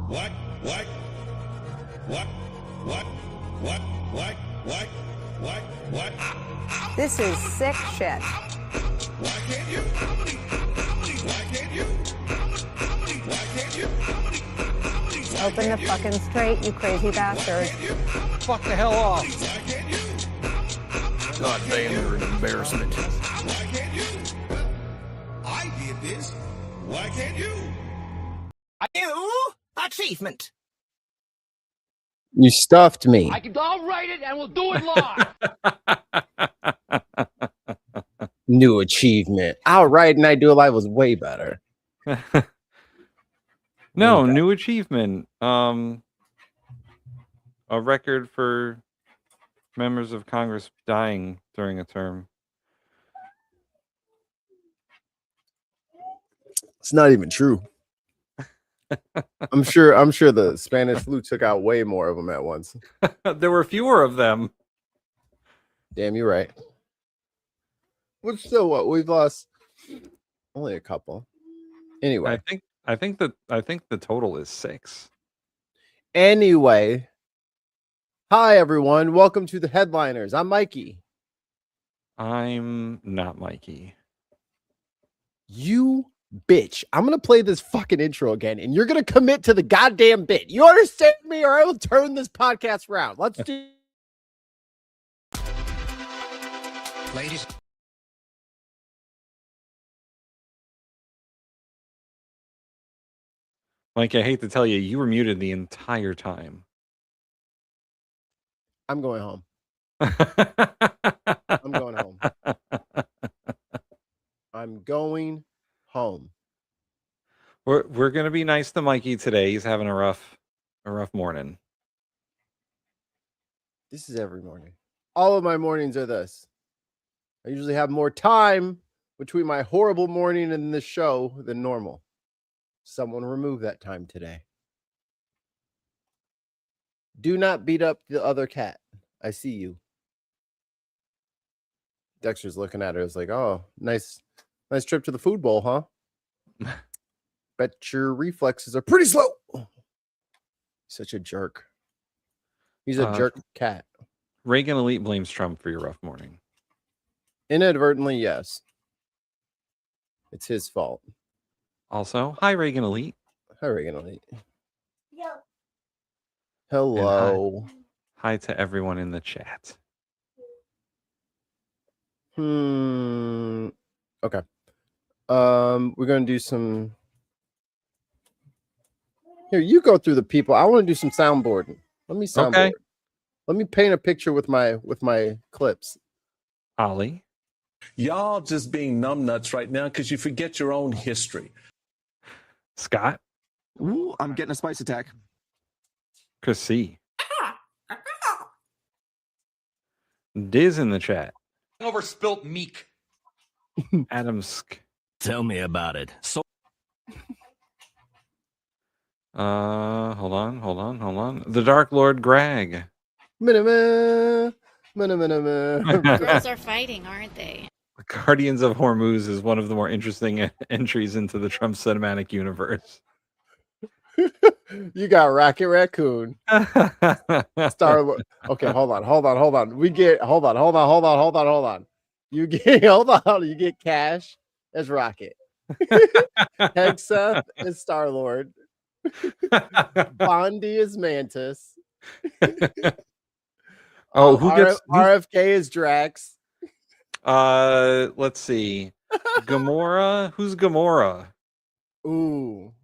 What? What? What? What? What? What? What? What? What? This is sick shit. Why can't you? Why can't you? Why can't you? Open the fucking straight, you crazy bastard. Fuck the hell off. Why can't you? God damn, you're an embarrassment. Why can't you? I did this. Why can't you? Achievement. You stuffed me. I'll write it and we'll do it live. New achievement. Outright and I Do It Live was way better. No, new achievement. A record for members of Congress dying during a term. It's not even true. I'm sure the Spanish flu took out way more of them at once. There were fewer of them. Damn, you're right. Which still what we've lost only a couple. Anyway. I think the total is 6. Anyway. Hi everyone. Welcome to the Headliners. I'm Mikey. I'm not Mikey. You bitch. I'm gonna play this fucking intro again, and you're gonna commit to the goddamn bit. You understand me, or I will turn this podcast around. Let's do. Ladies. Mike, I hate to tell you, you were muted the entire time. I'm going home. I'm going home. I'm going home. We're gonna be nice to Mikey today. He's having a rough morning. This is every morning. All of my mornings are this. I usually have more time between my horrible morning and this show than normal. Someone remove that time today. Do not beat up the other cat. I see you. Dexter's looking at her. It's like, oh, nice trip to the food bowl, huh? Bet your reflexes are pretty slow. Such a jerk. He's a jerk cat. Reagan Elite blames Trump for your rough morning. Inadvertently, yes. It's his fault. Also, hi Reagan Elite. Hi, Reagan Elite. Hello. Hi to everyone in the chat. Okay. We're gonna do some. Here, you go through the people. I want to do some soundboarding. Let me soundboard. Okay. Let me paint a picture with my clips. Ollie. Y'all just being numbnuts right now because you forget your own history. Scott. Ooh, I'm getting a spice attack. Chris C. Diz in the chat. Over spilt meek. Adamsk. Tell me about it. So Hold on. The Dark Lord Greg. Minima. Girls are fighting, aren't they? Guardians of Hormuz is one of the more interesting entries into the Trump cinematic universe. You got Rocket Raccoon. Star. Okay, hold on. We get hold on. You get Cash as Rocket. Hexa is Star Lord. Bondi is Mantis. Oh, who gets RFK is Drax. Let's see. Gamora. Who's Gamora? Ooh.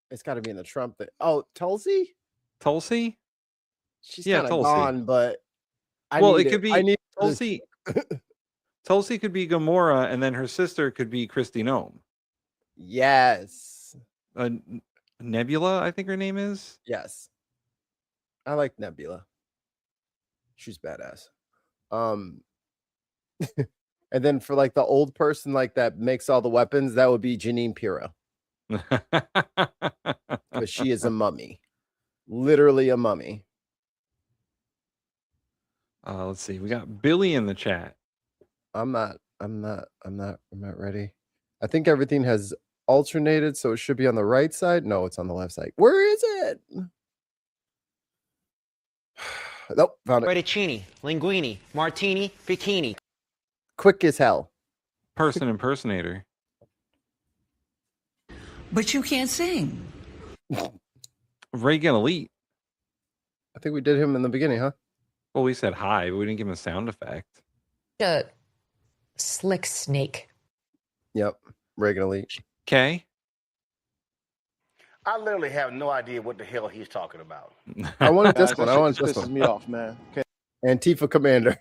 It's got to be in the Trump thing. Oh, Tulsi? Tulsi? She's Yeah, kind of Tulsi. gone, but it could be Tulsi. Tulsi could be Gamora, and then her sister could be Kristi Noem. Yes. Nebula, I think her name is. Yes. I like Nebula. She's badass. And then for like the old person like that makes all the weapons, that would be Janine Pirro. Because she is a mummy. Literally a mummy. Let's see. We got Billy in the chat. I'm not ready. I think everything has alternated, so it should be on the right side. No, it's on the left side. Where is it? Nope, found it. Fettuccine, linguine, martini, bikini. Quick as hell. Person impersonator. But you can't sing. Reagan Elite. I think we did him in the beginning, huh? Well, we said hi, but we didn't give him a sound effect. A slick snake. Yep, Reagan Elite. Okay. I literally have no idea what the hell he's talking about. I wanted this one. I wanted This this pisses one. me off, man. Okay. Antifa Commander.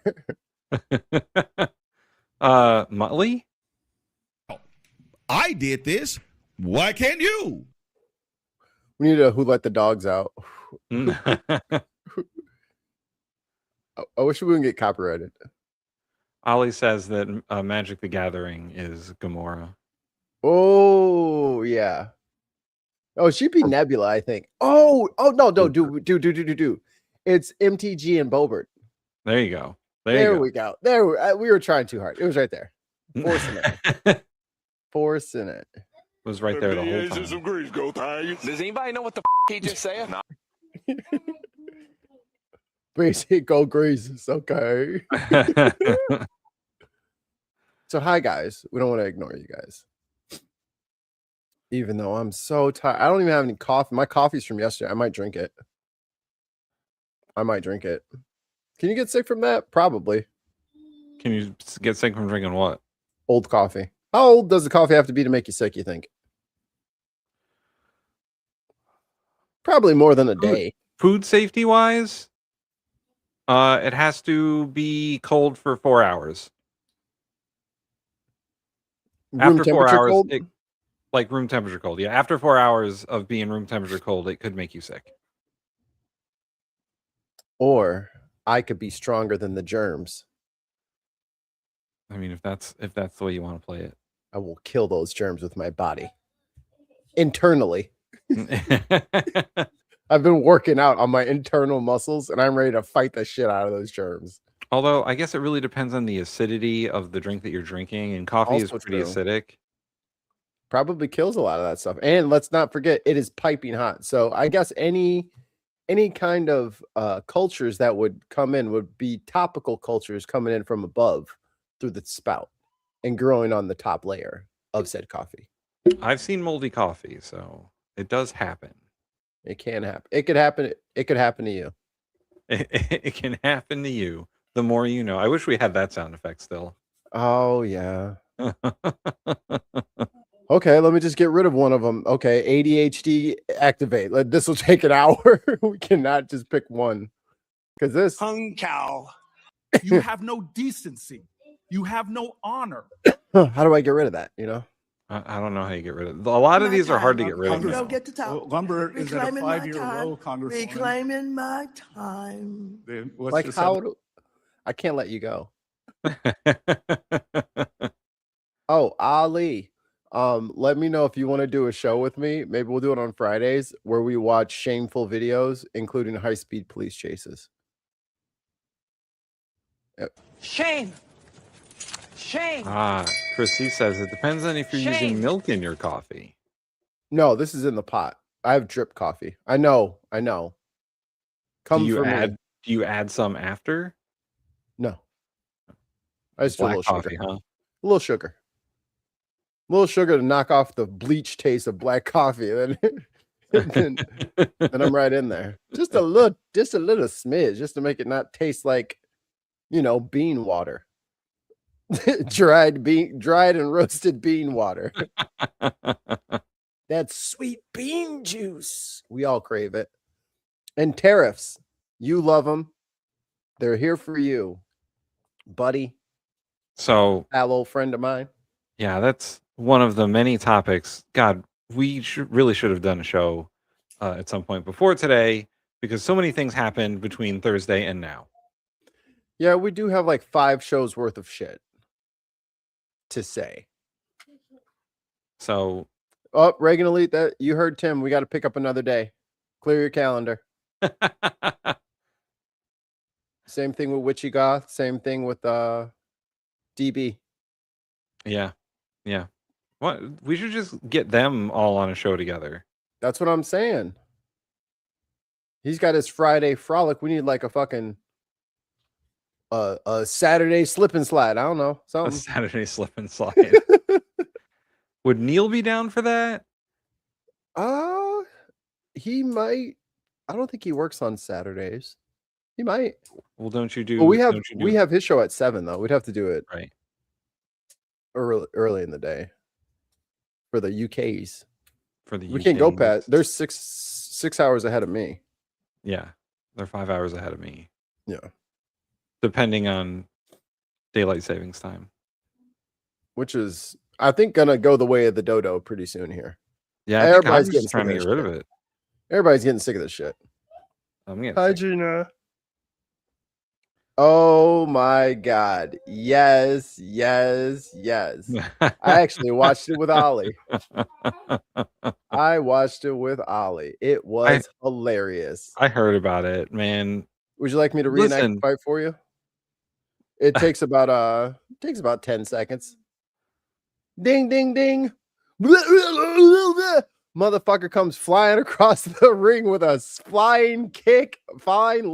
Muttley? I did this. Why can't you? We need a Who Let the Dogs Out. I wish we wouldn't get copyrighted. Ollie says that Magic the Gathering is Gamora. Oh, yeah. Oh, she'd be Nebula, I think. Oh, no, do. It's MTG and Bobert. There you go. There we go. We were trying too hard. It was right there. Forcing it. Forcing it. It was right there the whole time. Some grease, go Tigers. Does anybody know what the he just said? Basic go grease. It's okay. So, hi, guys. We don't want to ignore you guys. Even though I'm so tired. I don't even have any coffee. My coffee's from yesterday. I might drink it. Can you get sick from that? Probably. Can you get sick from drinking what? Old coffee. How old does the coffee have to be to make you sick, you think? Probably more than a day. Food safety wise, it has to be cold for 4 hours. After 4 hours, cold? Like room temperature cold. Yeah, after 4 hours of being room temperature cold, it could make you sick. Or I could be stronger than the germs. I mean, if that's the way you want to play it. I will kill those germs with my body. Internally. I've been working out on my internal muscles, and I'm ready to fight the shit out of those germs. Although, I guess it really depends on the acidity of the drink that you're drinking, and coffee is pretty acidic. Probably kills a lot of that stuff. And let's not forget, it is piping hot. So I guess any kind of cultures that would come in would be topical cultures coming in from above through the spout and growing on the top layer of said coffee. I've seen moldy coffee, so it does happen. It can happen. It could happen. It could happen to you. It can happen to you. The more you know. I wish we had that sound effect still. Oh, yeah. Okay, let me just get rid of one of them. Okay, ADHD activate. This will take an hour. We cannot just pick one. Because this... Hung cow. You have no decency. You have no honor. How do I get rid of that, you know? I don't know how you get rid of it. A lot of these are hard to get rid of. Don't get to talk. Lumber is at a 5-year low, Congresswoman. Reclaiming my time. Like how I can't let you go. Oh, Ali. Let me know if you want to do a show with me. Maybe we'll do it on Fridays where we watch shameful videos, including high-speed police chases. Yep. Shame. Chrissy says it depends on if you're using milk in your coffee. No, this is in the pot. I have drip coffee. I know. Come for me. Do you add some after? No. I just do a Black little coffee, sugar. huh? A little sugar. A little sugar to knock off the bleach taste of black coffee. Then I'm right in there. Just a little smidge, just to make it not taste like, bean water. dried and roasted bean water. That's sweet bean juice. We all crave it. And tariffs. You love them. They're here for you, buddy. So, that old friend of mine. Yeah, that's one of the many topics. God, we really should have done a show at some point before today because so many things happened between Thursday and now. Yeah, we do have like 5 shows worth of shit to say. So, Reagan Elite, that you heard Tim. We got to pick up another day. Clear your calendar. Same thing with Witchy Goth. Same thing with DB. Yeah. What? We should just get them all on a show together. That's what I'm saying. He's got his Friday frolic. We need like a fucking a Saturday slip and slide. I don't know. A Something. Saturday slip and slide. Would Neil be down for that? He might. I don't think he works on Saturdays. He might. Well, don't you do? Well, don't you do- we have his show at 7 though. We'd have to do it right early in the day for the UKs. for the. We can't go UKs. past. They're 6 hours ahead of me. Yeah, they're 5 hours ahead of me, Yeah, depending on daylight savings time. which is I think gonna go the way of the dodo pretty soon here. Yeah, I think Everybody's I'm getting just trying to sick get of rid this of it. Everybody's getting sick of this shit. I'm getting Hi, sick. Gina. Oh my god. Yes, yes, yes. I actually watched it with Ollie. I watched it with Ollie. It was hilarious. I heard about it, man. Would you like me to reenact Listen. the fight for you? It takes about 10 seconds. Ding ding ding. Motherfucker comes flying across the ring with a flying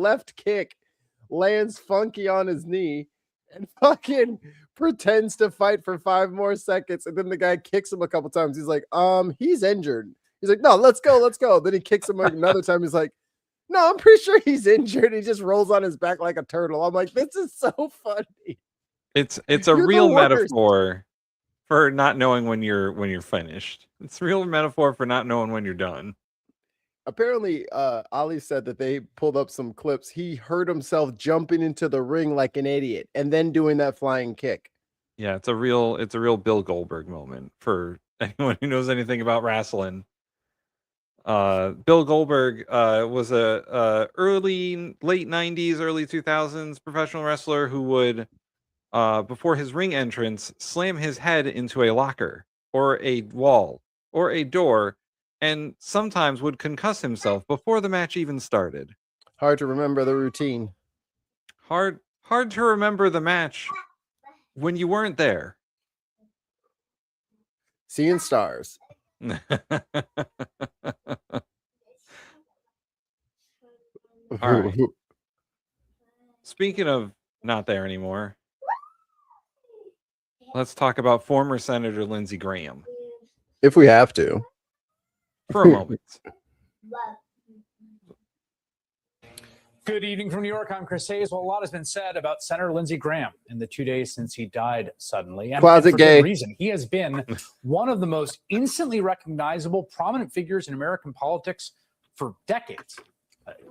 left kick, lands funky on his knee, and fucking pretends to fight for 5 more seconds. And then the guy kicks him a couple times. He's like, he's injured. He's like, no, let's go. Then he kicks him another time. He's like, no, I'm pretty sure he's injured. He just rolls on his back like a turtle. I'm like, this is so funny. It's a You're the real worst. metaphor for not knowing when you're finished. It's a real metaphor for not knowing when you're done. Apparently, Ali said that they pulled up some clips. He heard himself jumping into the ring like an idiot and then doing that flying kick. Yeah, it's a real Bill Goldberg moment for anyone who knows anything about wrestling. Bill Goldberg was a late 90s, early 2000s professional wrestler who would before his ring entrance slam his head into a locker or a wall or a door, and sometimes would concuss himself before the match even started. Hard to remember the routine. Hard to remember the match when you weren't there. Seeing stars. All right. Speaking of not there anymore, let's talk about former Senator Lindsey Graham If we have to. for a moment. Good evening from New York. I'm Chris Hayes. Well, a lot has been said about Senator Lindsey Graham in the 2 days since he died suddenly. And Closet for gay. good reason. He has been one of the most instantly recognizable, prominent figures in American politics for decades.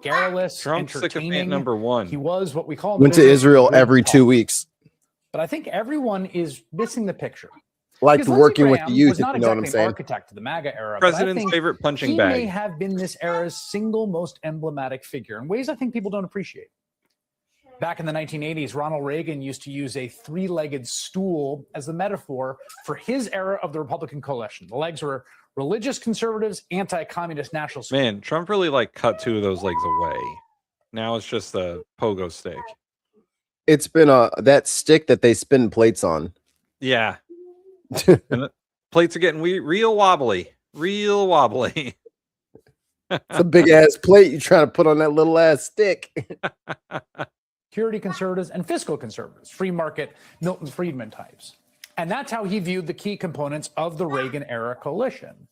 Garrulous, Trump sycophant entertaining. number one. He was what we call Went to Israel every 2 weeks. But I think everyone is missing the picture. Liked Because Lindsey working with Graham the youth, was if not you know what I'm exactly an saying. architect of the MAGA era. but I President's think favorite punching he bag. may have been this era's single most emblematic figure in ways I think people don't appreciate. Back in the 1980s, Ronald Reagan used to use a 3-legged stool as the metaphor for his era of the Republican coalition. The legs were religious conservatives, anti-communist nationalists. Man, Trump really cut 2 of those legs away. Now it's just a pogo stick. It's been that stick that they spin plates on. Yeah. And the plates are getting real wobbly. Real wobbly. It's a big ass plate you're trying to put on that little ass stick. Security conservatives and fiscal conservatives, free market, Milton Friedman types. And that's how he viewed the key components of the Reagan era coalition.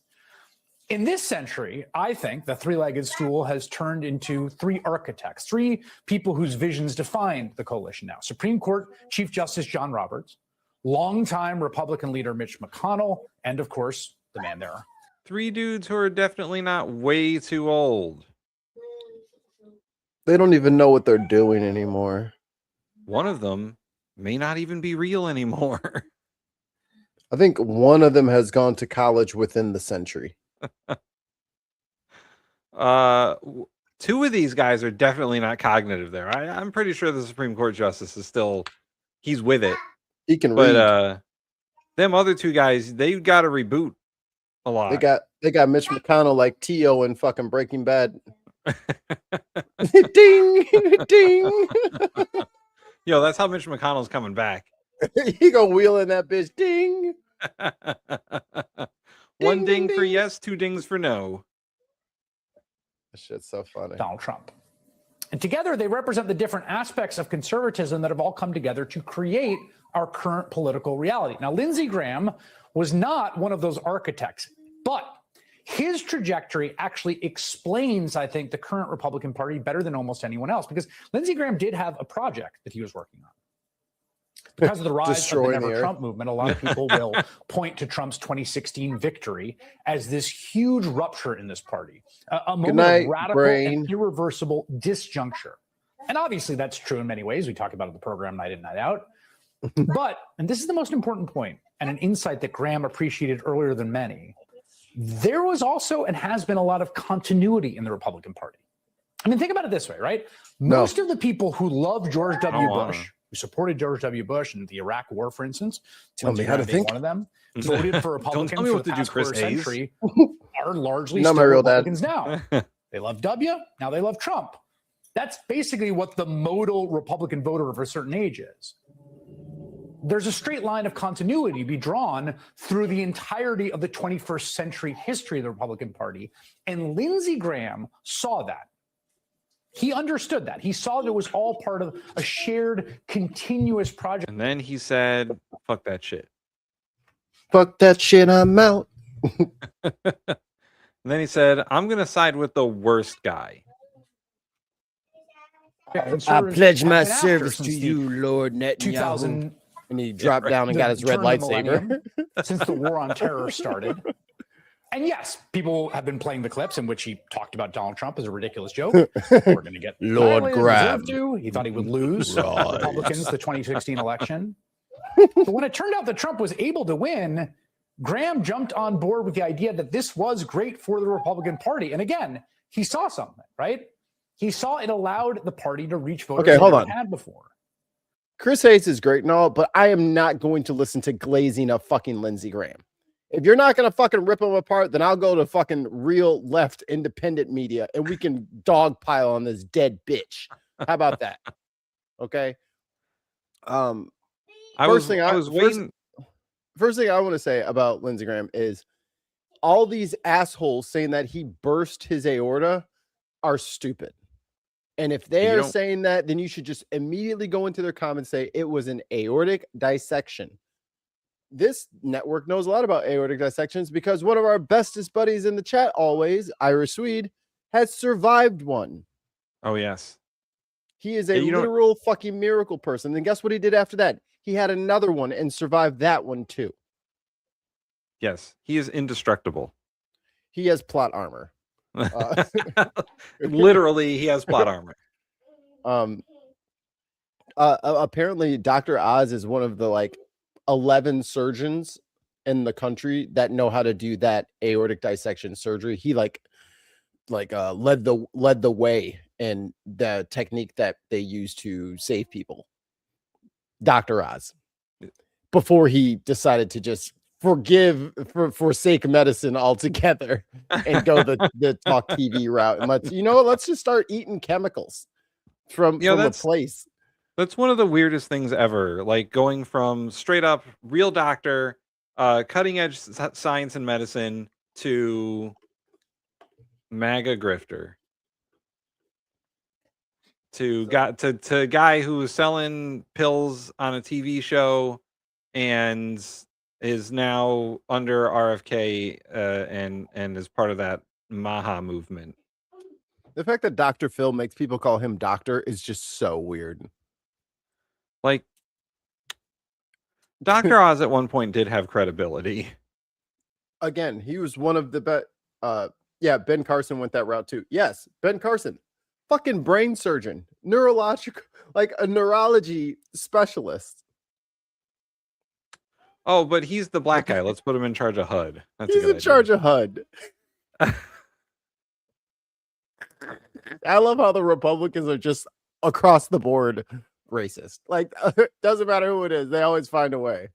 In this century, I think the 3-legged stool has turned into 3 architects, 3 people whose visions defined the coalition now. Supreme Court Chief Justice John Roberts, longtime Republican leader Mitch McConnell, and of course, the man there. 3 dudes who are definitely not way too old. They don't even know what they're doing anymore. One of them may not even be real anymore. I think one of them has gone to college within the century. 2 of these guys are definitely not cognitive there. I'm pretty sure the Supreme Court justice is still, he's with it. He can But read. them other 2 guys, they've got to reboot a lot. They got Mitch McConnell like T.O. in fucking Breaking Bad. Ding, ding. Yo, that's how Mitch McConnell's coming back. He gonna wheel in that bitch. Ding. One ding for yes, two dings for no. That shit's so funny. Donald Trump. And together they represent the different aspects of conservatism that have all come together to create our current political reality. Now, Lindsey Graham was not one of those architects, but his trajectory actually explains, I think, the current Republican Party better than almost anyone else, because Lindsey Graham did have a project that he was working on. Because of the rise of the Never Trump movement, a lot of people will point to Trump's 2016 victory as this huge rupture in this party, a moment of radical and irreversible disjuncture. And obviously that's true in many ways. We talk about it in the program night in, night out. But, and this is the most important point, and an insight that Graham appreciated earlier than many, there was also and has been a lot of continuity in the Republican Party. I mean, think about it this way, right? Most of the people who love George W. Bush, who supported George W. Bush in the Iraq War, for instance, tell me how to think. One of them voted for Republicans for the past quarter century, are largely Not still my real Republicans now. They love W, now they love Trump. That's basically what the modal Republican voter of a certain age is. There's a straight line of continuity to be drawn through the entirety of the 21st century history of the Republican Party. And Lindsey Graham saw that. He understood that. He saw that it was all part of a shared, continuous project. And then he said, fuck that shit. Fuck that shit, I'm out. And then he said, I'm going to side with the worst guy. I pledge my service to you, Lord Netanyahu. And he dropped down and got his red lightsaber. Since the war on terror started. And yes, people have been playing the clips in which he talked about Donald Trump as a ridiculous joke. We're going to get Lord Grab. He thought he would lose Republicans the 2016 election. But when it turned out that Trump was able to win, Graham jumped on board with the idea that this was great for the Republican Party. And again, he saw something, right? He saw it allowed the party to reach voters Okay, hold on. had before. Chris Hayes is great and all, but I am not going to listen to glazing of fucking Lindsey Graham. If you're not going to fucking rip him apart, then I'll go to fucking real left independent media and we can dogpile on this dead bitch. How about that? Okay. First thing I want to say about Lindsey Graham is all these assholes saying that he burst his aorta are stupid. And if they are saying that, then you should just immediately go into their comments and say it was an aortic dissection. This network knows a lot about aortic dissections because one of our bestest buddies in the chat always, Irish Swede, has survived one. Oh, yes. He is a literal fucking miracle person. And guess what he did after that? He had another one and survived that one too. Yes, he is indestructible. He has plot armor. Literally, he has plot armor. Apparently, Dr. Oz is one of the 11 surgeons in the country that know how to do that aortic dissection surgery. He led the way in the technique that they use to save people. Dr. Oz, before he decided to just forsake medicine altogether and go the talk TV route and let's just start eating chemicals from the place. That's one of the weirdest things ever. Like going from straight up real doctor, cutting edge science and medicine to MAGA grifter. To guy who was selling pills on a TV show and is now under RFK and is part of that Maha movement. The fact that Dr. Phil makes people call him doctor is just so weird. Like, Dr. Oz at one point did have credibility. Again, he was one of the best. Ben Carson went that route too. Yes, Ben Carson, fucking brain surgeon, neurological, a neurology specialist. Oh, but he's the black guy. Let's put him in charge of HUD. He's in charge of HUD. I love how the Republicans are just across the board racist. Doesn't matter who it is. They always find a way.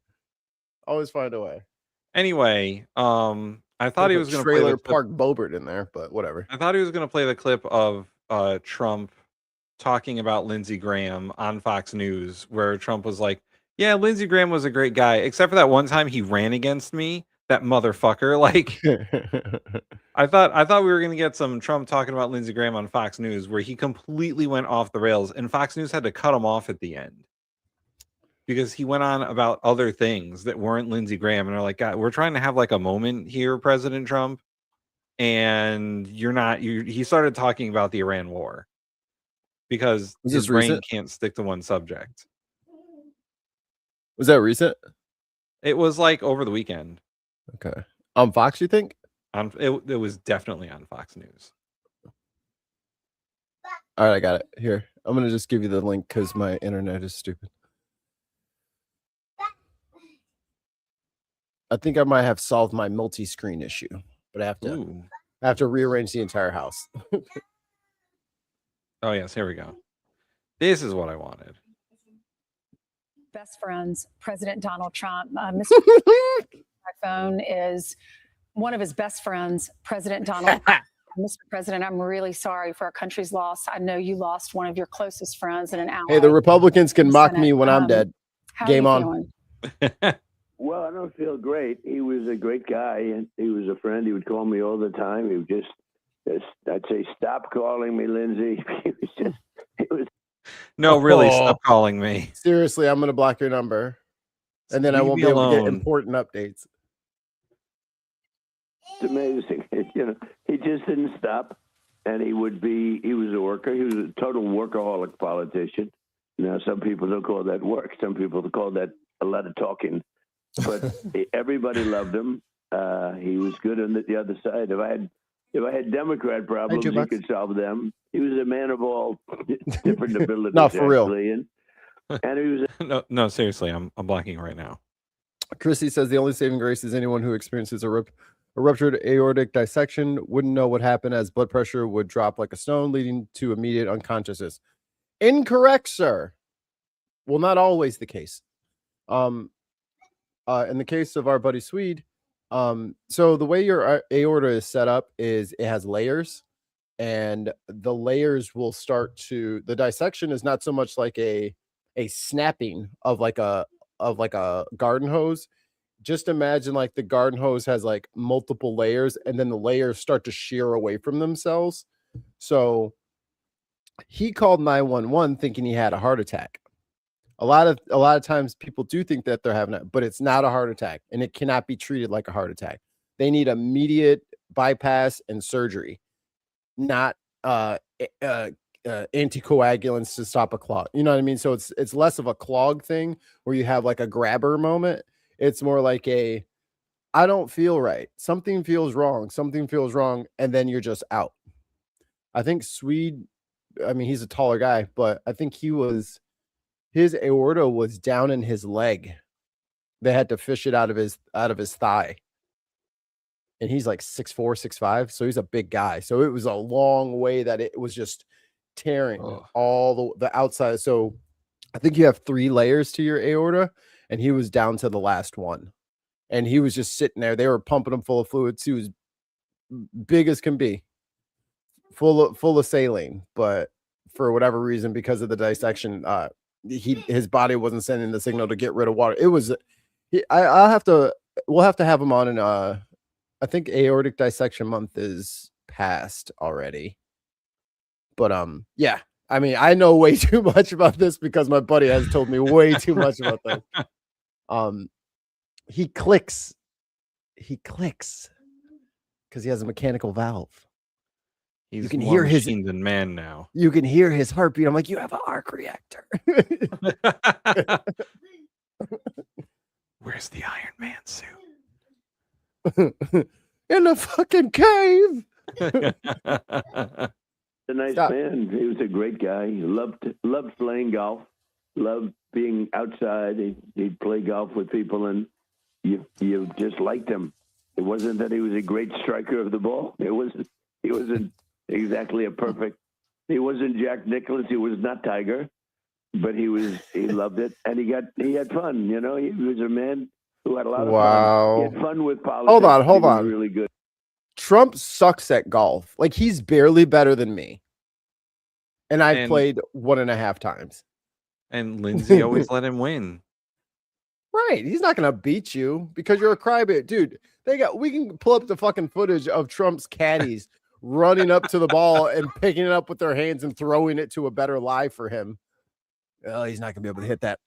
Anyway, I thought he was going to play the Park Bobert in there, but whatever. I thought he was going to play the clip of Trump talking about Lindsey Graham on Fox News, where Trump was like, Yeah, Lindsey Graham was a great guy, except for that one time he ran against me. That motherfucker. Like, I thought we were gonna get some Trump talking about Lindsey Graham on Fox News, where he completely went off the rails, and Fox News had to cut him off at the end because he went on about other things that weren't Lindsey Graham, and they're like, God, we're trying to have like a moment here, President Trump, and you're not. He started talking about the Iran war because his brain can't stick to one subject. Was that recent? It was like over the weekend. Okay. On Fox, you think? It was definitely on Fox News. All right, I got it. Here. I'm going to just give you the link because my internet is stupid. I think I might have solved my multi-screen issue, but I have to rearrange the entire house. Oh, yes. Here we go. This is what I wanted. Best friends, President Donald Trump. Mr. My phone is one of his best friends, President Donald. Mr. President, I'm really sorry for our country's loss. I know you lost one of your closest friends and an ally. Hey, the Republicans can mock me when I'm dead. Game on. Well, I don't feel great. He was a great guy, and he was a friend. He would call me all the time. He would just I'd say, "Stop calling me, Lindsay." It was. No, really, stop calling me. Seriously, I'm going to block your number, and then I won't be able to get important updates. It's amazing. He just didn't stop, and he was a worker. He was a total workaholic politician. Now, some people don't call that work. Some people call that a lot of talking. But everybody loved him. He was good on the other side. If I had Democrat problems, he could solve them. He was a man of all different abilities. No, for real. And he was no, seriously, I'm blocking right now. Chrissy says the only saving grace is anyone who experiences a ruptured aortic dissection wouldn't know what happened, as blood pressure would drop like a stone, leading to immediate unconsciousness. Incorrect, sir. Well, not always the case. In the case of our buddy Swede, so the way your aorta is set up is it has layers, and the layers will start to, the dissection is not so much like a snapping of like a garden hose. Just imagine like the garden hose has like multiple layers, and then the layers start to shear away from themselves. So he called 911 thinking he had a heart attack. A lot of times people do think that they're having it, but it's not a heart attack, and it cannot be treated like a heart attack. They need immediate bypass and surgery, not anticoagulants to stop a clot. You know what I mean? So it's less of a clog thing where you have like a grabber moment. It's more like I don't feel right. Something feels wrong. Something feels wrong, and then you're just out. I think Swede, I mean, he's a taller guy, but I think his aorta was down in his leg. They had to fish it out of his thigh. And he's like 6'4", 6'5", so he's a big guy. So it was a long way that it was just tearing all the outside. So I think you have 3 layers to your aorta, and he was down to the last one. And he was just sitting there. They were pumping him full of fluids. He was big as can be, full of saline, but for whatever reason, because of the dissection, his body wasn't sending the signal to get rid of water. It was, we'll have to have him on, and I think aortic dissection month is passed already. But yeah, I mean, I know way too much about this because my buddy has told me way too much about this. He clicks because he has a mechanical valve. He's you can more hear his machine than man now. You can hear his heartbeat. I'm like, you have an arc reactor. Where's the Iron Man suit? In the fucking cave. a nice man. He was a great guy. He loved playing golf, loved being outside. He'd play golf with people, and you just liked him. It wasn't that he was a great striker of the ball. He wasn't exactly a perfect. He wasn't Jack Nicklaus. He was not Tiger, but he loved it, and he had fun. You know, he was a man who had a lot of fun. He had fun with politics. Hold on. Really good. Trump sucks at golf. Like, he's barely better than me. And I've played 1.5 times. And Lindsay always let him win. Right. He's not gonna beat you because you're a crybaby, dude. We can pull up the fucking footage of Trump's caddies running up to the ball and picking it up with their hands and throwing it to a better lie for him. Oh, he's not gonna be able to hit that.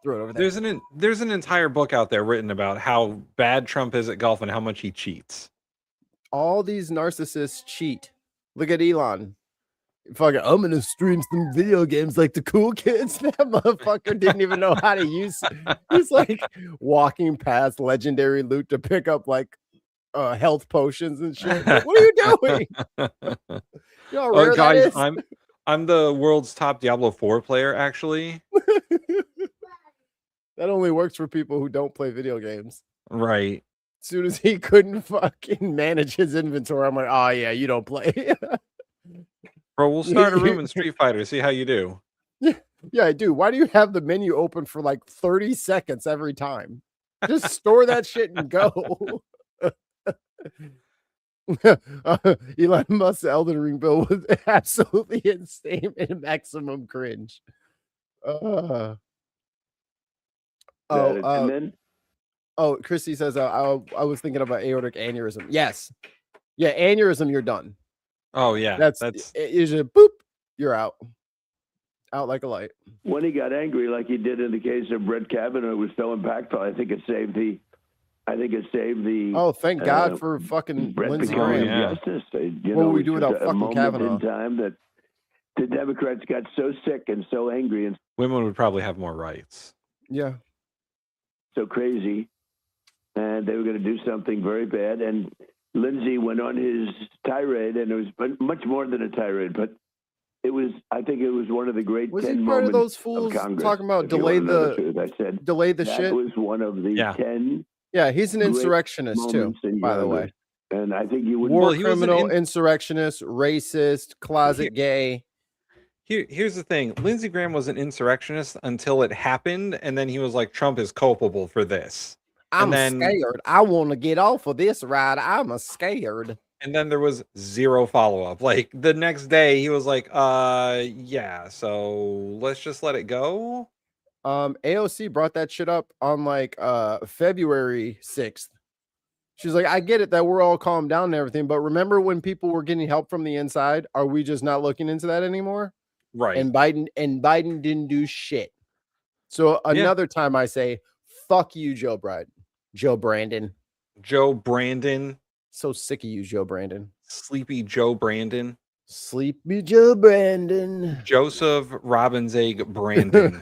Throw it over there. There's an entire book out there written about how bad Trump is at golf and how much he cheats. All these narcissists cheat. Look at Elon. Fucking, I'm gonna stream some video games like the cool kids. That motherfucker didn't even know how to use. He's like walking past legendary loot to pick up like health potions and shit. Like, what are you doing? You know how rare Guys, that is? I'm the world's top Diablo 4 player, actually. That only works for people who don't play video games. Right. As soon as he couldn't fucking manage his inventory, I'm like, oh yeah, you don't play. Bro, we'll start a room in Street Fighter, see how you do. Yeah, I do. Why do you have the menu open for like 30 seconds every time? Just store that shit and go. Elon Musk's Elden Ring bill was absolutely insane and maximum cringe. Christy says, I was thinking about aortic aneurysm. Yes. Yeah, aneurysm, you're done. Oh, yeah. That's you just boop, you're out. Out like a light. When he got angry, like he did in the case of Brett Kavanaugh, it was so impactful. I think it saved the. Oh, thank God for fucking Lindsey Graham. Justice. What would we do without fucking Kavanaugh? In time that the Democrats got so sick and so angry and women would probably have more rights. Yeah. So crazy, and they were going to do something very bad. And Lindsey went on his tirade, and it was much more than a tirade, but it was. I think it was one of the great. Was he part of those fools talking about delay the shit? That was one of the 10. Yeah, he's an insurrectionist too, by the way. And I think you would war criminal, insurrectionist, racist, closet gay. Here's the thing: Lindsey Graham was an insurrectionist until it happened, and then he was like, "Trump is culpable for this." I'm scared. I want to get off of this ride. I'm scared. And then there was zero follow-up. Like the next day, he was like, yeah, so let's just let it go." AOC brought that shit up on like February 6th. She's like, I get it that we're all calmed down and everything, but remember when people were getting help from the inside? Are we just not looking into that anymore? Right. And Biden didn't do shit. So another time I say, fuck you, Joe Brandon. So sick of you, Joe Brandon. Sleepy Joe Brandon. Sleepy Joe Brandon. Joseph Robin's Egg Brandon.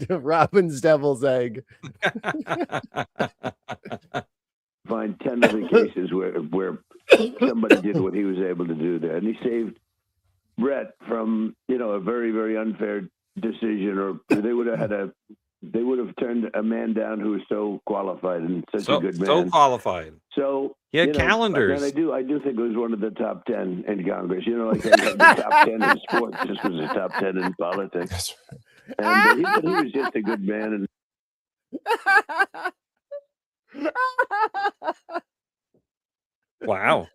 Robin's Devil's Egg. Find 10 other cases where somebody did what he was able to do there. And he saved Brett from, a very, very unfair decision, or they would have turned a man down who was so qualified and such a good man. So qualified. So he had calendars. And I do think it was one of the top 10 in Congress. Like the top 10 in sports, this was the top 10 in politics. And he was just a good man. Wow.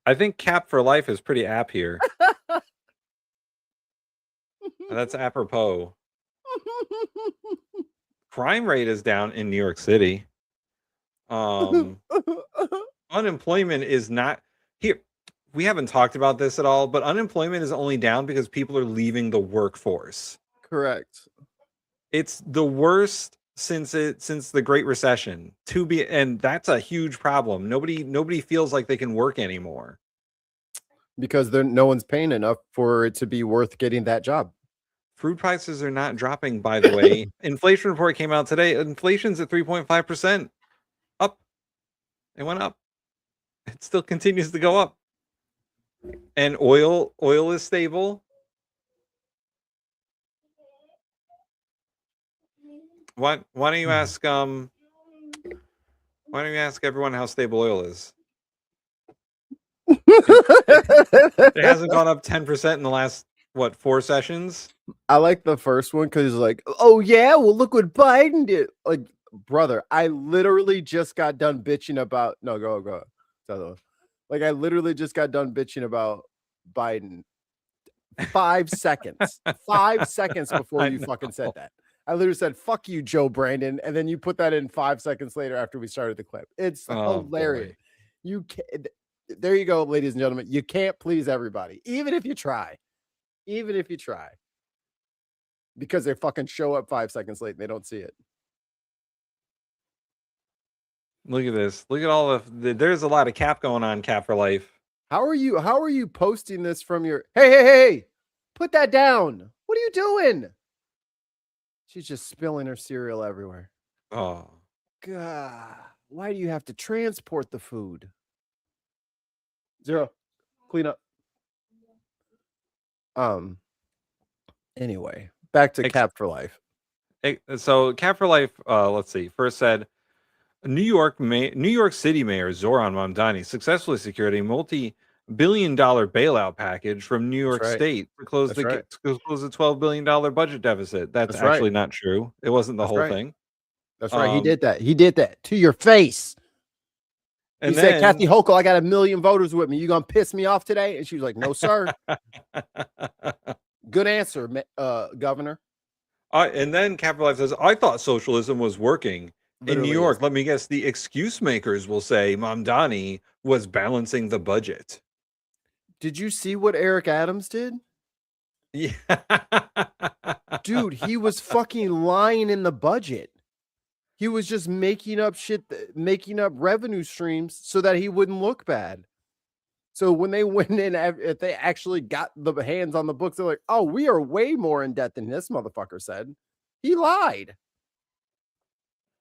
I think Cap for Life is pretty apt here. That's apropos. Crime rate is down in New York City. Unemployment is not here. We haven't talked about this at all, but unemployment is only down because people are leaving the workforce. Correct. It's the worst since the Great Recession. And that's a huge problem. Nobody feels like they can work anymore because no one's paying enough for it to be worth getting that job. Food prices are not dropping, by the way. Inflation report came out today. Inflation's at 3.5%. Up. It went up. It still continues to go up. And oil is stable. Why don't you ask everyone how stable oil is? It hasn't gone up 10% in the last 4 sessions? I like the first one because it's like, oh yeah, well look what Biden did. Like, brother, I literally just got done bitching about go. Like, I literally just got done bitching about Biden 5 seconds. 5 seconds before you fucking said that. I literally said, "Fuck you, Joe Brandon," and then you put that in 5 seconds later after we started the clip. It's hilarious. Boy. You can't. There you go, ladies and gentlemen. You can't please everybody, even if you try. Even if you try, because they fucking show up 5 seconds late and they don't see it. Look at this. Look at all of there's a lot of Cap going on. Cap for life. How are you posting this from your? Hey! Put that down. What are you doing? She's just spilling her cereal everywhere. Oh God, why do you have to transport the food? Zero, clean up. Anyway, back to Cap for life. So Cap for life. Let's see. First said, New York City Mayor Zoran Mamdani successfully secured a multi-billion-dollar bailout package from New York State to close the $12 billion budget deficit. That's actually not true. It wasn't the whole thing. That's right. He did that. He did that to your face. And he said, Kathy Hochul, I got 1 million voters with me. You gonna piss me off today? And she was like, no, sir. Good answer, Governor. And then Cap for life says, I thought socialism was working. In New York, let me guess, the excuse makers will say Mamdani was balancing the budget. Did you see what Eric Adams did? Yeah. Dude, he was fucking lying in the budget. He was just making up shit, making up revenue streams so that he wouldn't look bad. So when they went in, if they actually got the hands on the books, they're like, oh, we are way more in debt than this motherfucker said. He lied.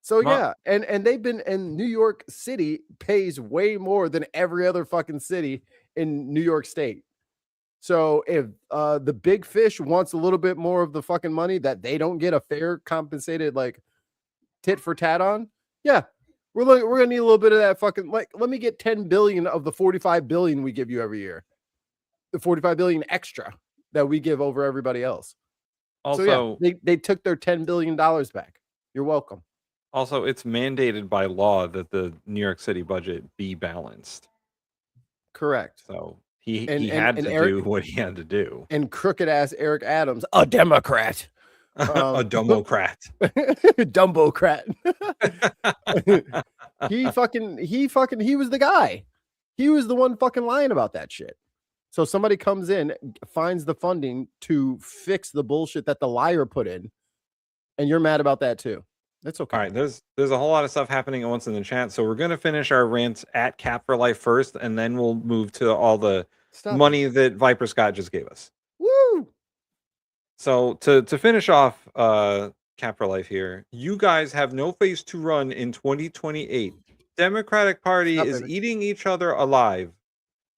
So yeah, and they've been in New York City pays way more than every other fucking city in New York State. So if the big fish wants a little bit more of the fucking money that they don't get a fair compensated like tit for tat on, yeah, we're gonna need a little bit of that fucking like. Let me get 10 billion of the 45 billion we give you every year, the 45 billion extra that we give over everybody else. Also, so yeah, they took their $10 billion back. You're welcome. Also, it's mandated by law that the New York City budget be balanced. Correct. So he had to do what he had to do. And crooked ass Eric Adams, a Democrat. A Dumbocrat. Dumbocrat. he was the guy. He was the one fucking lying about that shit. So somebody comes in, finds the funding to fix the bullshit that the liar put in, and you're mad about that too. That's okay. All right, there's a whole lot of stuff happening at once in the chat, so we're gonna finish our rants at Cap for Life first, and then we'll move to all the money that Viper Scott just gave us. Woo! So to finish off Cap for Life here, you guys have no face to run in 2028. Democratic Party is eating each other alive.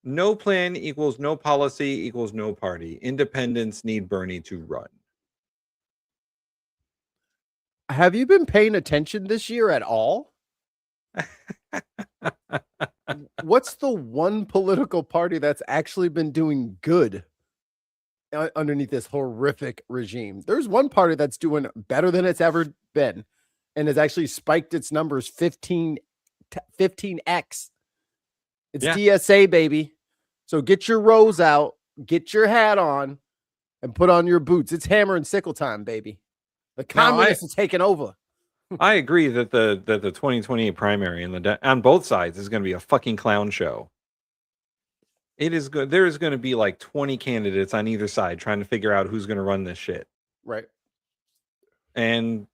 No plan equals no policy equals no party. Independents need Bernie to run. Have you been paying attention this year at all? What's the one political party that's actually been doing good underneath this horrific regime? There's one party that's doing better than it's ever been and has actually spiked its numbers 15x. It's DSA, baby. So get your rose out, get your hat on, and put on your boots. It's hammer and sickle time, baby. The communists are taking over. I agree that the 2028 primary and on both sides is going to be a fucking clown show. It is good. There is going to be like 20 candidates on either side trying to figure out who's going to run this shit. Right. And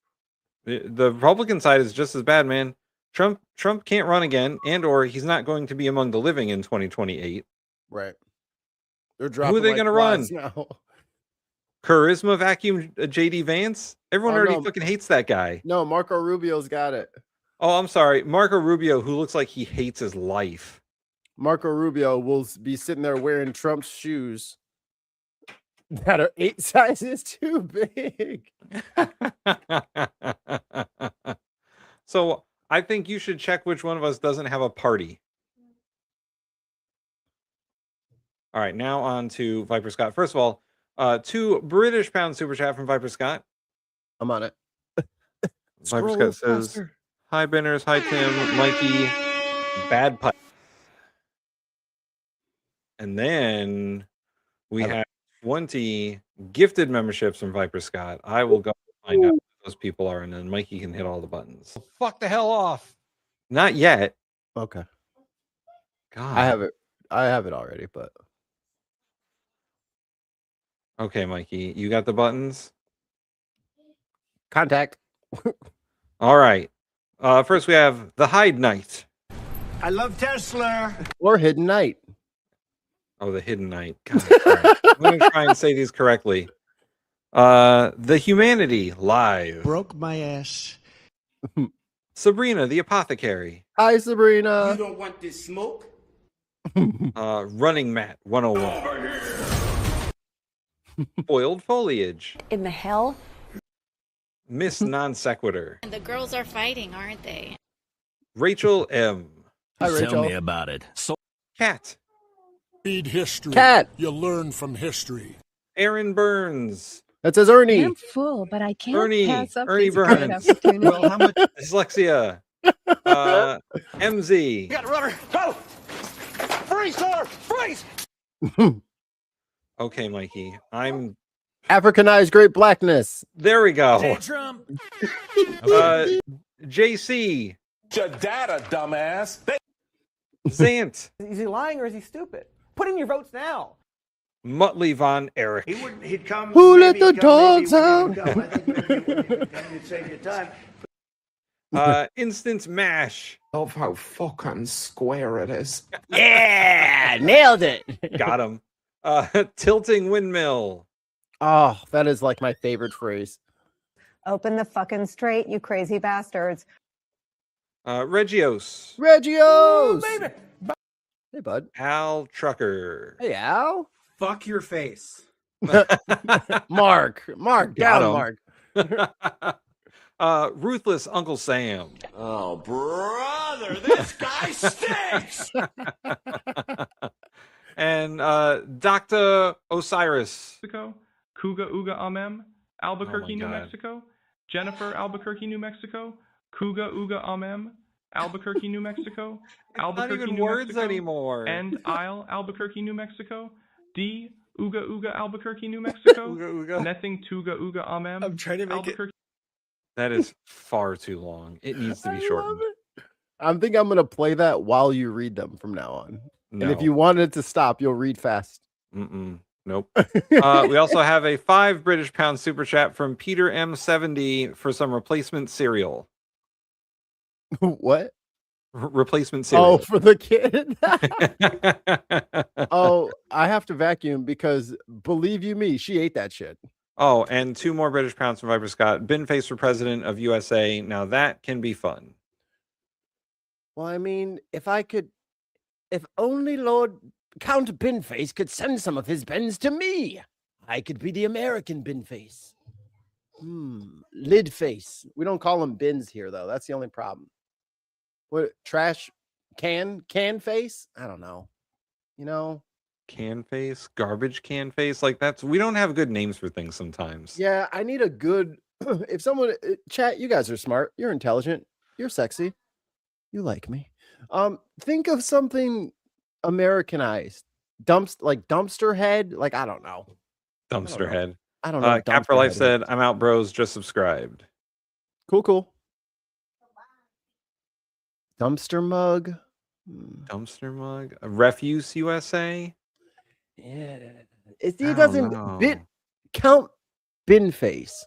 the Republican side is just as bad, man. Trump can't run again, or he's not going to be among the living in 2028. Right. They're dropping. Who are they going to run now? Charisma vacuum JD Vance? Everyone already fucking hates that guy. No, Marco Rubio's got it. Oh, I'm sorry. Marco Rubio, who looks like he hates his life. Marco Rubio will be sitting there wearing Trump's shoes that are 8 sizes too big. So I think you should check which one of us doesn't have a party. All right, now on to Viper Scott. First of all, £2 British super chat from Viper Scott. I'm on it. Viper Scott says, hi, Benners. Hi, Tim. Mikey. Bad pipe. And then we have 20 gifted memberships from Viper Scott. I will go find out what those people are, and then Mikey can hit all the buttons. Fuck the hell off. Not yet. Okay. God. I have it already, but Okay, Mikey, you got the buttons? contact. All right. First we have the Hide Knight. I love Tesla. Or Hidden Knight. Oh, the Hidden Knight. God, sorry. I'm going to try and say these correctly. The Humanity Live. Broke my ass. Sabrina the Apothecary. Hi, Sabrina. don't want this smoke? Running Mat 101. Spoiled Foliage. In the hell? Miss Non Sequitur. And the girls are fighting, aren't they? Rachel M. Hi, Rachel. about it. Cat. Read history. Cat. You learn from history. Aaron Burns. That says Ernie. I'm full, but I can't Ernie. pass up Ernie these great Burns. opportunities. Well, how much? Dyslexia. MZ. Got rudder. Go. Freeze, sir. Freeze. Okay, Mikey. I'm. Africanized Great Blackness. There we go. Trump. JC. Your data, dumbass. Zant. Is he lying or is he stupid? Put in your votes now. Muttley Von Erich. He'd come. Who let the dogs out? I think maybe you'd save your time. Instant Mash. Of how fucking square it is. Yeah, nailed it. Got him. Tilting Windmill. Oh, that is like my favorite phrase. Open the fucking straight, you crazy bastards. Regios. Regios. Baby. Hey, bud. Al Trucker. Hey, Al. Fuck your face. Mark. Got Down, him. Mark. Ruthless Uncle Sam. Oh, brother, this guy stinks. And Dr. Osiris. Mexico. Kuga Uga Amem, Albuquerque, New God. Mexico. Jennifer, Albuquerque, New Mexico. Kuga Uga Amem, Albuquerque, New Mexico. Not even words anymore. And Isle, Albuquerque, New Mexico. D, Uga Uga, Albuquerque, New Mexico. Nothing Tuga Uga Amem. I'm trying to make Albuquerque. That is far too long. It needs to be shortened. I think I'm gonna play that while you read them from now on. No. And if you wanted to stop, you'll read fast. Nope. We also have a £5 British super chat from Peter M70 for some replacement cereal. What? Replacement cereal. Oh, for the kid. Oh, I have to vacuum because believe you me, she ate that shit. Oh, and 2 more British pounds from Viper Scott. Bin face for president of USA. Now that can be fun. Well, I mean, if only Lord Count Binface could send some of his bins to me, I could be the American Binface. Lid face. We don't call them bins here, though. That's the only problem. What, trash can face? I don't know. You know? Can face, garbage can face. Like we don't have good names for things sometimes. Yeah, I need a good, if someone, chat, you guys are smart. You're intelligent. You're sexy. You like me. Think of something Americanized. Dumpster head. Like, I don't know. Dumpster head. I don't know. Cap for Life said, I'm out, bros. Just subscribed. Cool. Dumpster mug. Dumpster mug. Refuse USA. Yeah. It doesn't count bin face.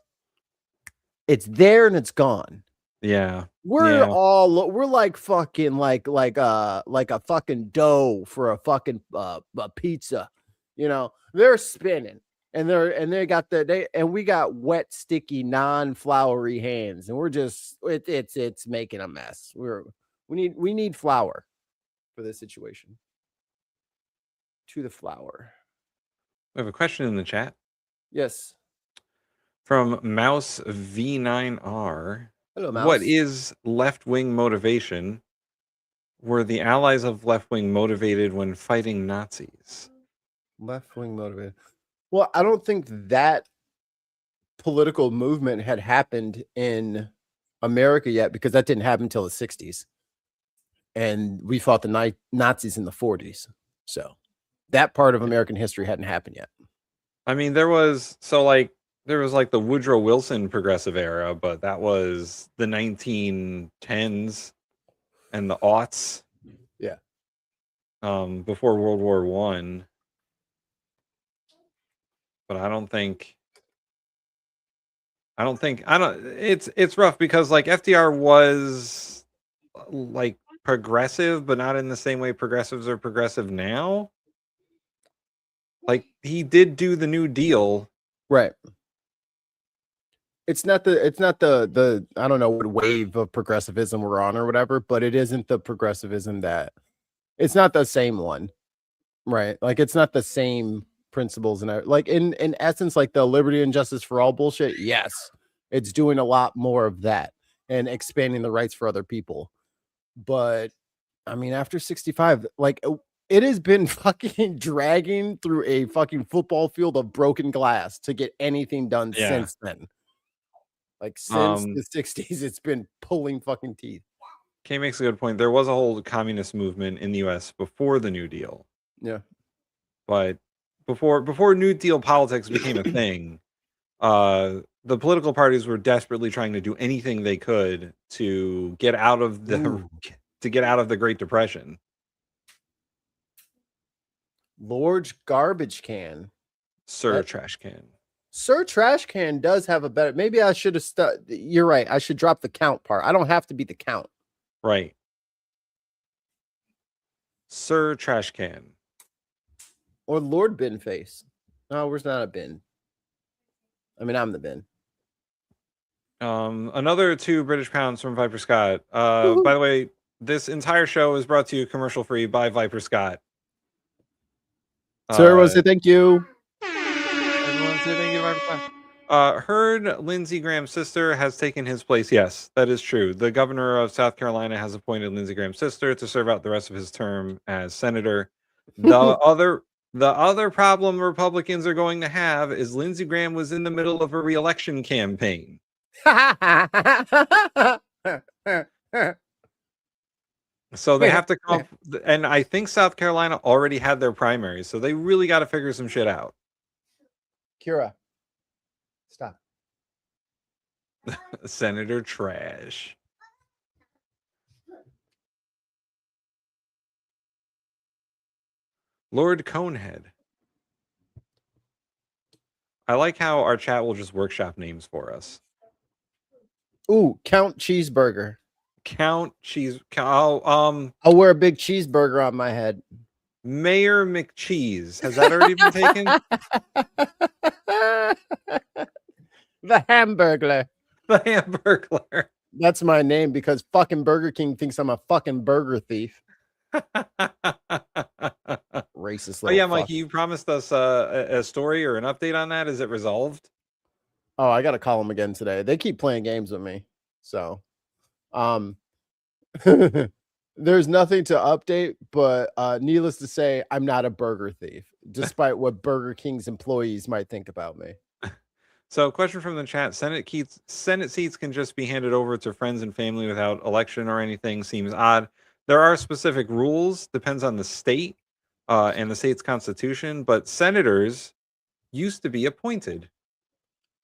It's there and it's gone. Yeah. We're like fucking like a fucking dough for a fucking a pizza. You know, they're spinning and we got wet, sticky, non-floury hands, and we're just it's making a mess. We need flour for this situation. To the flour. We have a question in the chat. Yes. From Mouse V9R. Hello, Mouse. What is left-wing motivation? Were the allies of left-wing motivated when fighting Nazis? Left-wing motivated. Well, I don't think that political movement had happened in America yet, because that didn't happen until the 60s. And we fought the Nazis in the 40s. So that part of American history hadn't happened yet. I mean, there was, so like there was like the Woodrow Wilson progressive era, but that was the 1910s and the aughts. Yeah. Before World War One. But I don't it's rough because like FDR was like progressive, but not in the same way progressives are progressive now. Like he did do the New Deal. Right. It's not the I don't know what wave of progressivism we're on or whatever, but it isn't the progressivism that it's not the same one. Right. Like it's not the same principles and like in essence, like the liberty and justice for all bullshit. Yes, it's doing a lot more of that and expanding the rights for other people. But I mean, after 65, like it has been fucking dragging through a fucking football field of broken glass to get anything done since then. Like since the 60s, it's been pulling fucking teeth. Kay makes a good point. There was a whole communist movement in the US before the New Deal. Yeah. But before New Deal politics became a thing, the political parties were desperately trying to do anything they could to get out of the Great Depression. Lord's garbage can. Sir Trash Can. Sir Trash Can does have a better. Maybe I should have you're right. I should drop the count part. I don't have to be the count. Right. Sir Trash Can. Or Lord Bin Face. No, where's not a bin? I mean, I'm the bin. Another 2 British pounds from Viper Scott. By the way, this entire show is brought to you commercial free by Viper Scott. So everyone say thank you. Everyone say thank you to Viper Scott. Heard Lindsey Graham's sister has taken his place. Yes, that is true. The governor of South Carolina has appointed Lindsey Graham's sister to serve out the rest of his term as senator. The other problem Republicans are going to have is Lindsey Graham was in the middle of a re-election campaign. So they have to come up, and I think South Carolina already had their primaries, so they really got to figure some shit out. Kira, stop. Senator Trash. Lord Conehead. I like how our chat will just workshop names for us. Ooh, Count Cheeseburger. Count Cheese. I'll wear a big cheeseburger on my head. Mayor McCheese. Has that already been taken? The Hamburglar. The Hamburglar. That's my name because fucking Burger King thinks I'm a fucking burger thief. Racist. Oh yeah, Mikey, you promised us a story or an update on that. Is it resolved? Oh, I gotta call them again today. They keep playing games with me, so there's nothing to update. But needless to say, I'm not a burger thief, despite what Burger King's employees might think about me. So, question from the chat: Senate seats can just be handed over to friends and family without election or anything. Seems odd. There are specific rules, depends on the state and the state's constitution, but senators used to be appointed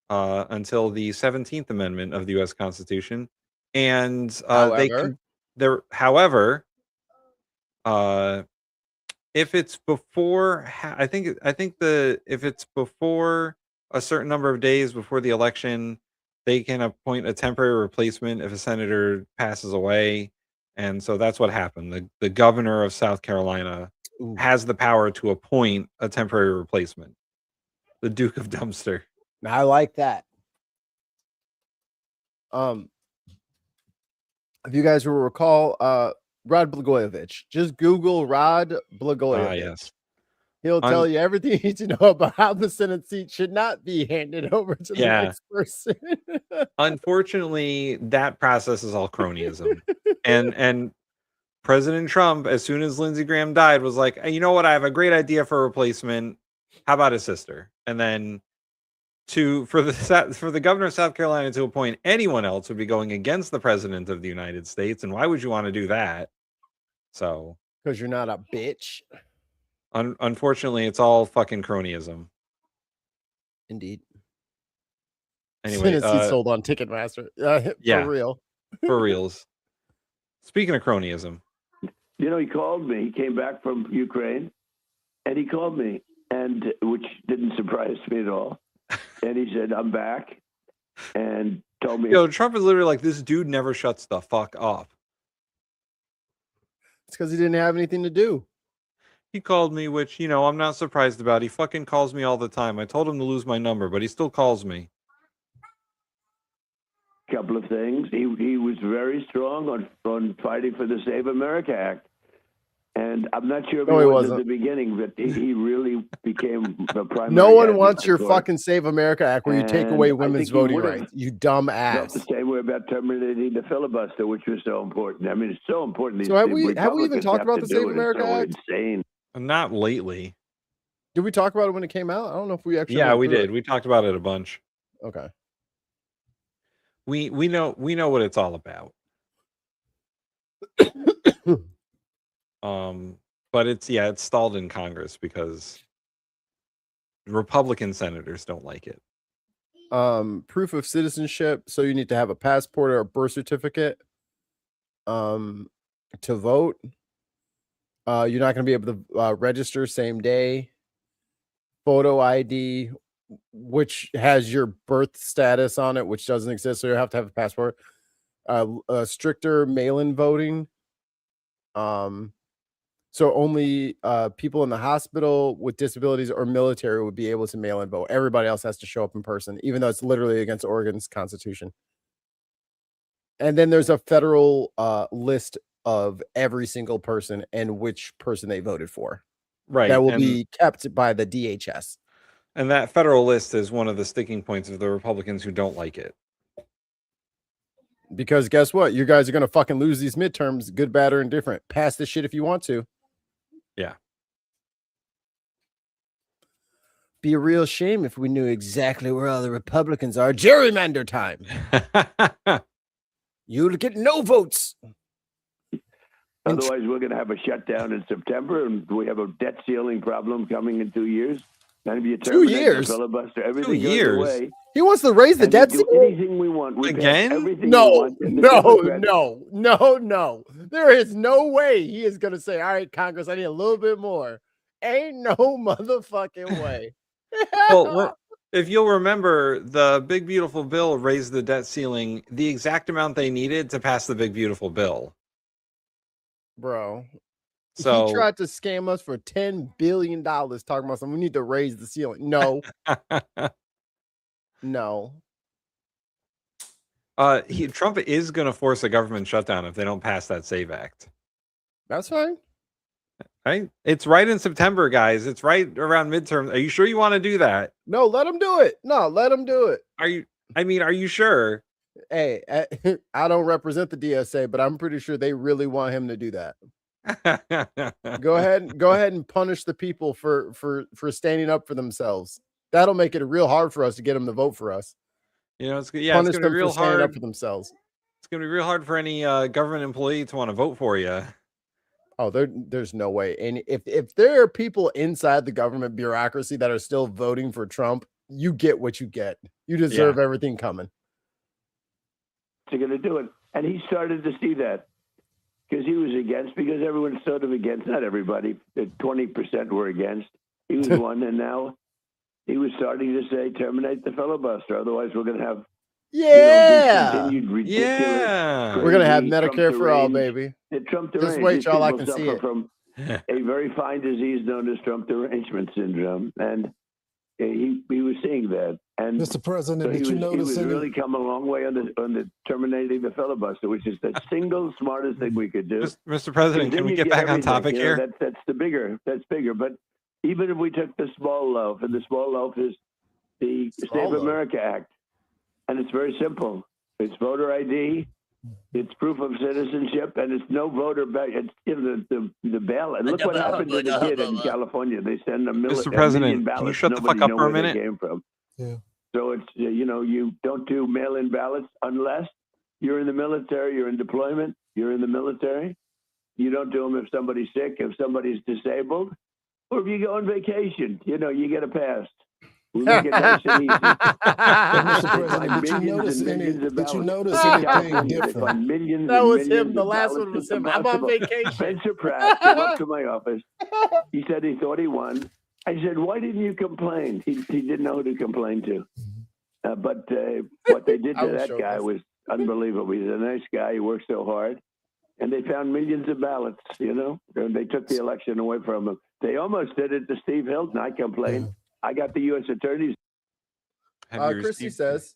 until the 17th Amendment of the U.S. Constitution. And however, if it's before, if it's before a certain number of days before the election, they can appoint a temporary replacement if a senator passes away. And so that's what happened. The governor of South Carolina has the power to appoint a temporary replacement. The Duke of Dumpster. I like that. If you guys will recall, Rod Blagojevich, just Google Rod Blagojevich. Yes. He'll tell you everything you need to know about how the Senate seat should not be handed over to the next person. Unfortunately, that process is all cronyism. and President Trump, as soon as Lindsey Graham died, was like, hey, you know what? I have a great idea for a replacement. How about his sister? And then for the governor of South Carolina to appoint anyone else would be going against the president of the United States. And why would you want to do that? So because you're not a bitch. Unfortunately, it's all fucking cronyism. Indeed. Anyway, Tennessee sold on Ticketmaster. Yeah. For real. For reals. Speaking of cronyism. You know, he called me. He came back from Ukraine, and he called me, and which didn't surprise me at all. And he said, "I'm back," and told me. Yo, Trump is literally like, this dude never shuts the fuck up. It's because he didn't have anything to do. He called me, which, you know, I'm not surprised about. He fucking calls me all the time. I told him to lose my number, but he still calls me. Couple of things. He was very strong on fighting for the Save America Act. And I'm not sure if he was at the beginning, but he really became a primary. No one wants your fucking Save America Act where you take away women's voting rights. You dumb ass. The same way about terminating the filibuster, which was so important. I mean, it's so important. So have we even talked about the Save America Act? Insane. Not lately. Did we talk about it when it came out? I don't know if we actually. Yeah, we did. We talked about it a bunch. Okay. We know what it's all about. But it's stalled in Congress because Republican senators don't like it. Proof of citizenship. So you need to have a passport or a birth certificate to vote. You're not going to be able to register same day. Photo ID, which has your birth status on it, which doesn't exist. So you have to have a passport. Stricter mail-in voting. So only people in the hospital with disabilities or military would be able to mail in vote. Everybody else has to show up in person, even though it's literally against Oregon's constitution. And then there's a federal list of every single person and which person they voted for. Right. That will be kept by the DHS. And that federal list is one of the sticking points of the Republicans who don't like it. Because guess what? You guys are going to fucking lose these midterms, good, bad, or indifferent. Pass this shit if you want to. Yeah. Be a real shame if we knew exactly where all the Republicans are. Gerrymander time. You'll get no votes. Otherwise, we're going to have a shutdown in September, and we have a debt ceiling problem coming in 2 years. None of you 2 years. Filibuster. Everything 2 years. goes away. He wants to raise the debt ceiling. Anything we want. We Again? Everything No, we want. no. There is no way he is going to say, all right, Congress, I need a little bit more. Ain't no motherfucking way. Well, if you'll remember, the Big Beautiful Bill raised the debt ceiling the exact amount they needed to pass the Big Beautiful Bill. Bro. So he tried to scam us for $10 billion talking about something. We need to raise the ceiling. No. No. Trump is going to force a government shutdown if they don't pass that SAVE Act. That's fine. Right? It's right in September, guys. It's right around midterm. Are you sure you want to do that? No, let him do it. No, let him do it. Are you sure? Hey, I don't represent the DSA, but I'm pretty sure they really want him to do that. Go ahead and punish the people for standing up for themselves. That'll make it real hard for us to get them to vote for us. You know, it's Punish going to be them real for standing hard up for themselves. It's going to be real hard for any government employee to want to vote for you. Oh, there's no way. And if there are people inside the government bureaucracy that are still voting for Trump, you get what you get. You deserve everything coming. They're going to do it. And he started to see that because he was against, because everyone's sort of against, not everybody, 20% were against. He was one, and now he was starting to say, terminate the filibuster. Otherwise, we're going to have continued ridiculous, we're going to have Medicare Trump for all, baby. Trump Just wait, y'all. I can see it. From a very fine disease known as Trump derangement syndrome, and he was seeing that. And Mr. President, so did you notice he was really come a long way on the terminating the filibuster, which is the single smartest thing we could do. Mr. President, can we get back on topic here? That's bigger. But even if we took the small loaf, and the small loaf is the Save America Act, and it's very simple. It's voter ID, it's proof of citizenship, and it's no voter back. It's the ballot. And look what happened to the kid in California. They send Mr. President, ballots. can you shut the Nobody fuck up know for a where they minute? came from. Yeah. So it's, you don't do mail-in ballots unless you're in the military, you're in deployment, you're in the military. You don't do them if somebody's sick, if somebody's disabled, or if you go on vacation. You get a pass. We make it nice and easy. Mr. President, Did you notice anything different? Millions That and was him. millions The of last ballots. one was It's him. I'm on impossible. vacation. Spencer Pratt came up to my office. He said he thought he won. I said, why didn't you complain? He didn't know who to complain to. But what they did to that guy was unbelievable. He's a nice guy. He worked so hard. And they found millions of ballots, you know. And they took the election away from him. They almost did it to Steve Hilton. I complained. I got the U.S. attorneys. Christy says,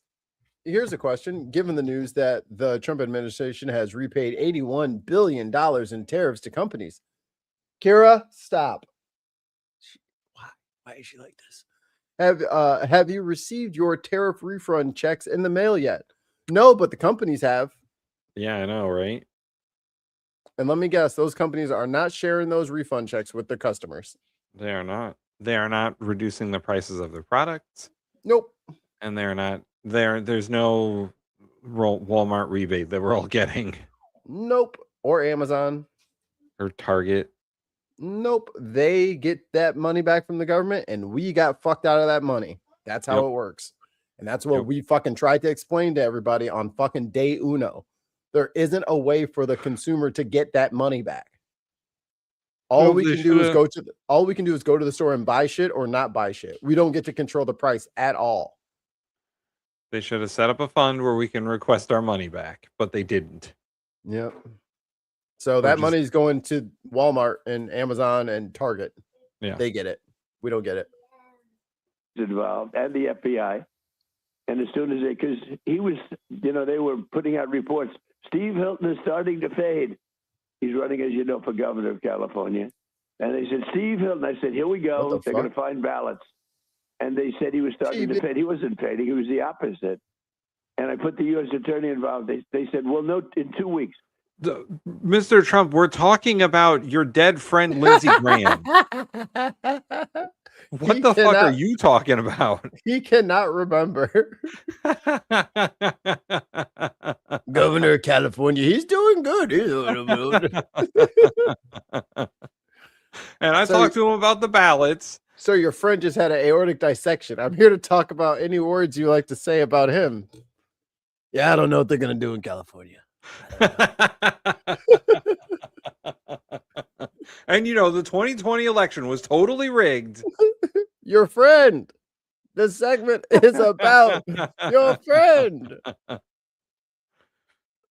here's a question. Given the news that the Trump administration has repaid $81 billion in tariffs to companies. Kira, stop. Why is she like this? Have you received your tariff refund checks in the mail yet? No, but the companies have. Yeah, I know, right? And let me guess, those companies are not sharing those refund checks with their customers. They are not. They are not reducing the prices of their products. Nope. And they're not. There's no Walmart rebate that we're all getting. Nope. Or Amazon. Or Target. Nope. They get that money back from the government, and we got fucked out of that money. That's how it works. And that's what we fucking tried to explain to everybody on fucking day uno. There isn't a way for the consumer to get that money back. All we can do is go to the store and buy shit or not buy shit. We don't get to control the price at all. They should have set up a fund where we can request our money back, but they didn't. Yep. So that money is going to Walmart and Amazon and Target. Yeah. They get it. We don't get it. Involved and the FBI. And as soon as because he was, you know, they were putting out reports. Steve Hilton is starting to fade. He's running, as you know, for governor of California. And they said, Steve Hilton. I said, here we go. They're going to find ballots. And they said he was starting to fade. He wasn't fading. He was the opposite. And I put the U.S. attorney involved. They said, well, no, in 2 weeks. Mr. Trump, we're talking about your dead friend, Lindsey Graham. What the fuck are you talking about? He cannot remember. Governor of California, he's doing good. He's doing good. And I talked to him about the ballots. So your friend just had an aortic dissection. I'm here to talk about any words you like to say about him. Yeah, I don't know what they're going to do in California. And you know, the 2020 election was totally rigged. Your friend. This segment is about your friend.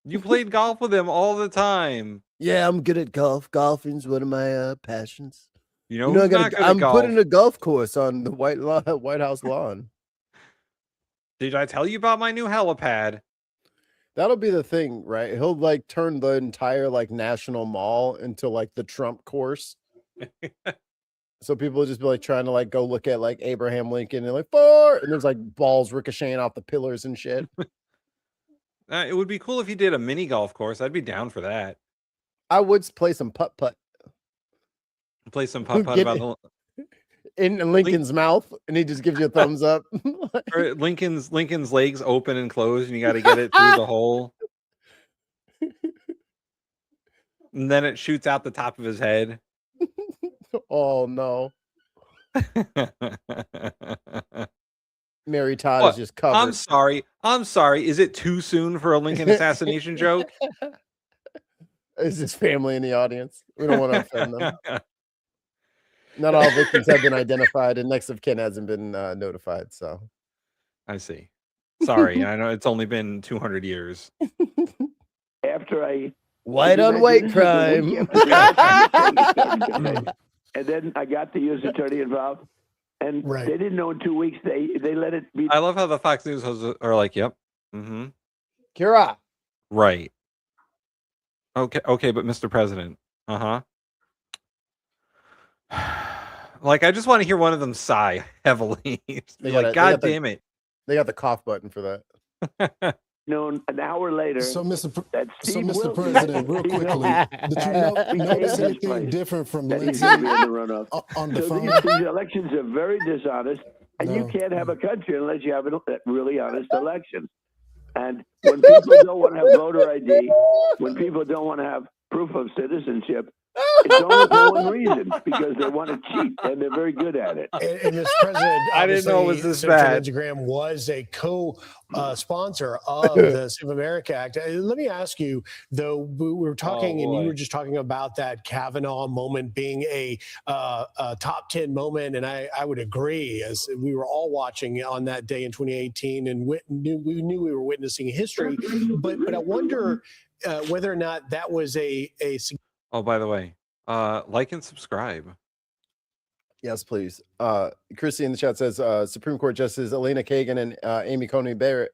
You played golf with him all the time. Yeah, I'm good at golf. Golfing's one of my passions. You know who's not good at I'm golf? putting a golf course on the White House lawn. Did I tell you about my new helipad? That'll be the thing, right? He'll like turn the entire like national mall into like the Trump course. So people will just be like trying to like go look at like Abraham Lincoln and like 4, and there's like balls ricocheting off the pillars and shit. It would be cool if you did a mini golf course. I'd be down for that. I would play some putt-putt. Play some putt-putt about the in Lincoln's mouth, and he just gives you a thumbs up. Or Lincoln's legs open and closed, and you got to get it through the hole. And then it shoots out the top of his head. Oh no. Mary Todd is just covered. I'm sorry. Is it too soon for a Lincoln assassination joke? Is his family in the audience? We don't want to offend them. Not all victims have been identified, and next of kin hasn't been notified. So, I see. Sorry, I know it's only been 200 years. After I white on white crime, and then I got the U.S. attorney involved, and they didn't know in 2 weeks. They let it be. I love how the Fox News hosts are like, "Yep, mm-hmm, Kira, right, okay, but Mr. President, like, I just want to hear one of them sigh heavily. God damn it. They got the cough button for that. No, an hour later. So, Mr. President, real quickly, did you notice anything different from Lindsey on the phone? These elections are very dishonest, and you can't have a country unless you have a really honest election. And when people don't want to have voter ID, when people don't want to have proof of citizenship, It's only for one reason, because they want to cheat, and they're very good at it. And Mr. President, I didn't know it was this Senator bad. Lindsey Graham was a co-sponsor of the Save America Act. Let me ask you, though, we were talking, and you were just talking about that Kavanaugh moment being a top 10 moment, and I would agree, as we were all watching on that day in 2018, and we knew we were witnessing history. But I wonder whether or not that was a. Oh, by the way, like and subscribe. Yes, please. Chrissy in the chat says Supreme Court Justice Elena Kagan and Amy Coney Barrett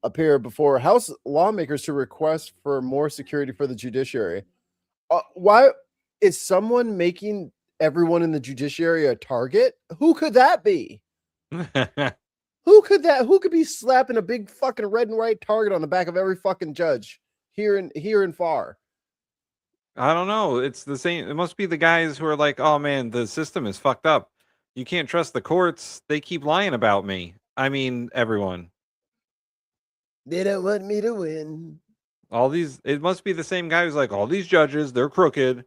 appear before House lawmakers to request for more security for the judiciary. Why is someone making everyone in the judiciary a target? Who could that be? Who could be slapping a big fucking red and white target on the back of every fucking judge here and far? I don't know. It's the same. It must be the guys who are like, oh man, the system is fucked up. You can't trust the courts. They keep lying about me. I mean, everyone. They don't want me to win. It must be the same guy who's like, all these judges, they're crooked.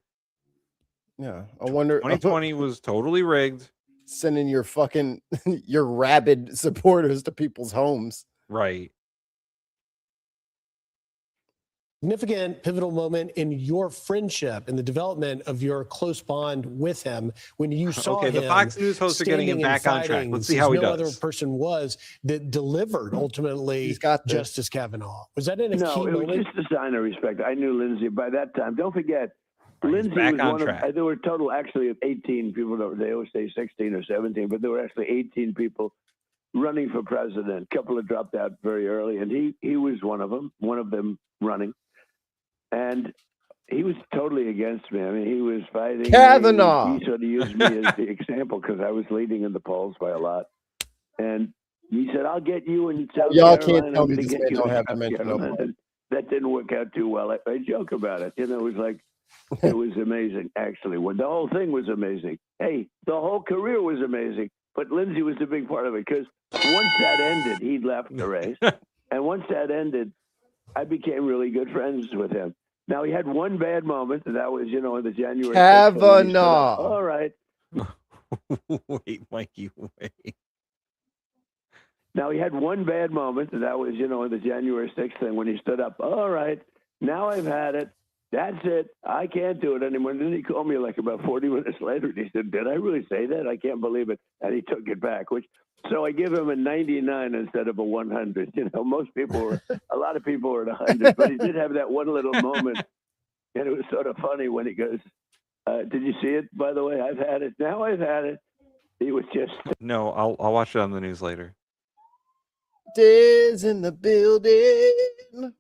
Yeah. I wonder. 2020 was totally rigged. Sending your fucking, your rabid supporters to people's homes. Right. Significant pivotal moment in your friendship and the development of your close bond with him when you saw him. The Fox News hosts are getting him back on track. Let's see how he does. No other person was that delivered ultimately Justice Kavanaugh. Was that in a key moment? No, it was just a sign of respect. I knew Lindsey by that time. Don't forget, Lindsey back was on one track. of. There were total actually 18 people. They always say 16 or 17, but there were actually 18 people running for president. A couple have dropped out very early, and he was one of them. One of them running. And he was totally against me. I mean, he was fighting Kavanaugh. He sort of used me as the example because I was leading in the polls by a lot. And he said, "I'll get you in South Y'all Carolina." can't tell me to this get man you don't in have South dementia no Carolina." more. And that didn't work out too well. I joke about it. You know, it was like, it was amazing, actually. When the whole thing was amazing. Hey, the whole career was amazing. But Lindsey was a big part of it because once that ended, he left the race. And once that ended, I became really good friends with him. Now, he had one bad moment, and that was, in the January 6th when he stood up. Kavanaugh. All right. Wait, Mikey, wait. Now, he had one bad moment, and that was, in the January 6th thing when he stood up. All right. Now I've had it. That's it. I can't do it anymore. And then he called me like about 40 minutes later, and he said, "Did I really say that? I can't believe it." And he took it back, so I give him a 99 instead of a 100. A lot of people were at 100, but he did have that one little moment. And it was sort of funny when he goes, "Did you see it, by the way? I've had it. Now I've had it." He was just... No, I'll watch it on the news later. Diz in the building.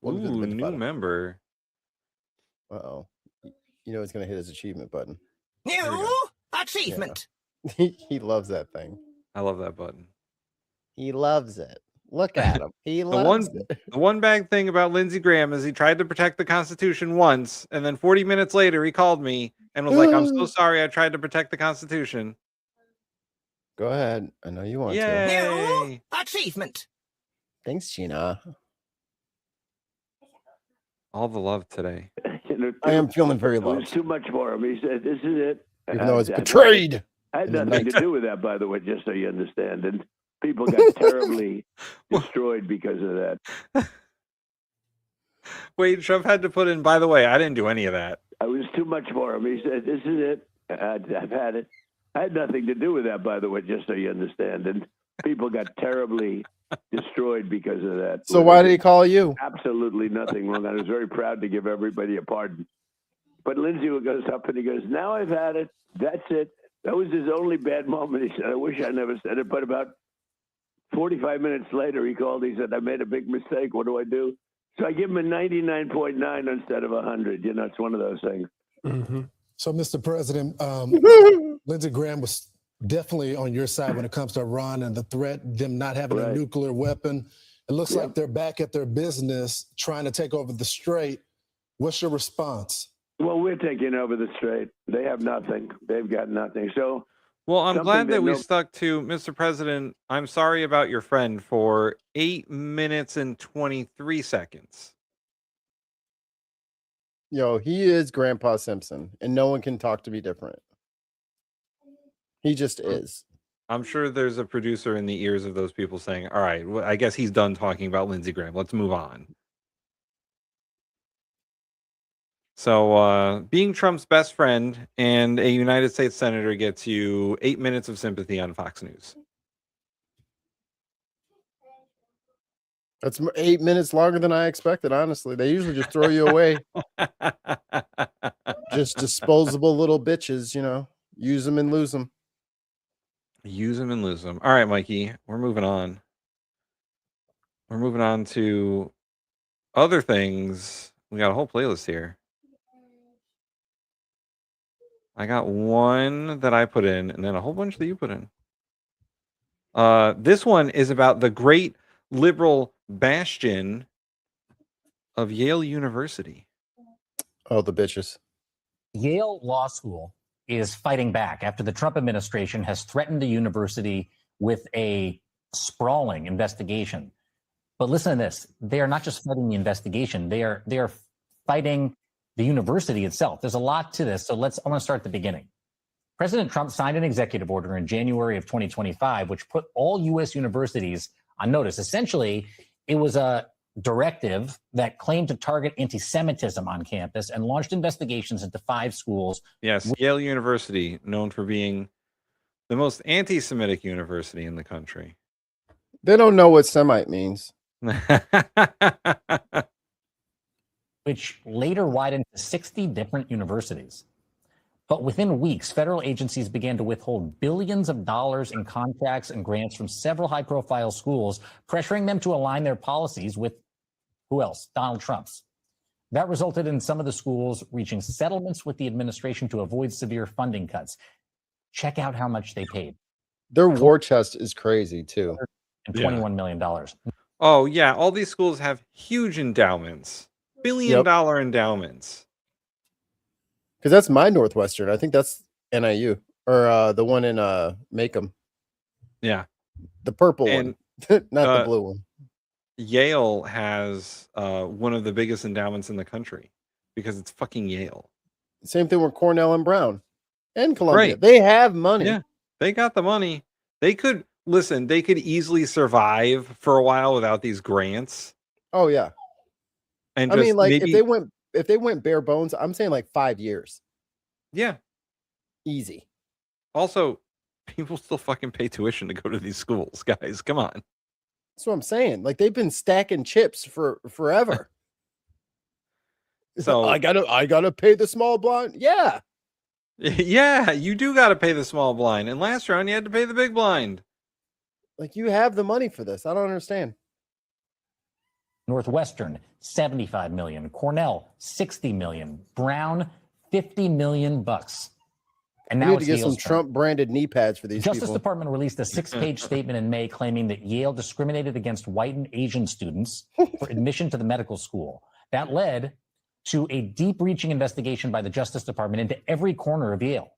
Ooh, new member. Uh-oh. You know he's going to hit his achievement button. New achievement. Yeah. He loves that thing. I love that button. He loves it. Look at him. He loves it. The one bad thing about Lindsey Graham is he tried to protect the Constitution once, and then 40 minutes later he called me and was like, "I'm so sorry, I tried to protect the Constitution." Go ahead. I know you want Yay. to. New achievement. Thanks, Gina. All the love today. I am feeling very It was loved. too much for him. He said, "This is it." Even though it's betrayed. I had in the nothing to night. do with that, by the way, just so you understand. And people got terribly destroyed because of that. Wait, Trump had to put in, by the way, I didn't do any of that. I was too much for him. He said, "This is it. I've had it." I had nothing to do with that, by the way, just so you understand. And people got terribly destroyed because of that. So why did he call you? Absolutely nothing wrong. I was very proud to give everybody a pardon. But Lindsey goes up and he goes, "Now I've had it. That's it." That was his only bad moment. He said, "I wish I never said it." But about 45 minutes later, he called. He said, "I made a big mistake. What do I do?" So I give him a 99.9 instead of 100. It's one of those things. Mm-hmm. So, Mr. President, Lindsey Graham was definitely on your side when it comes to Iran and the threat, them not having a nuclear weapon. It looks like they're back at their business trying to take over the Strait. What's your response? Well, we're taking over the Strait. They have nothing. They've got nothing. So, well, I'm glad that we stuck to, Mr. President, I'm sorry about your friend for 8 minutes and 23 seconds. Yo, he is Grandpa Simpson, and no one can talk to me different. He just is. I'm sure there's a producer in the ears of those people saying, all right, well, I guess he's done talking about Lindsey Graham. Let's move on. So being Trump's best friend and a United States senator gets you 8 minutes of sympathy on Fox News. That's 8 minutes longer than I expected, honestly. They usually just throw you away. Just disposable little bitches, you know. Use them and lose them. Use them and lose them. All right, Mikey, we're moving on. We're moving on to other things. We got a whole playlist here. I got one that I put in and then a whole bunch that you put in. This one is about the great liberal bastion of Yale University. Oh, the bitches. Yale Law School is fighting back after the Trump administration has threatened the university with a sprawling investigation. But listen to this. They are not just fighting the investigation. They are fighting the university itself. There's a lot to this. So I want to start at the beginning. President Trump signed an executive order in January of 2025, which put all U.S. universities on notice. Essentially, it was a directive that claimed to target anti-Semitism on campus and launched investigations into 5 schools. Yes, Yale University, known for being the most anti-Semitic university in the country. They don't know what Semite means. Which later widened to 60 different universities. But within weeks, federal agencies began to withhold billions of dollars in contracts and grants from several high-profile schools, pressuring them to align their policies with, who else? Donald Trump's. That resulted in some of the schools reaching settlements with the administration to avoid severe funding cuts. Check out how much they paid. Their war chest is crazy, too. And $21 million. Oh, yeah. All these schools have huge endowments. Billion-dollar endowments. Because that's my Northwestern. I think that's NIU. Or the one in Macomb. Yeah. The purple one. Not the blue one. Yale has one of the biggest endowments in the country because it's fucking Yale. Same thing with Cornell and Brown and Columbia. Right. They have money. Yeah, they got the money. They could they could easily survive for a while without these grants. Oh yeah. And I mean, like maybe, if they went bare bones, I'm saying like 5 years. Yeah. Easy. Also, people still fucking pay tuition to go to these schools, guys. Come on. That's what I'm saying. Like they've been stacking chips for forever. So I gotta pay the small blind. Yeah. Yeah, you do gotta pay the small blind. And last round you had to pay the big blind. Like you have the money for this. I don't understand. Northwestern, 75 million. Cornell, 60 million. Brown, 50 million bucks. And We now need it's to get Yale's some turn. Trump branded knee pads for these Justice people. Department released a 6-page statement in May claiming that Yale discriminated against white and Asian students for admission to the medical school. That led to a deep-reaching investigation by the Justice Department into every corner of Yale.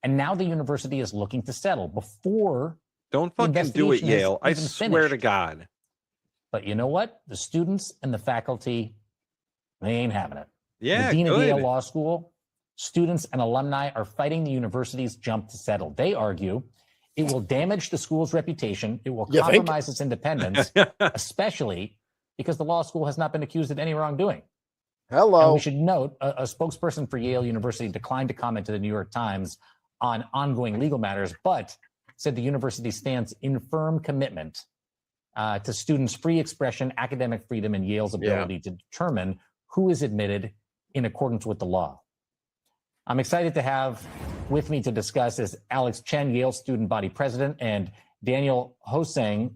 And now the university is looking to settle before Don't the fucking do it, investigation is Yale. I even swear finished. to God. But you know what? The students and the faculty, they ain't having it. Yeah, the dean of good. Yale Law School, students and alumni are fighting the university's jump to settle. They argue it will damage the school's reputation. It will You think? compromise its independence, especially because the law school has not been accused of any wrongdoing. And Hello. we should note a spokesperson for Yale University declined to comment to the New York Times on ongoing legal matters, but said the university stands in firm commitment to students' free expression, academic freedom, and Yale's ability to determine who is admitted in accordance with the law. I'm excited to have with me to discuss is Alex Chen, Yale student body president, and Daniel Hosang,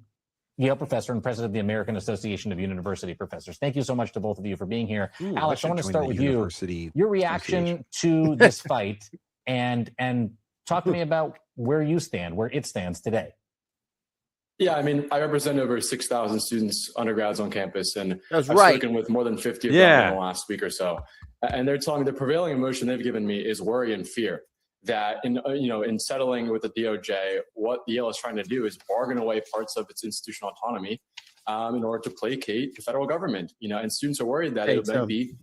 Yale professor and president of the American Association of University Professors. Thank you so much to both of you for being here. Ooh, Alex, I want to join start the with you. University Your reaction to this fight and talk to me about where you stand, where it stands today. Yeah, I mean, I represent over 6,000 students, undergrads on campus, and That's I've right. spoken with more than 50 of Yeah. them in the last week or so. And they're telling me the prevailing emotion they've given me is worry and fear that in settling with the DOJ, what Yale is trying to do is bargain away parts of its institutional autonomy in order to placate the federal government. And students are worried that Hey, it might Tim. be.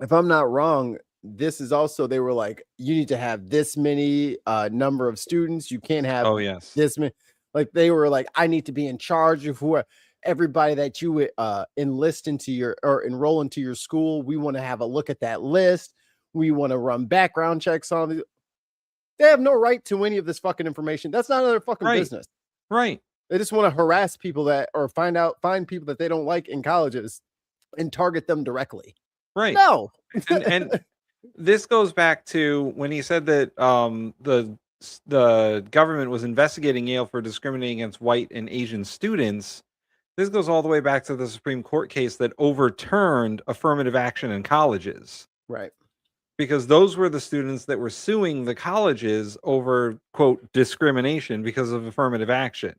if I'm not wrong, this is also, they were like, you need to have this many number of students. You can't have this many. Like they were like, I need to be in charge of everybody that you enlist into your or enroll into your school. We want to have a look at that list. We want to run background checks on these. They have no right to any of this fucking information. That's not their fucking business. Right. They just want to harass people or find people that they don't like in colleges and target them directly. Right. No. and this goes back to when he said that the government was investigating Yale for discriminating against white and Asian students. This goes all the way back to the Supreme Court case that overturned affirmative action in colleges. Right. Because those were the students that were suing the colleges over, quote, discrimination because of affirmative action.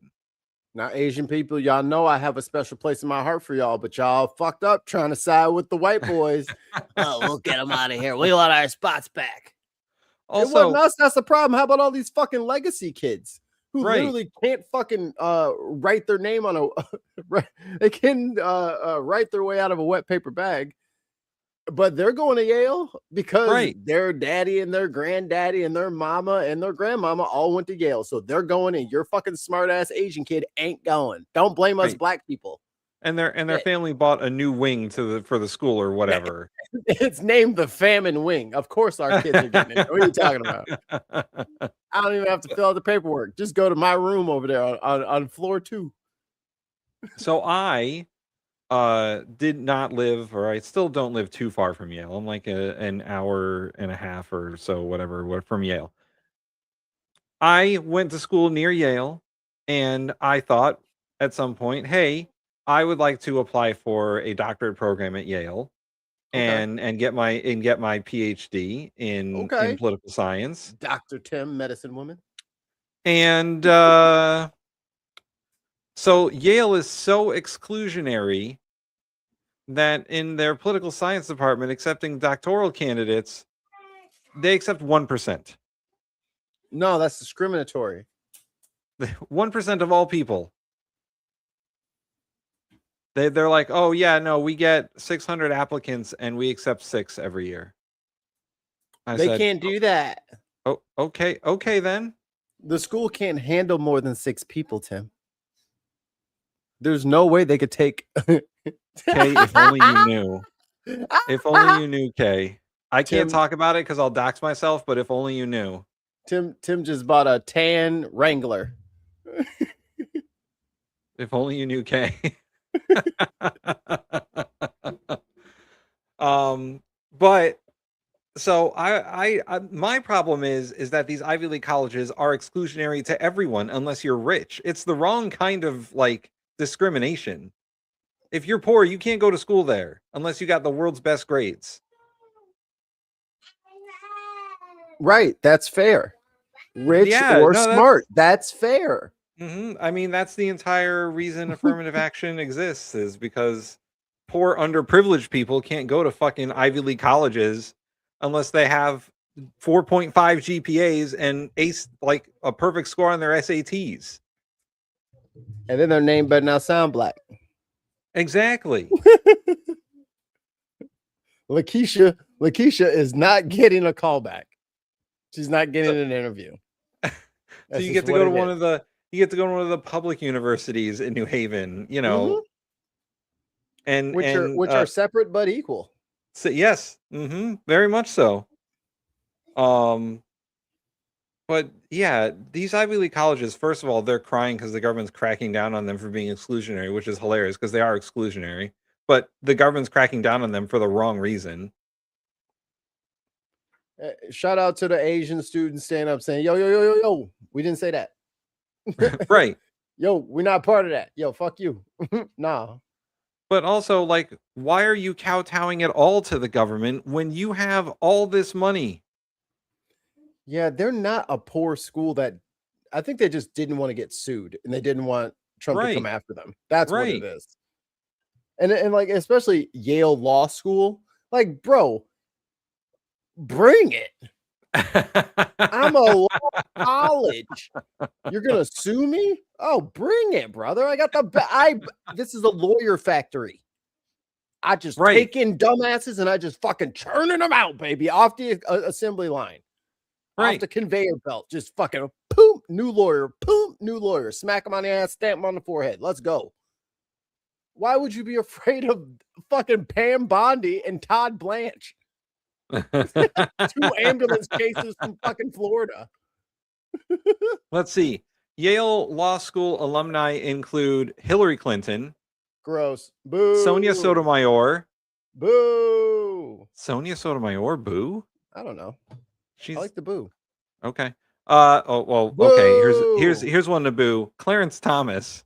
Now, Asian people, y'all know I have a special place in my heart for y'all, but y'all fucked up trying to side with the white boys. Oh, we'll get them out of here. We want our spots back. Also, it wasn't us, that's the problem. How about all these fucking legacy kids who literally can't fucking write their name on they can write their way out of a wet paper bag, but they're going to Yale because their daddy and their granddaddy and their mama and their grandmama all went to Yale. So they're going, and your fucking smart ass Asian kid ain't going. Don't blame us black people. And their family bought a new wing for the school or whatever. It's named the Famine Wing. Of course our kids are getting it. What are you talking about? I don't even have to fill out the paperwork. Just go to my room over there on floor 2. So I did not live, or I still don't live too far from Yale. I'm like an hour and a half or so, whatever, from Yale. I went to school near Yale, and I thought at some point, hey, I would like to apply for a doctorate program at Yale and get my PhD in political science. Dr. Tim, medicine woman. And so Yale is so exclusionary that in their political science department, accepting doctoral candidates, they accept 1%. No, that's discriminatory. 1% of all people. They're like, oh yeah, no, we get 600 applicants and we accept 6 every year. They can't do that. Oh, okay then. The school can't handle more than 6 people, Tim. There's no way they could take. Kay, if only you knew. If only you knew, Kay. I can't talk about it because I'll dox myself, but if only you knew. Tim just bought a tan Wrangler. If only you knew, Kay. But so I my problem is that these Ivy League colleges are exclusionary to everyone unless you're rich. It's the wrong kind of like discrimination. If you're poor, you can't go to school there unless you got the world's best grades. Right, that's fair. Rich or smart, that's fair. I mean, that's the entire reason affirmative action exists, is because poor underprivileged people can't go to fucking Ivy League colleges unless they have 4.5 GPAs and ace like a perfect score on their SATs. And then their name better not sound black. Exactly. Lakeisha is not getting a callback. She's not getting an interview. So you get to go to one of the public universities in New Haven, you know. And which are separate but equal. So yes, very much so. But yeah, these Ivy League colleges, first of all, they're crying because the government's cracking down on them for being exclusionary, which is hilarious because they are exclusionary. But the government's cracking down on them for the wrong reason. Shout out to the Asian students stand up saying, yo, we didn't say that. Right. Yo, we're not part of that. Yo, fuck you. Nah. But also, like, why are you kowtowing at all to the government when you have all this money? Yeah, they're not a poor school that I think they just didn't want to get sued and they didn't want Trump to come after them. That's what it is. And like, especially Yale Law School, like, bro, bring it. I'm a law college. You're gonna sue me? Oh, bring it, brother. I got this is a lawyer factory. I just take in dumbasses and I just fucking churning them out, baby, off the assembly line. Off the conveyor belt. Just fucking poop, new lawyer, smack him on the ass, stamp him on the forehead. Let's go. Why would you be afraid of fucking Pam Bondi and Todd Blanche? 2 ambulance cases from fucking Florida. Let's see. Yale Law School alumni include Hillary Clinton. Gross. Boo. Sonia Sotomayor. Boo. Sonia Sotomayor. Boo. I don't know. I like the boo. Okay. Okay. Here's one to boo. Clarence Thomas.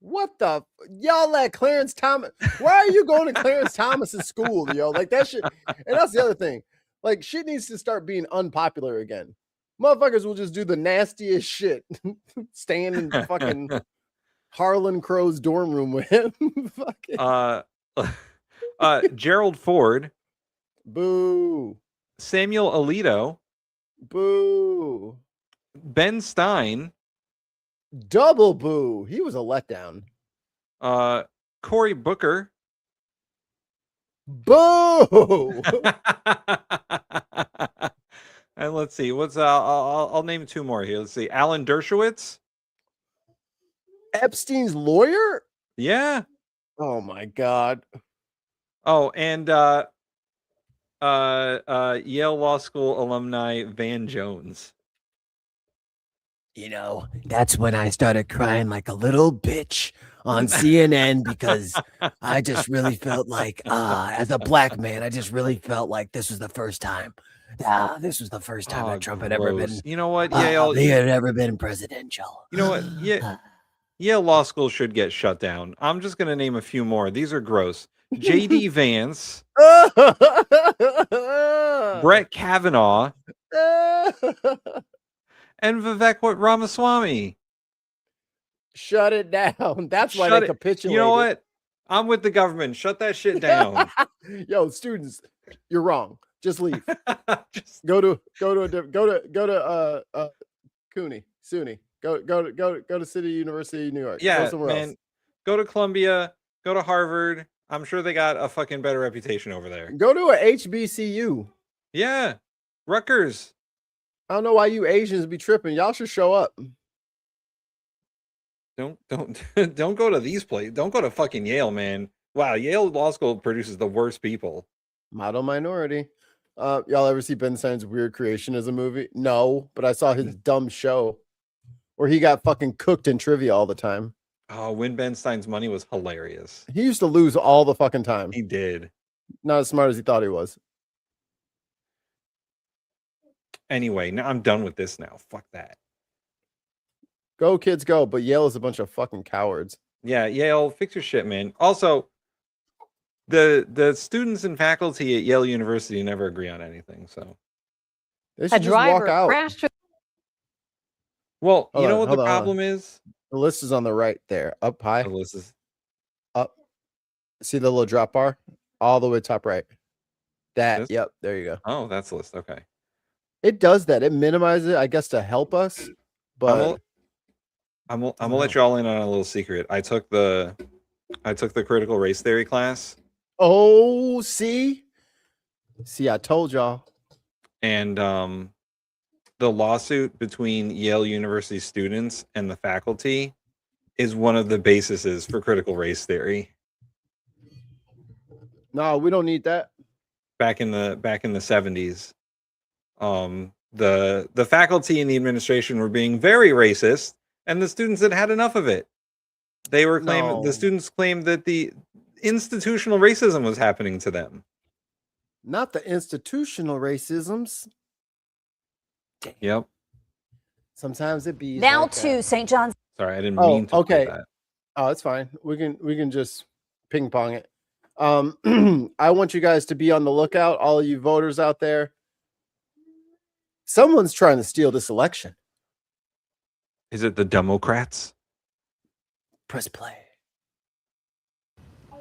What the y'all let Clarence Thomas? Why are you going to Clarence Thomas's school, yo? Like that shit. And that's the other thing. Like shit needs to start being unpopular again. Motherfuckers will just do the nastiest shit. Stand in fucking Harlan Crow's dorm room with him. Gerald Ford. Boo. Samuel Alito. Boo. Ben Stein. Double boo. He was a letdown. Cory Booker. Boo. And let's see. What's I'll name 2 more here. Let's see. Alan Dershowitz. Epstein's lawyer? Yeah. Oh my God. Oh, and Yale Law School alumni Van Jones. You know, that's when I started crying like a little bitch on CNN because I just really felt like, as a black man, I just really felt like this was the first time. This was the first time that Trump had ever been. You know what? Yale, he had ever been presidential. You know what? Yale Law School should get shut down. I'm just going to name a few more. These are gross. J.D. Vance. Brett Kavanaugh. And Vivek Ramaswamy. Shut it down. That's why they capitulated. You know what? I'm with the government. Shut that shit down. Yo, students, you're wrong. Just leave. Go to SUNY. Go to City University of New York. Yeah, go somewhere else. Go to Columbia. Go to Harvard. I'm sure they got a fucking better reputation over there. Go to a HBCU. Yeah, Rutgers. I don't know why you Asians be tripping. Y'all should show up. Don't go to these places. Don't go to fucking Yale, man. Wow, Yale Law School produces the worst people. Model minority. Y'all ever see Ben Stein's Weird Creationism movie? No, but I saw his dumb show where he got fucking cooked in trivia all the time. Oh, Win Ben Stein's Money was hilarious. He used to lose all the fucking time. He did. Not as smart as he thought he was. Anyway, now I'm done with this now. Fuck that. Go, kids, go. But Yale is a bunch of fucking cowards. Yeah, Yale, fix your shit, man. Also, the students and faculty at Yale University never agree on anything, so they should just walk out. Well, you know what the problem is? The list is on the right there, up high. The list is up. See the little drop bar? All the way top right. That, yep, there you go. Oh, that's the list. Okay. It does that. It minimizes it, I guess, to help us. But I'm gonna let you all in on a little secret. I took the critical race theory class. Oh, see, I told y'all. And the lawsuit between Yale University students and the faculty is one of the bases for critical race theory. No, we don't need that. Back in the 70s, the faculty and the administration were being very racist, and the students had had enough of it. They were claiming the students claimed that the institutional racism was happening to them. Not the institutional racisms. Yep. Sometimes it be now like to that. St. John's. Sorry, I didn't mean to okay. play that. Oh, it's fine. We can just ping pong it. I want you guys to be on the lookout, all of you voters out there. Someone's trying to steal this election. Is it the Democrats? Press play.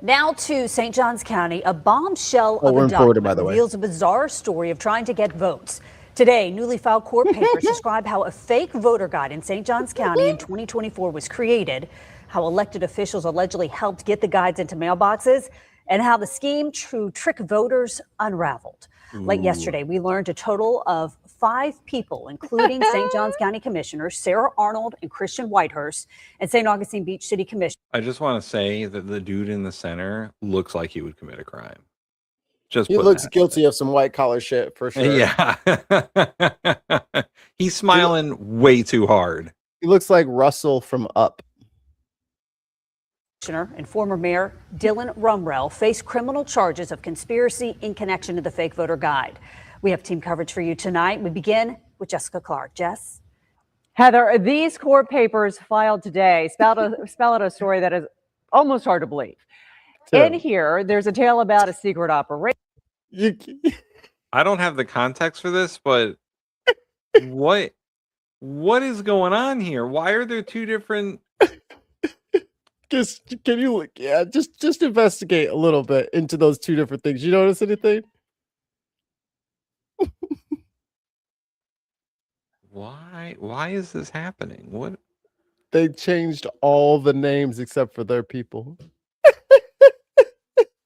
Now to St. Johns County, a bombshell of we're a in Florida, document by the way. reveals a bizarre story of trying to get votes. Today, newly filed court papers describe how a fake voter guide in St. Johns County in 2024 was created. how elected officials allegedly helped get the guides into mailboxes, and how the scheme to trick voters unraveled. Late yesterday, we learned a total of 5 people, including St. Johns County Commissioners Sarah Arnold and Christian Whitehurst, and St. Augustine Beach City Commissioner. I just want to say that the dude in the center looks like he would commit a crime. Just He looks guilty of some white collar shit for sure. Yeah. He's smiling way too hard. He looks like Russell from Up. And former Mayor Dylan Rumrell face criminal charges of conspiracy in connection to the fake voter guide. We have team coverage for you tonight. We begin with Jessica Clark. Jess? Heather, these court papers filed today spell out a story that is almost hard to believe. In here, there's a tale about a secret operation. I don't have the context for this, but what is going on here? Why are there 2 different... Just can you just investigate a little bit into those 2 different things. You notice anything? Why is this happening? What? They changed all the names except for their people.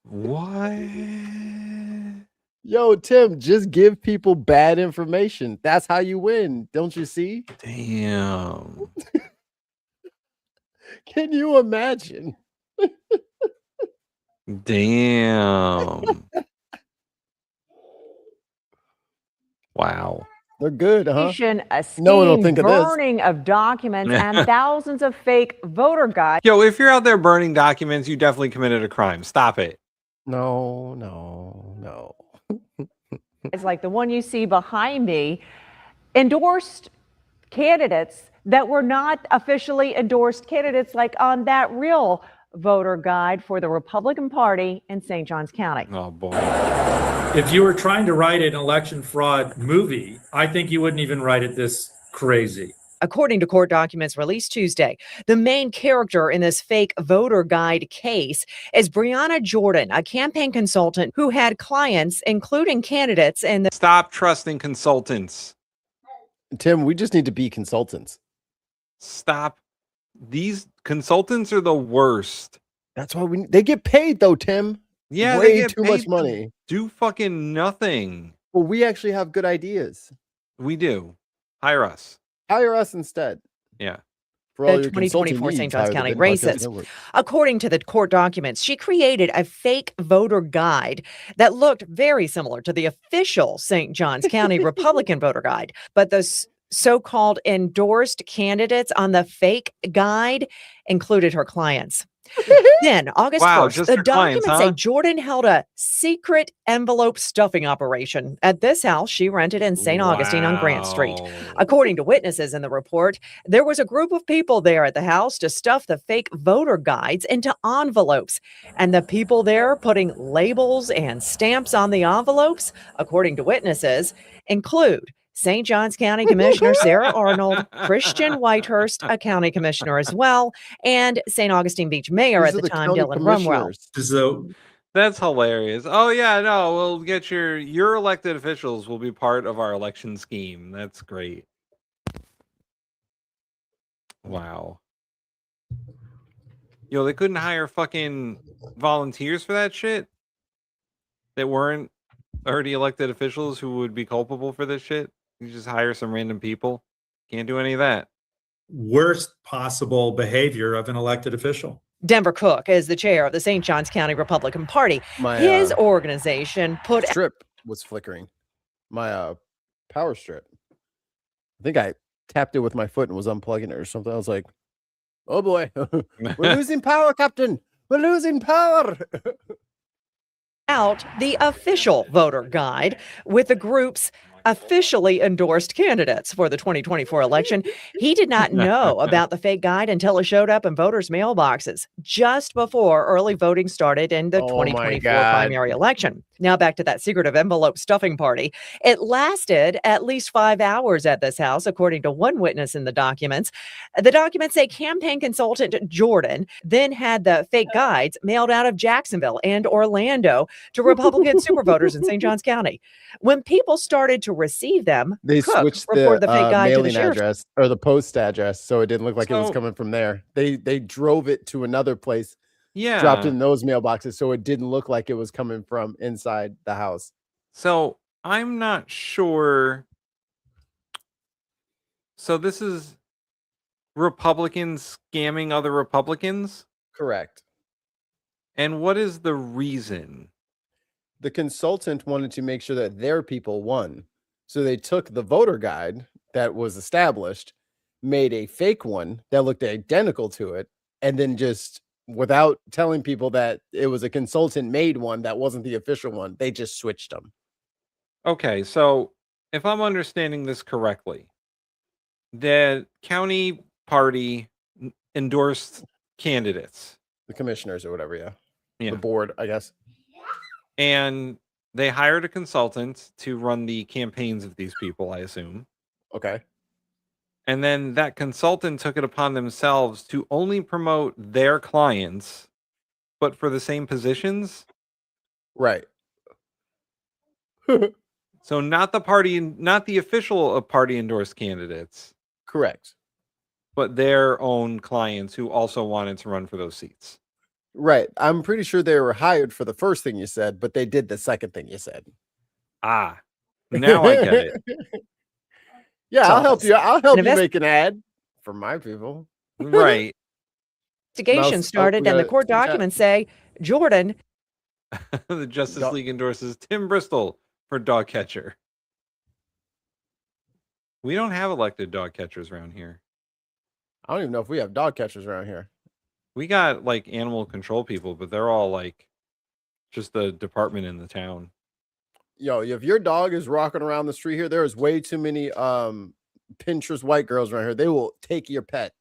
What? Yo, Tim, just give people bad information. That's how you win. Don't you see? Damn. Can you imagine? Damn. Wow. They're good, huh? A scheme, no one will think of this. burning of documents and thousands of fake voter guides. Yo, if you're out there burning documents, you definitely committed a crime. Stop it. No. It's like the one you see behind me, endorsed candidates that were not officially endorsed candidates, like on that real voter guide for the Republican Party in St. Johns County. Oh, boy. If you were trying to write an election fraud movie, I think you wouldn't even write it this crazy. According to court documents released Tuesday, the main character in this fake voter guide case is Brianna Jordan, a campaign consultant who had clients, including candidates in the... Stop trusting consultants. Tim, we just need to be consultants. Stop. These consultants are the worst. That's why they get paid though, Tim. Yeah, way they get too paid much money. Do fucking nothing. Well, we actually have good ideas. We do. Hire us. Hire us instead. Yeah. For all the your 2024 consulting St. needs, Johns hire the County Podcast races. Network. According to the court documents, she created a fake voter guide that looked very similar to the official St. Johns County Republican voter guide, but the so-called endorsed candidates on the fake guide included her clients. Then, August 1st, the documents say Jordan held a secret envelope stuffing operation at this house she rented in St. Augustine on Grant Street. According to witnesses in the report, there was a group of people there at the house to stuff the fake voter guides into envelopes. And the people there putting labels and stamps on the envelopes, according to witnesses, include St. Johns County Commissioner Sarah Arnold, Christian Whitehurst, a county commissioner as well, and St. Augustine Beach Mayor at the time, Dylan Rumwell. That's hilarious. Oh yeah, no, we'll get your elected officials will be part of our election scheme. That's great. Wow. Yo, they couldn't hire fucking volunteers for that shit? That weren't already elected officials who would be culpable for this shit? You just hire some random people? Can't do any of that. Worst possible behavior of an elected official. Denver Cook is the chair of the St. Johns County Republican Party. His organization put... Strip was flickering. My power strip. I think I tapped it with my foot and was unplugging it or something. I was like, oh boy, we're losing power, Captain. We're losing power. Out the official voter guide with the group's officially endorsed candidates for the 2024 election. He did not know about the fake guide until it showed up in voters' mailboxes just before early voting started in the 2024 primary election. Now back to that secretive envelope stuffing party. It lasted at least 5 hours at this house, according to one witness in the documents. The documents say campaign consultant Jordan then had the fake guides mailed out of Jacksonville and Orlando to Republican supervoters in St. Johns County. When people started to receive them, They Cook switched reported the fake guide to the mailing sheriff's. address or the post address, so it didn't look like it was So- coming from there. They drove it to another place, Yeah. dropped it in those mailboxes, so it didn't look like it was coming from inside the house. So I'm not sure. So this is Republicans scamming other Republicans? Correct. And what is the reason? The consultant wanted to make sure that their people won. So they took the voter guide that was established, made a fake one that looked identical to it, and then just without telling people that it was a consultant made one that wasn't the official one, they just switched them. Okay, so if I'm understanding this correctly, the county party endorsed candidates. The commissioners or whatever, Yeah. The board, I guess. And they hired a consultant to run the campaigns of these people, I assume. Okay. And then that consultant took it upon themselves to only promote their clients, but for the same positions. Right. So not the party, not the official party endorsed candidates. Correct. But their own clients who also wanted to run for those seats. Right. I'm pretty sure they were hired for the first thing you said, but they did the second thing you said. Ah, now I get it. Yeah, I'll help you. I'll help you invest- make an ad for my people. Right. Investigation Mouse- started, we and the got court some chat. documents say Jordan The Justice League endorses Tim Bristol for dog catcher. We don't have elected dog catchers around here. I don't even know if we have dog catchers around here. We got like animal control people, but they're all like just the department in the town. Yo, if your dog is rocking around the street here, there is way too many Pinterest white girls around here. They will take your pet.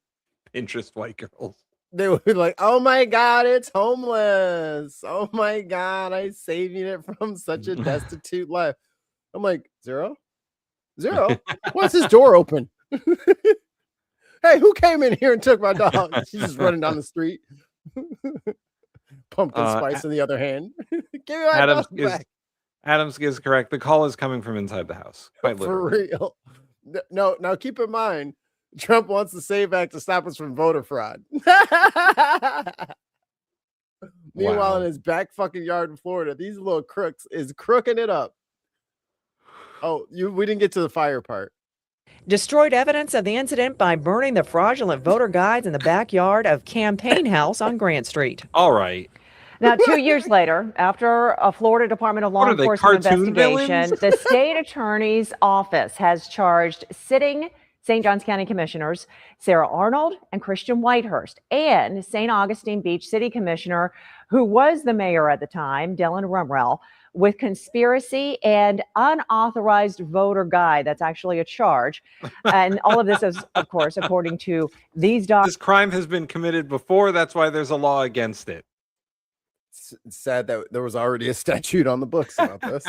Pinterest white girls. They will be like, oh my God, it's homeless. Oh my God, I'm saving it from such a destitute life. I'm like, Zero? Why's his door open? Hey, who came in here and took my dog? She's just running down the street. Pumpkin spice in the other hand. Give me my Adams dog is back. Adams is correct. The call is coming from inside the house. Quite For literally. real. No, now keep in mind, Trump wants the SAVE Act to stop us from voter fraud. Meanwhile, in his back fucking yard in Florida, these little crooks is crooking it up. Oh, we didn't get to the fire part. destroyed evidence of the incident by burning the fraudulent voter guides in the backyard of Campaign House on Grant Street. All right. Now, 2 years later, after a Florida Department of Law What are they, Enforcement cartoon investigation, villains? the state attorney's office has charged sitting St. Johns County commissioners Sarah Arnold and Christian Whitehurst and St. Augustine Beach City Commissioner, who was the mayor at the time, Dylan Rumrell, with conspiracy and unauthorized voter guide. That's actually a charge. And all of this is, of course, according to these documents. This crime has been committed before. That's why there's a law against it. It's sad that there was already a statute on the books about this.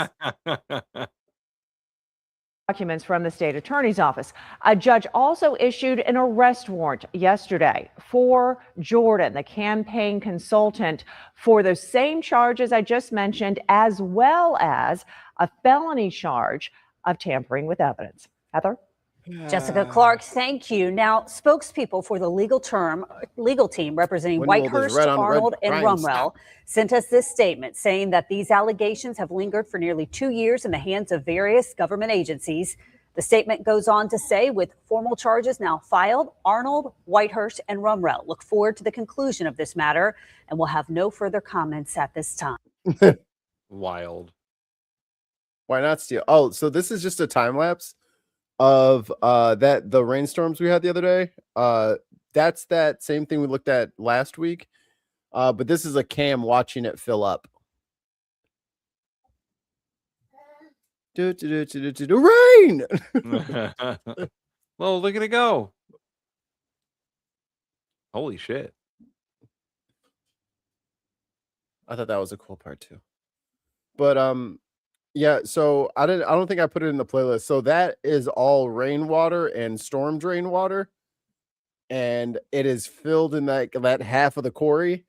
Documents from the state attorney's office. A judge also issued an arrest warrant yesterday for Jordan, the campaign consultant, for those same charges I just mentioned, as well as a felony charge of tampering with evidence. Heather? Jessica Clark, thank you. Now, spokespeople for the legal team representing When will this Whitehurst, red on red Arnold, and crime Rumrell sent us this statement saying that these allegations have lingered for nearly 2 years in the hands of various government agencies. The statement goes on to say, with formal charges now filed, Arnold, Whitehurst, and Rumrell look forward to the conclusion of this matter and will have no further comments at this time. Wild. Why not steal? Oh, so this is just a time lapse of the rainstorms we had the other day. That's that same thing we looked at last week. But this is a cam watching it fill up. Rain! Well, look at it go. Holy shit. I thought that was a cool part too. But yeah, so I don't think I put it in the playlist. So that is all rainwater and storm drain water, and it is filled in that half of the quarry.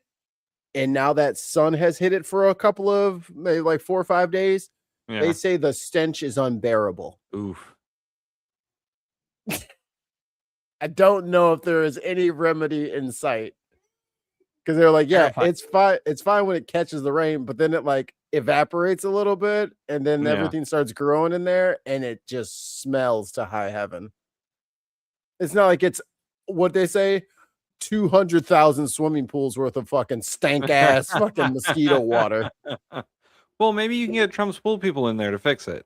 And now that sun has hit it for a couple of maybe like 4 or 5 days, they say the stench is unbearable. Oof. I don't know if there is any remedy in sight. Because they're like, yeah, it's fine. It's fine when it catches the rain, but then it like evaporates a little bit, and then everything starts growing in there, and it just smells to high heaven. It's not like it's what they say, 200,000 swimming pools worth of fucking stank ass fucking mosquito water. Well, maybe you can get Trump's pool people in there to fix it.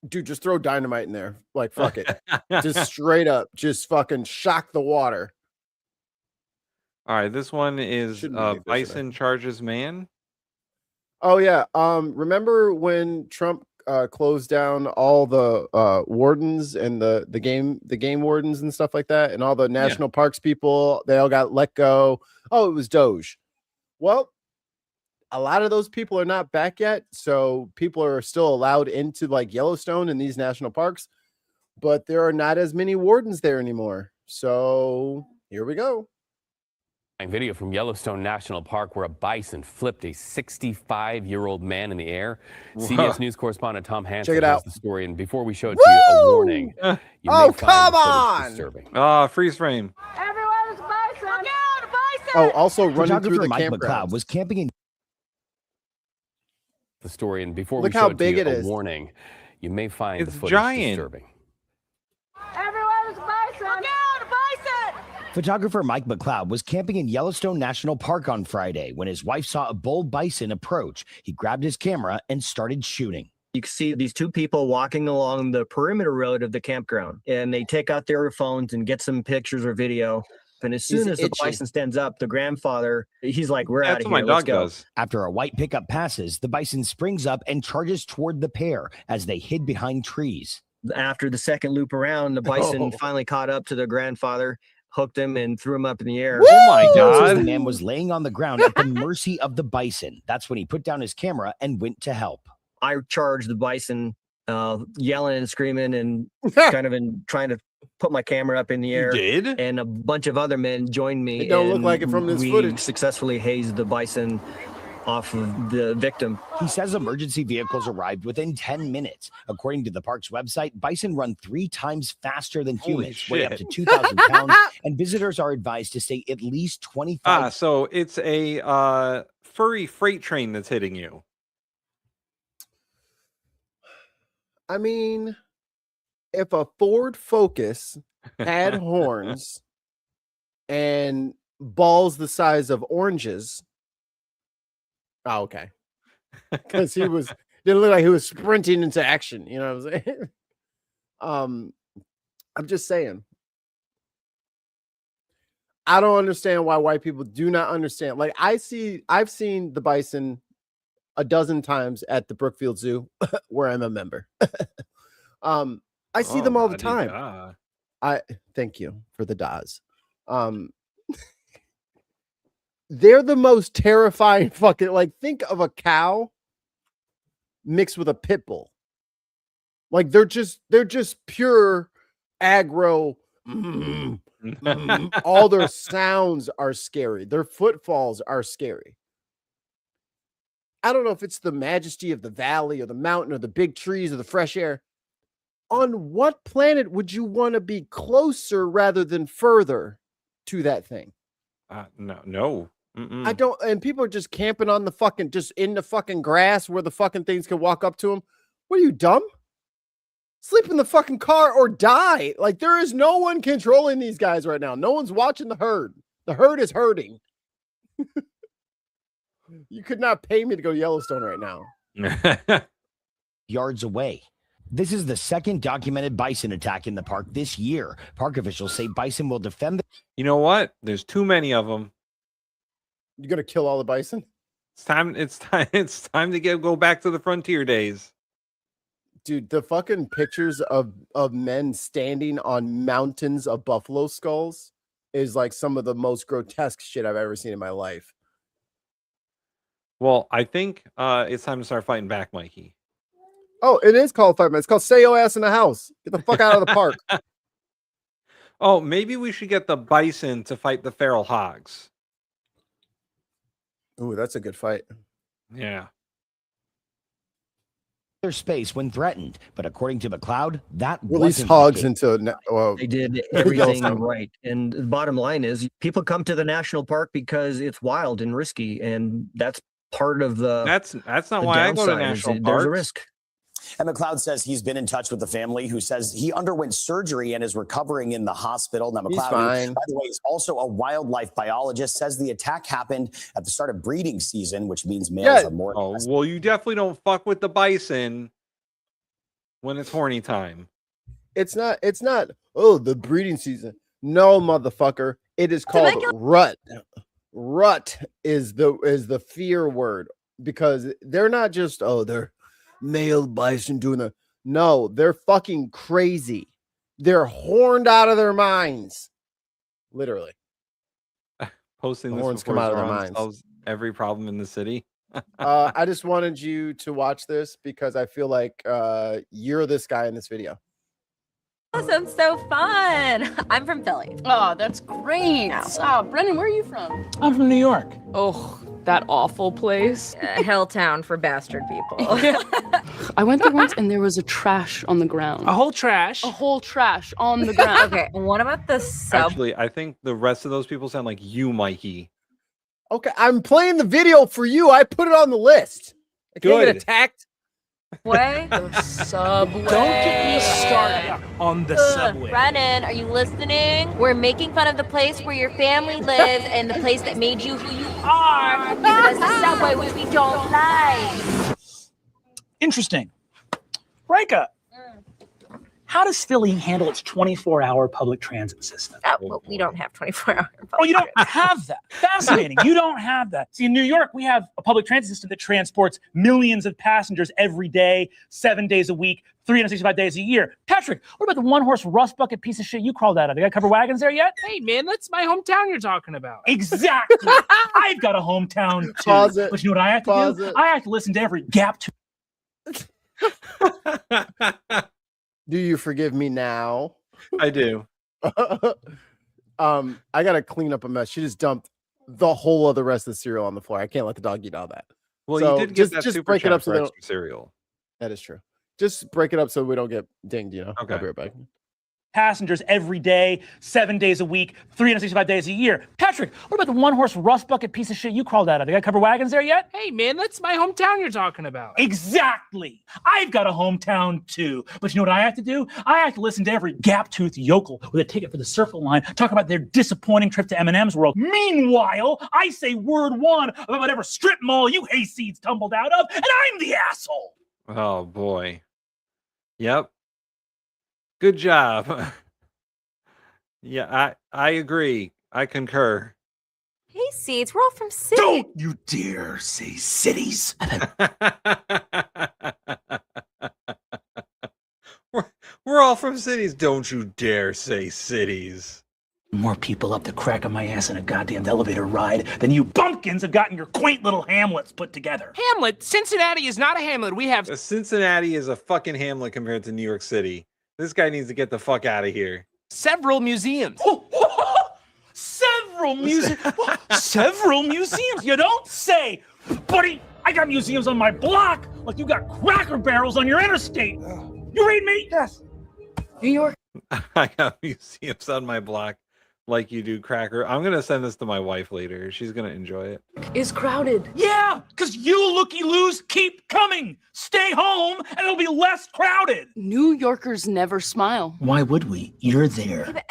Dude, just throw dynamite in there. Like, fuck it. Just straight up, just fucking shock the water. All right, this one is Bison Charges Man. Oh yeah. Remember when Trump closed down all the wardens and the game wardens and stuff like that, and all the national parks people, they all got let go. Oh, it was Doge. Well, a lot of those people are not back yet, so people are still allowed into like Yellowstone and these national parks, but there are not as many wardens there anymore. So here we go. Video from Yellowstone National Park where a bison flipped a 65-year-old man in the air. CBS News correspondent Tom Hansen Check it out. has the story, and before we show it to you, a warning. You may find come the footage on! disturbing. Freeze frame. Everyone's bison! Look out, a bison! Oh, also running through the Mike campground. McLeod was camping in The story, and before Look we how show it big to you, it a is. warning. You may find It's the footage giant. disturbing. Everyone's bison! Look out, a bison! Photographer Mike McLeod was camping in Yellowstone National Park on Friday when his wife saw a bull bison approach. He grabbed his camera and started shooting. You can see these two people walking along the perimeter road of the campground, and they take out their phones and get some pictures or video. And as soon as the bison stands up, the grandfather, he's like, we're out of here. Let's go. After a white pickup passes, the bison springs up and charges toward the pair as they hid behind trees. After the second loop around, the bison finally caught up to the grandfather, hooked him, and threw him up in the air. Oh my God. The man was laying on the ground at the mercy of the bison. That's when he put down his camera and went to help. I charged the bison, yelling and screaming and kind of trying to put my camera up in the air. You did? And a bunch of other men joined me. It don't look and like it from this we footage. successfully hazed the bison off of the victim. He says emergency vehicles arrived within 10 minutes. According to the park's website, bison run 3 times faster than humans, weigh up to 2,000 pounds, and visitors are advised to stay at least 25. So it's a furry freight train that's hitting you. I mean, if a Ford Focus had horns and balls the size of oranges, okay, because he didn't look like he was sprinting into action. You know what I'm saying? I'm just saying. I don't understand why white people do not understand. Like I've seen the bison a dozen times at the Brookfield Zoo, where I'm a member. I see them all the time. I thank you for the DAs. They're the most terrifying fucking, like, think of a cow mixed with a pit bull. Like they're just pure aggro. All their sounds are scary. Their footfalls are scary. I don't know if it's the majesty of the valley or the mountain or the big trees or the fresh air. On what planet would you want to be closer rather than further to that thing? No. I don't. And people are just camping on the fucking, just in the fucking grass where the fucking things can walk up to them. What are you, dumb? Sleep in the fucking car or die. Like there is no one controlling these guys right now. No one's watching the herd. The herd is herding. You could not pay me to go to Yellowstone right now. Yards away. This is the second documented bison attack in the park this year. Park officials say bison will defend. You know what? There's too many of them. You're gonna kill all the bison? It's time. It's time to go back to the frontier days. Dude, the fucking pictures of men standing on mountains of buffalo skulls is like some of the most grotesque shit I've ever seen in my life. Well, I think it's time to start fighting back, Mikey. Oh, it is called fight, man. It's called stay your ass in the house. Get the fuck out of the park. Oh, maybe we should get the bison to fight the feral hogs. Ooh, that's a good fight. Yeah. Their space when threatened, but according to McLeod, that Release wasn't hogs the case. into. They did everything right. And the bottom line is people come to the national park because it's wild and risky. And that's part of the. That's not the why I go to downside is national there's parks. a risk. And McLeod says he's been in touch with the family, who says he underwent surgery and is recovering in the hospital. Now, He's McLeod, fine. who, by the way, is also a wildlife biologist, says the attack happened at the start of breeding season, which means males are more. Oh, well, you definitely don't fuck with the bison when it's horny time. It's not. Oh, the breeding season. No, motherfucker. It is called rut. Rut is the fear word, because they're not just they're male bison doing the. No, they're fucking crazy. They're horned out of their minds. Literally. Posting The this horns before come out of their Zoran minds. solves every problem in the city. I just wanted you to watch this because I feel like you're this guy in this video. That sounds so fun. I'm from Philly. Oh, that's great. Oh, Brendan, where are you from? I'm from New York. Oh, that awful place. Helltown for bastard people. I went there once and there was a trash on the ground. A whole trash? A whole trash on the ground. Okay, what about the sub? Actually, I think the rest of those people sound like you, Mikey. Okay, I'm playing the video for you. I put it on the list. I can't get attacked. Way? Subway. Don't get me started on the subway. Brennan, are you listening? We're making fun of the place where your family lives and the place that made you who you are. Because the subway, which we don't like. Interesting. Rika, how does Philly handle its 24-hour public transit system? Well, we don't have 24-hour. Oh, you don't have that. Fascinating. You don't have that. See, in New York, we have a public transit system that transports millions of passengers every day, 7 days a week, 365 days a year. Patrick, what about the one-horse rust bucket piece of shit you crawled out of? They got covered wagons there yet? Hey, man, that's my hometown you're talking about. Exactly. I've got a hometown, too. Pause it. But you know what I have to Pause do? it. I have to listen to every gap. Do you forgive me now? I do. I gotta clean up a mess. She just dumped the whole of the rest of the cereal on the floor. I can't let the dog eat all that. Well, So you did get that just super break it chat up so for they don't. extra cereal. That is true. Just break it up so we don't get dinged. Okay. I'll be right back. Passengers every day, 7 days a week, 365 days a year. Patrick, what about the one-horse rust bucket piece of shit you crawled out of? They got covered wagons there yet? Hey, man, that's my hometown you're talking about. Exactly. I've got a hometown, too. But you know what I have to do? I have to listen to every gap-toothed yokel with a ticket for the Circle Line talk about their disappointing trip to M&M's World. Meanwhile, I say word one about whatever strip mall you hayseeds tumbled out of, and I'm the asshole. Oh, boy. Yep. Good job. Yeah, I agree. I concur. Hey, Seeds, we're all from cities. Don't you dare say cities. We're all from cities. Don't you dare say cities. More people up the crack of my ass in a goddamn elevator ride than you bumpkins have gotten your quaint little hamlets put together. Hamlet, Cincinnati is not a hamlet. We have Cincinnati is a fucking hamlet compared to New York City. This guy needs to get the fuck out of here. several museums. Several museums. Several museums. You don't say, buddy. I got museums on my block like you got Cracker Barrels on your interstate. You read me? Yes. New York. I got museums on my block like you do Cracker. I'm going to send this to my wife later. She's going to enjoy it. Is crowded. Yeah, because you looky-loos keep coming. Stay home and it'll be less crowded. New Yorkers never smile. Why would we? You're there.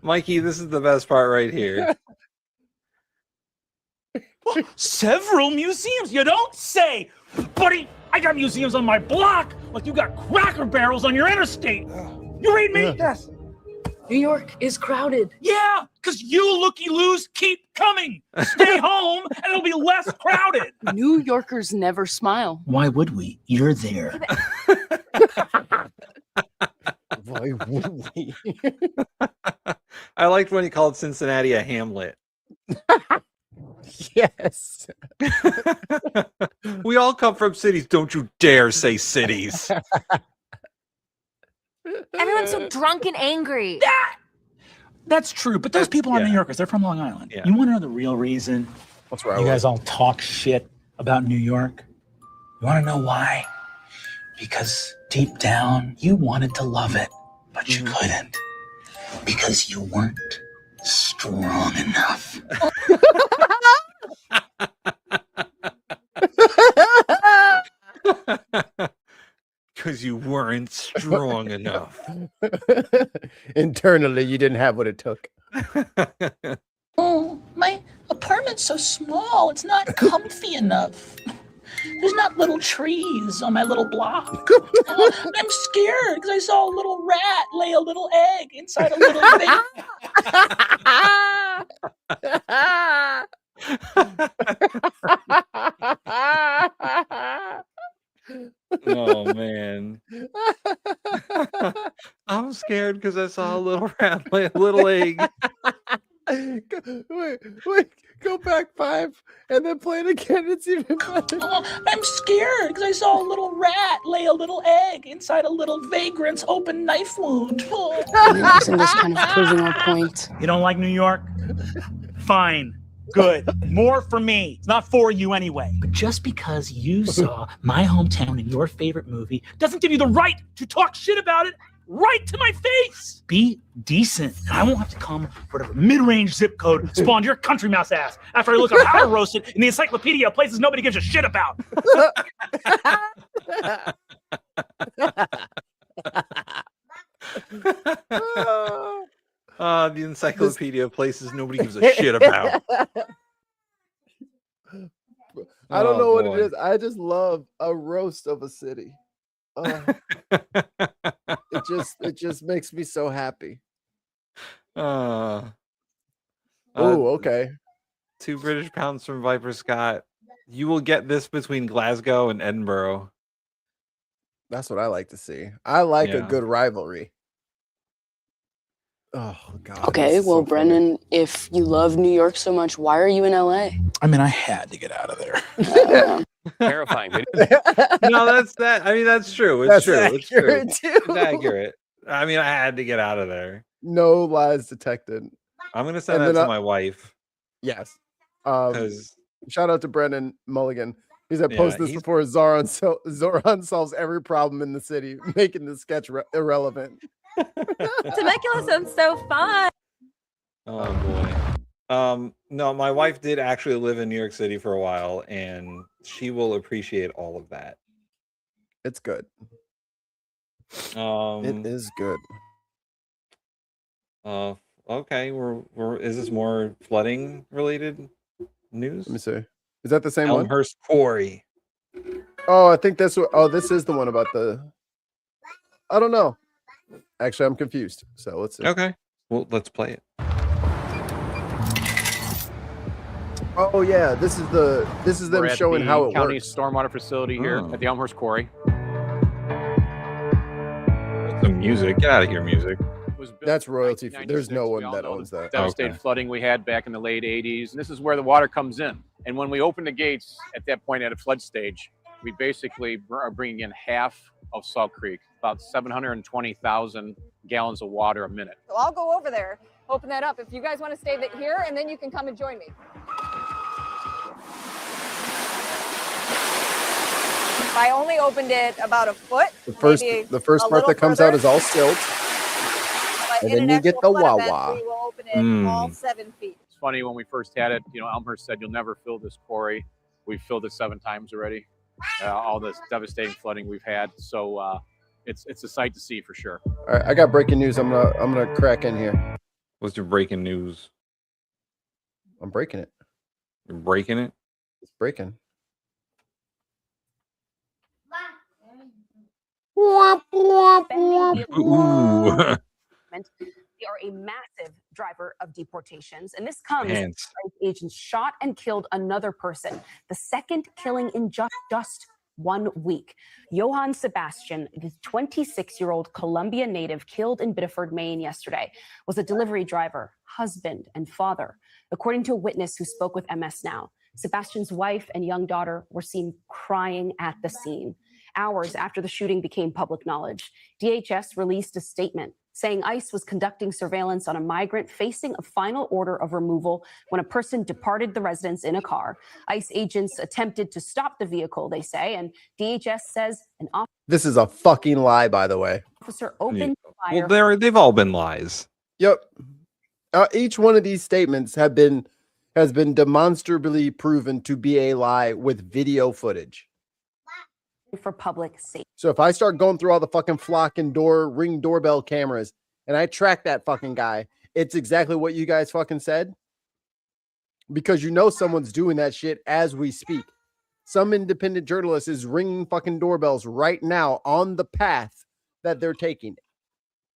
Mikey, this is the best part right here. Several museums. You don't say, buddy, I got museums on my block like you got Cracker Barrels on your interstate. You read me? Yes. New York is crowded. Yeah, because you looky-loos keep coming. Stay home and it'll be less crowded. New Yorkers never smile. Why would we? You're there. Why would we? I liked when he called Cincinnati a hamlet. Yes. We all come from cities. Don't you dare say cities. Everyone's so drunk and angry. That's true, but those people aren't New Yorkers. They're from Long Island. Yeah. You want to know the real reason What's wrong? you guys all talk shit about New York? You want to know why? Because deep down, you wanted to love it, but you couldn't. Because you weren't strong enough. Because you weren't strong enough. Internally, you didn't have what it took. Oh, my apartment's so small. It's not comfy enough. There's not little trees on my little block. I'm scared because I saw a little rat lay a little egg inside a little Oh man. I'm scared because I saw a little rat lay a little egg. Wait, go back 5 and then play it again. It's even better. I'm scared because I saw a little rat lay a little egg inside a little vagrant's open knife wound. Isn't this kind of proving our point? You don't like New York? Fine. Good. More for me. It's not for you anyway. But just because you saw my hometown in your favorite movie doesn't give you the right to talk shit about it right to my face. Be decent. And I won't have to come for whatever mid-range zip code spawned your country mouse ass after I look up how to roast it in the encyclopedia of places nobody gives a shit about. The encyclopedia of places nobody gives a shit about. I don't know what boy. it is. I just love a roast of a city. It just makes me so happy. Oh, okay. 2 British pounds from Viper Scott. You will get this between Glasgow and Edinburgh. That's what I like to see. I like a Yeah. good rivalry. Oh God. Okay, well, Brennan, if you love New York so much, why are you in LA? I mean, I had to get out of there. Terrifying video. No, that's that. I mean, that's true. It's That's true. It's true. accurate, too. It's accurate. I mean, I had to get out of there. No lies detected. I'm gonna send And that then to my wife. Yes. 'Cause- Shout out to Brennan Mulligan. He said, Yeah, post this he's- before Zoran solves every problem in the city, making the sketch irrelevant. Temecula sounds so fun. Oh boy. No, my wife did actually live in New York City for a while, and she will appreciate all of that. It's good. It It is good. Okay, we're is this more flooding related news? Let me see. Is that the same one? Elmhurst Quarry. Oh, I think this. Oh, this is the one about the. I don't know. Actually, I'm confused. So let's see. Okay. Well, let's play it. Oh yeah, this is them We're at showing the how it county works. stormwater facility here Oh. at the Elmhurst Quarry. Some music. Get out of here, music. That's royalty. There's no 1996, we one all that know owns the that. Devastating flooding we had back in the late 80s. And this is where the water comes in. And when we open the gates at that point at a flood stage, we basically are bringing in half of Salt Creek, about 720,000 gallons of water a minute. So I'll go over there, open that up. If you guys want to stay here, and then you can come and join me. I only opened it about a foot. The first maybe part a little that comes further. out is all silt, But and in then an you get actual the flood event, wah-wah. We will open it all 7 feet. It's funny, when we first had it, Elmhurst said, you'll never fill this quarry. We've filled it 7 times already. All this devastating flooding we've had. So it's a sight to see for sure. All right, I got breaking news. I'm gonna crack in here. What's your breaking news? I'm breaking it. You're breaking it? It's breaking. Ooh. They are a massive driver of deportations, and this comes Hands. as agents shot and killed another person, the second killing in just 1 week. Johann Sebastian, the 26-year-old Colombian native killed in Biddeford, Maine yesterday, was a delivery driver, husband, and father. According to a witness who spoke with MS Now, Sebastian's wife and young daughter were seen crying at the scene. Hours after the shooting became public knowledge, DHS released a statement saying ICE was conducting surveillance on a migrant facing a final order of removal when a person departed the residence in a car. ICE agents attempted to stop the vehicle, they say, and DHS says an This is a fucking lie, by the way. officer opened fire. Well, they've all been lies. Yep. Each one of these statements has been demonstrably proven to be a lie with video footage. For public safety. So if I start going through all the fucking flock and ring doorbell cameras and I track that fucking guy, it's exactly what you guys fucking said. Because you know someone's doing that shit as we speak. Some independent journalist is ringing fucking doorbells right now on the path that they're taking.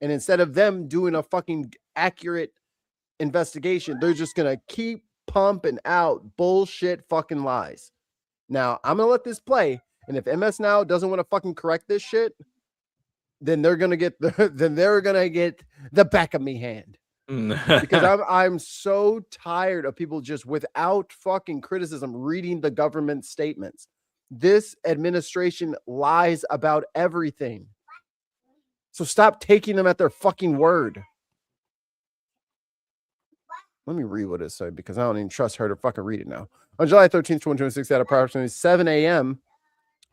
And instead of them doing a fucking accurate investigation, they're just going to keep pumping out bullshit fucking lies. Now, I'm going to let this play. And if MS Now doesn't want to fucking correct this shit, then they're gonna get the back of me hand. Because I'm so tired of people just without fucking criticism reading the government statements. This administration lies about everything. So stop taking them at their fucking word. Let me read what it said because I don't even trust her to fucking read it now. On July 13th, 2026, at approximately 7 a.m.,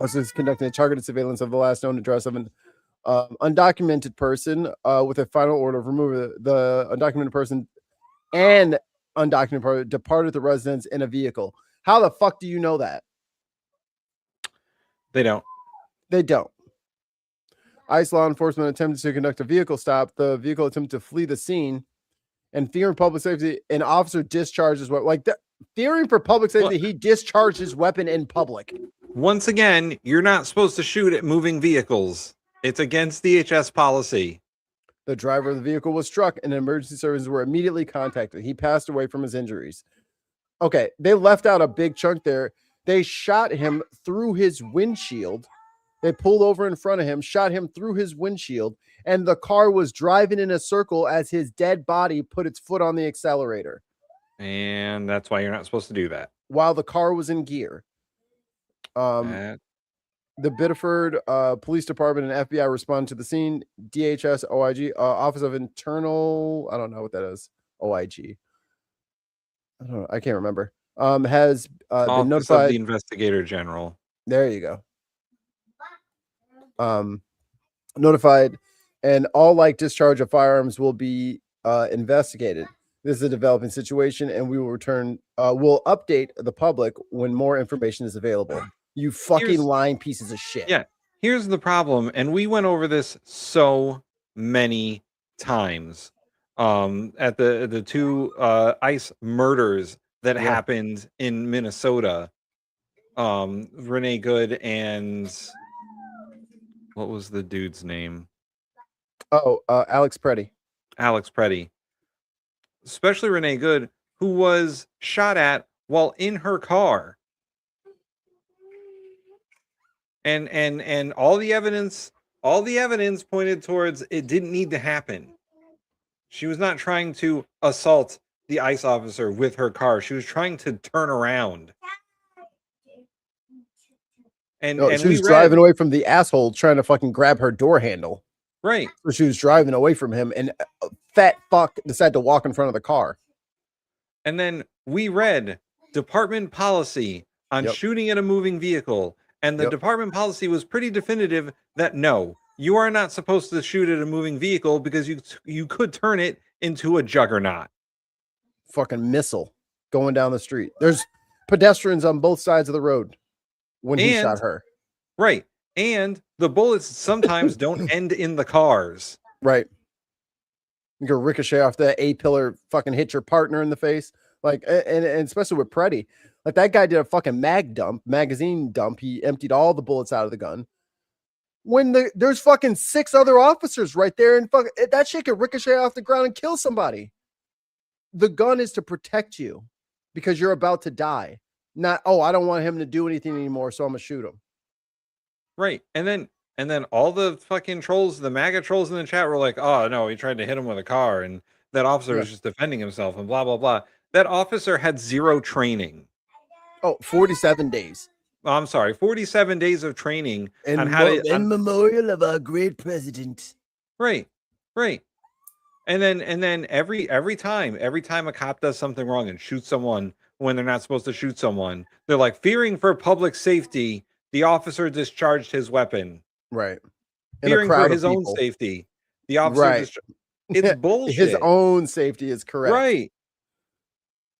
ICE is conducting a targeted surveillance of the last known address of an undocumented person with a final order of removal. The undocumented person and undocumented person departed the residence in a vehicle. How the fuck do you know that? They don't. They don't. ICE law enforcement attempted to conduct a vehicle stop. The vehicle attempted to flee the scene. And fearing public safety, an officer discharges what like that. Fearing for public safety, he discharged his weapon in public. Once again, you're not supposed to shoot at moving vehicles. It's against DHS policy. The driver of the vehicle was struck and emergency services were immediately contacted. He passed away from his injuries. Okay, they left out a big chunk there. They shot him through his windshield. They pulled over in front of him, shot him through his windshield, and the car was driving in a circle as his dead body put its foot on the accelerator. And that's why you're not supposed to do that. While the car was in gear. The Biddeford Police Department and FBI responded to the scene. DHS, OIG, Office of Internal, I don't know what that is. OIG. I don't know. I can't remember. Has been notified. Of the Investigator General. There you go. Notified, and all like discharge of firearms will be investigated. This is a developing situation, and we will return. We'll update the public when more information is available. You fucking lying pieces of shit. Yeah. Here's the problem, and we went over this so many times. At the two ICE murders that happened in Minnesota. Renee Good and what was the dude's name? Alex Preddy. Alex Preddy. Especially Renee Good, who was shot at while in her car. And all the evidence pointed towards it didn't need to happen. She was not trying to assault the ICE officer with her car. She was trying to turn around. And she was driving away from the asshole trying to fucking grab her door handle. Right. So she was driving away from him, and a fat fuck decided to walk in front of the car. And then we read department policy on shooting at a moving vehicle. And the department policy was pretty definitive that no, you are not supposed to shoot at a moving vehicle because you could turn it into a juggernaut. Fucking missile going down the street. There's pedestrians on both sides of the road when he shot her. Right. And the bullets sometimes don't end in the cars. Right. You go ricochet off the A-pillar, fucking hit your partner in the face. Like, and especially with Preddy. Like, that guy did a fucking magazine dump. He emptied all the bullets out of the gun. When there's fucking 6 other officers right there, and that shit could ricochet off the ground and kill somebody. The gun is to protect you because you're about to die. Not, oh, I don't want him to do anything anymore, so I'm going to shoot him. Right. And then all the fucking trolls, the MAGA trolls in the chat were like, oh no, he tried to hit him with a car and that officer was just defending himself and blah blah blah. That officer had 0 training. Oh, 47 days. Oh, I'm sorry, 47 days of training And on how to in memorial of our great president. Right. And then every time a cop does something wrong and shoots someone when they're not supposed to shoot someone, they're like, fearing for public safety, the officer discharged his weapon. Right. Fearing for his own safety, the officer it's bullshit. His own safety is correct. Right.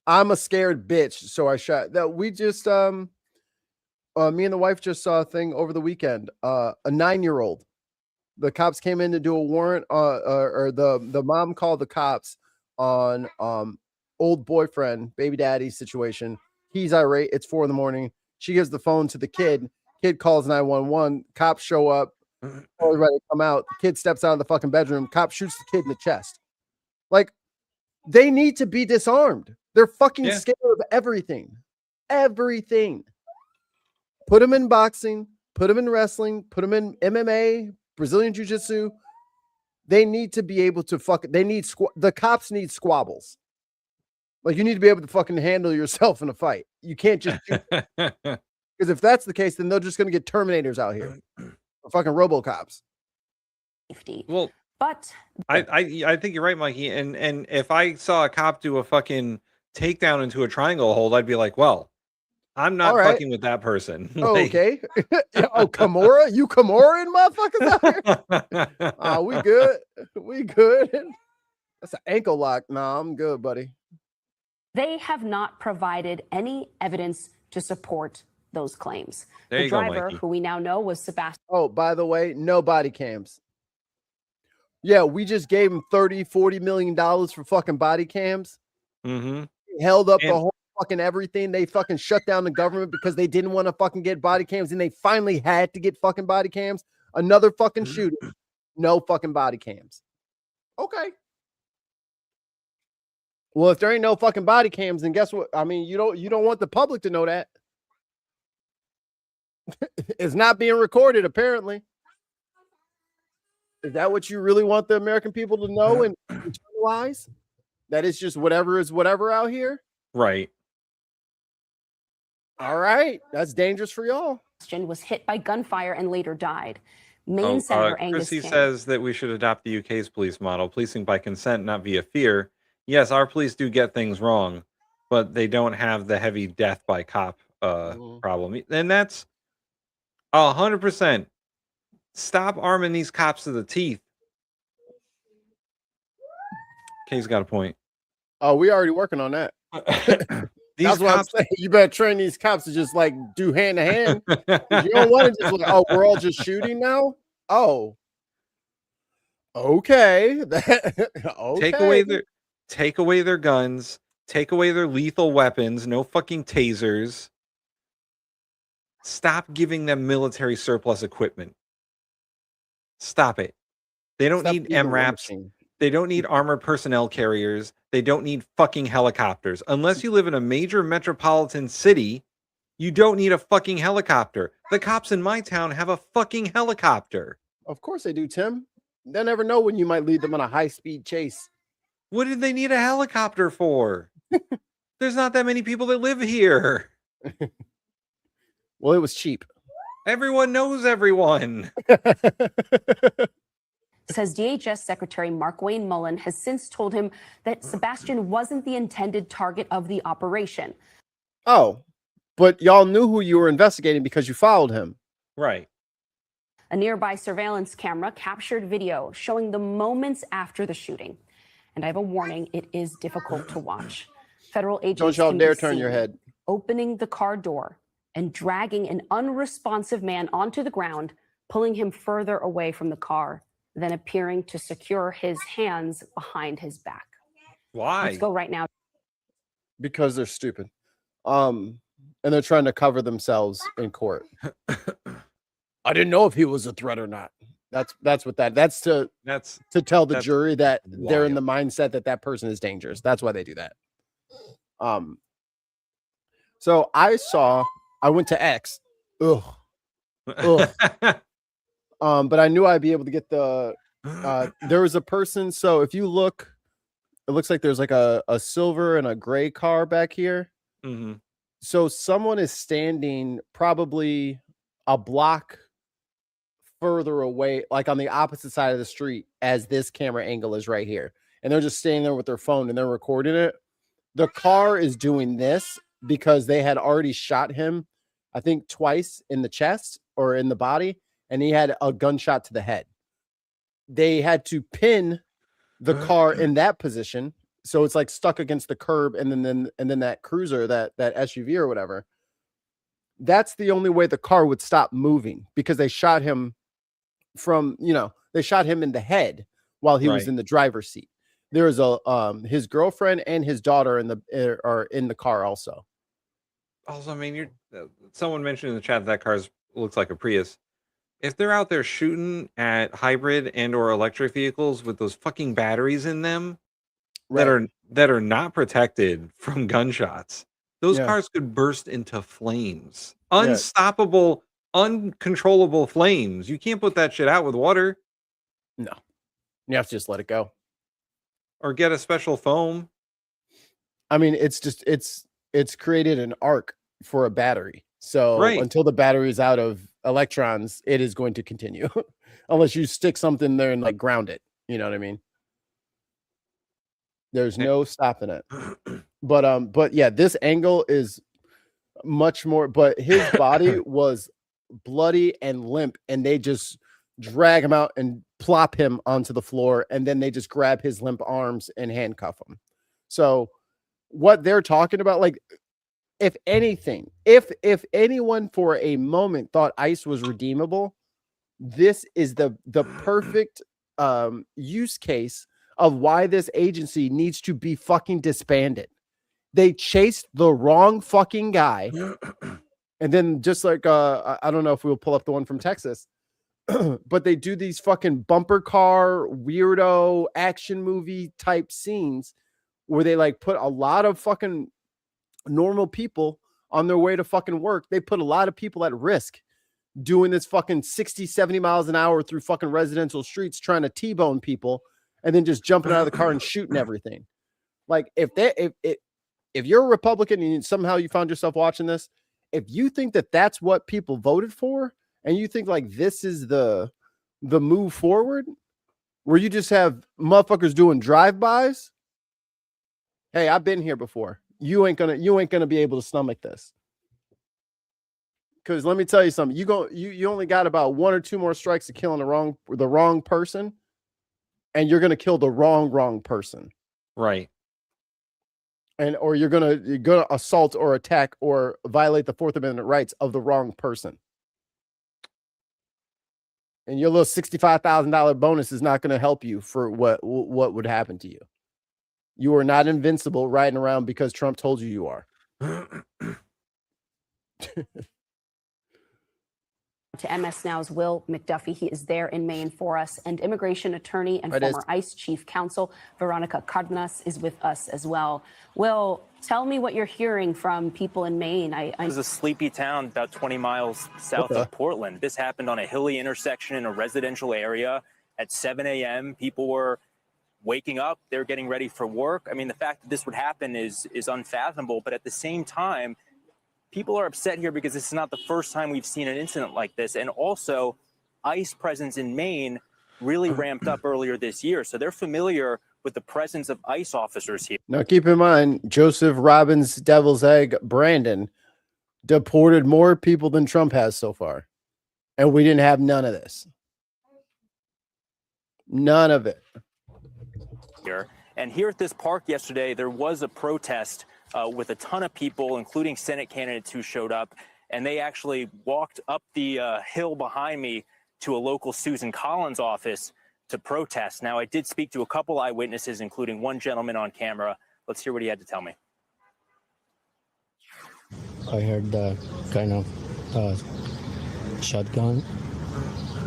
I'm a scared bitch, so I shot. That we just me and the wife just saw a thing over the weekend. A 9-year-old. The cops came in to do a warrant, or the mom called the cops on old boyfriend, baby daddy situation. He's irate. It's 4 a.m. She gives the phone to the kid. Kid calls 911. Cops show up. Everybody come out. The kid steps out of the fucking bedroom. Cop shoots the kid in the chest. Like, they need to be disarmed. They're fucking scared of everything. Everything. Put them in boxing. Put them in wrestling. Put them in MMA. Brazilian Jiu-Jitsu. They need to be able to the cops need squabbles. Like, you need to be able to fucking handle yourself in a fight. You can't just because if that's the case, then they're just going to get Terminators out here. Or fucking RoboCops. Well, but I think you're right, Mikey. And if I saw a cop do a fucking takedown into a triangle hold, I'd be like, well, I'm not fucking with that person. Okay. Oh, Kimura? You Kimura motherfuckers out here? Oh, we good. We good. That's an ankle lock. Nah, I'm good, buddy. They have not provided any evidence to support those claims. There The you go, driver, Mikey. who we now know was Sebastian. Oh, by the way, no body cams. Yeah, we just gave him $30-40 million for fucking body cams. Mm-hmm. Held up the whole fucking everything. They fucking shut down the government because they didn't want to fucking get body cams, and they finally had to get fucking body cams. Another fucking shooting. No fucking body cams. Okay. Well, if there ain't no fucking body cams, then guess what? I mean, you don't want the public to know that. It's not being recorded, apparently. Is that what you really want the American people to know and internalize? That it's just whatever is whatever out here? Right. All right. That's dangerous for y'all. Was hit by gunfire and later died. Maine Senator Angus Chrissy King. says that we should adopt the UK's police model, policing by consent, not via fear. Yes, our police do get things wrong, but they don't have the heavy death by cop problem. And that's 100%. Stop arming these cops to the teeth. Kay's got a point. Oh, we already working on that. These That's what I'm saying. You better train these cops to just like do hand to hand. You don't want to just like, oh, we're all just shooting now. Oh, okay. Okay. Take away their guns. Take away their lethal weapons. No fucking tasers. Stop giving them military surplus equipment. Stop it. They don't need MRAPs. They don't need armored personnel carriers. They don't need fucking helicopters. Unless you live in a major metropolitan city, you don't need a fucking helicopter. The cops in my town have a fucking helicopter. Of course they do, Tim. They never know when you might lead them on a high-speed chase. What did they need a helicopter for? There's not that many people that live here. Well, it was cheap. Everyone knows everyone. Says DHS Secretary Mark Wayne Mullen has since told him that Sebastian wasn't the intended target of the operation. Oh, but y'all knew who you were investigating because you followed him. Right. A nearby surveillance camera captured video showing the moments after the shooting. And I have a warning, it is difficult to watch. Federal agents Don't y'all can dare be turn your seen head. opening the car door and dragging an unresponsive man onto the ground, pulling him further away from the car, then appearing to secure his hands behind his back. Why? Let's go right now. Because they're stupid. And they're trying to cover themselves in court. I didn't know if he was a threat or not. That's what that's to tell the jury that they're in the mindset that person is dangerous. That's why they do that. So I went to X. Ugh. But I knew I'd be able to get the. There was a person. So if you look, it looks like there's like a silver and a gray car back here. Mm-hmm. So someone is standing probably a block further away, like on the opposite side of the street as this camera angle is right here. And they're just standing there with their phone and they're recording it. The car is doing this because they had already shot him, I think twice in the chest or in the body, and he had a gunshot to the head. They had to pin the car in that position. So it's like stuck against the curb, and then that cruiser, that SUV or whatever. That's the only way the car would stop moving, because they shot him from, they shot him in the head while he was in the driver's seat. There is his girlfriend and his daughter are in the car also. Also, I mean, someone mentioned in the chat that car looks like a Prius. If they're out there shooting at hybrid and or electric vehicles with those fucking batteries in them that are not protected from gunshots, those cars could burst into flames. Unstoppable, uncontrollable flames. You can't put that shit out with water. No. You have to just let it go. Or get a special foam. I mean, it's created an arc for a battery. So until the battery is out of electrons, it is going to continue. Unless you stick something there and like ground it. You know what I mean? There's no stopping it. But yeah, this angle is much more, but his body was bloody and limp, and they just drag him out and plop him onto the floor, and then they just grab his limp arms and handcuff him. So what they're talking about, like, if anything, if anyone for a moment thought ICE was redeemable, this is the perfect use case of why this agency needs to be fucking disbanded. They chased the wrong fucking guy. And then just like, I don't know if we'll pull up the one from Texas, but they do these fucking bumper car, weirdo action movie type scenes where they like put a lot of fucking normal people on their way to fucking work. They put a lot of people at risk doing this fucking 60, 70 miles an hour through fucking residential streets, trying to T-bone people and then just jumping out of the car and shooting everything. Like if you're a Republican and somehow you found yourself watching this, if you think that that's what people voted for, and you think like this is the move forward, where you just have motherfuckers doing drive-bys, hey, I've been here before. You ain't gonna be able to stomach this. Because let me tell you something, you only got about 1 or 2 more strikes of killing the wrong person, and you're gonna kill the wrong person. Right. Or you're gonna assault or attack or violate the 4th Amendment rights of the wrong person. And your little $65,000 bonus is not going to help you for what would happen to you. You are not invincible riding around because Trump told you are. To MS Now's Will McDuffie. He is there in Maine for us. And immigration attorney and former ICE chief counsel Veronica Cardenas is with us as well. Will, tell me what you're hearing from people in Maine. This is a sleepy town about 20 miles south of Portland. This happened on a hilly intersection in a residential area at 7 a.m. People were waking up. They're getting ready for work. I mean, the fact that this would happen is unfathomable. But at the same time, people are upset here because this is not the first time we've seen an incident like this. And also, ICE presence in Maine really ramped up earlier this year. So they're familiar with the presence of ICE officers here. Now, keep in mind, Joseph Robbins, Devil's Egg, Brandon deported more people than Trump has so far. And we didn't have none of this. None of it. Here. And here at this park yesterday, there was a protest with a ton of people, including Senate candidates who showed up. And they actually walked up the hill behind me to a local Susan Collins office to protest. Now, I did speak to a couple eyewitnesses, including one gentleman on camera. Let's hear what he had to tell me. I heard the kind of shotgun,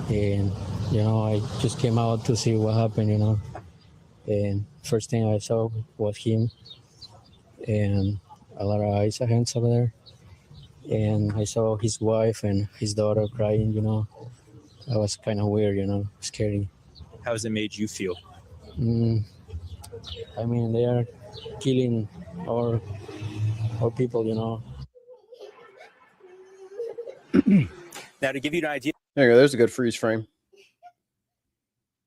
and I just came out to see what happened, and first thing I saw was him and a lot of ICE agents over there, and I saw his wife and his daughter crying. That was kind of weird. Scary. How has it made you feel? I mean, they are killing our people. Now, to give you an idea. There you go. There's a good freeze frame.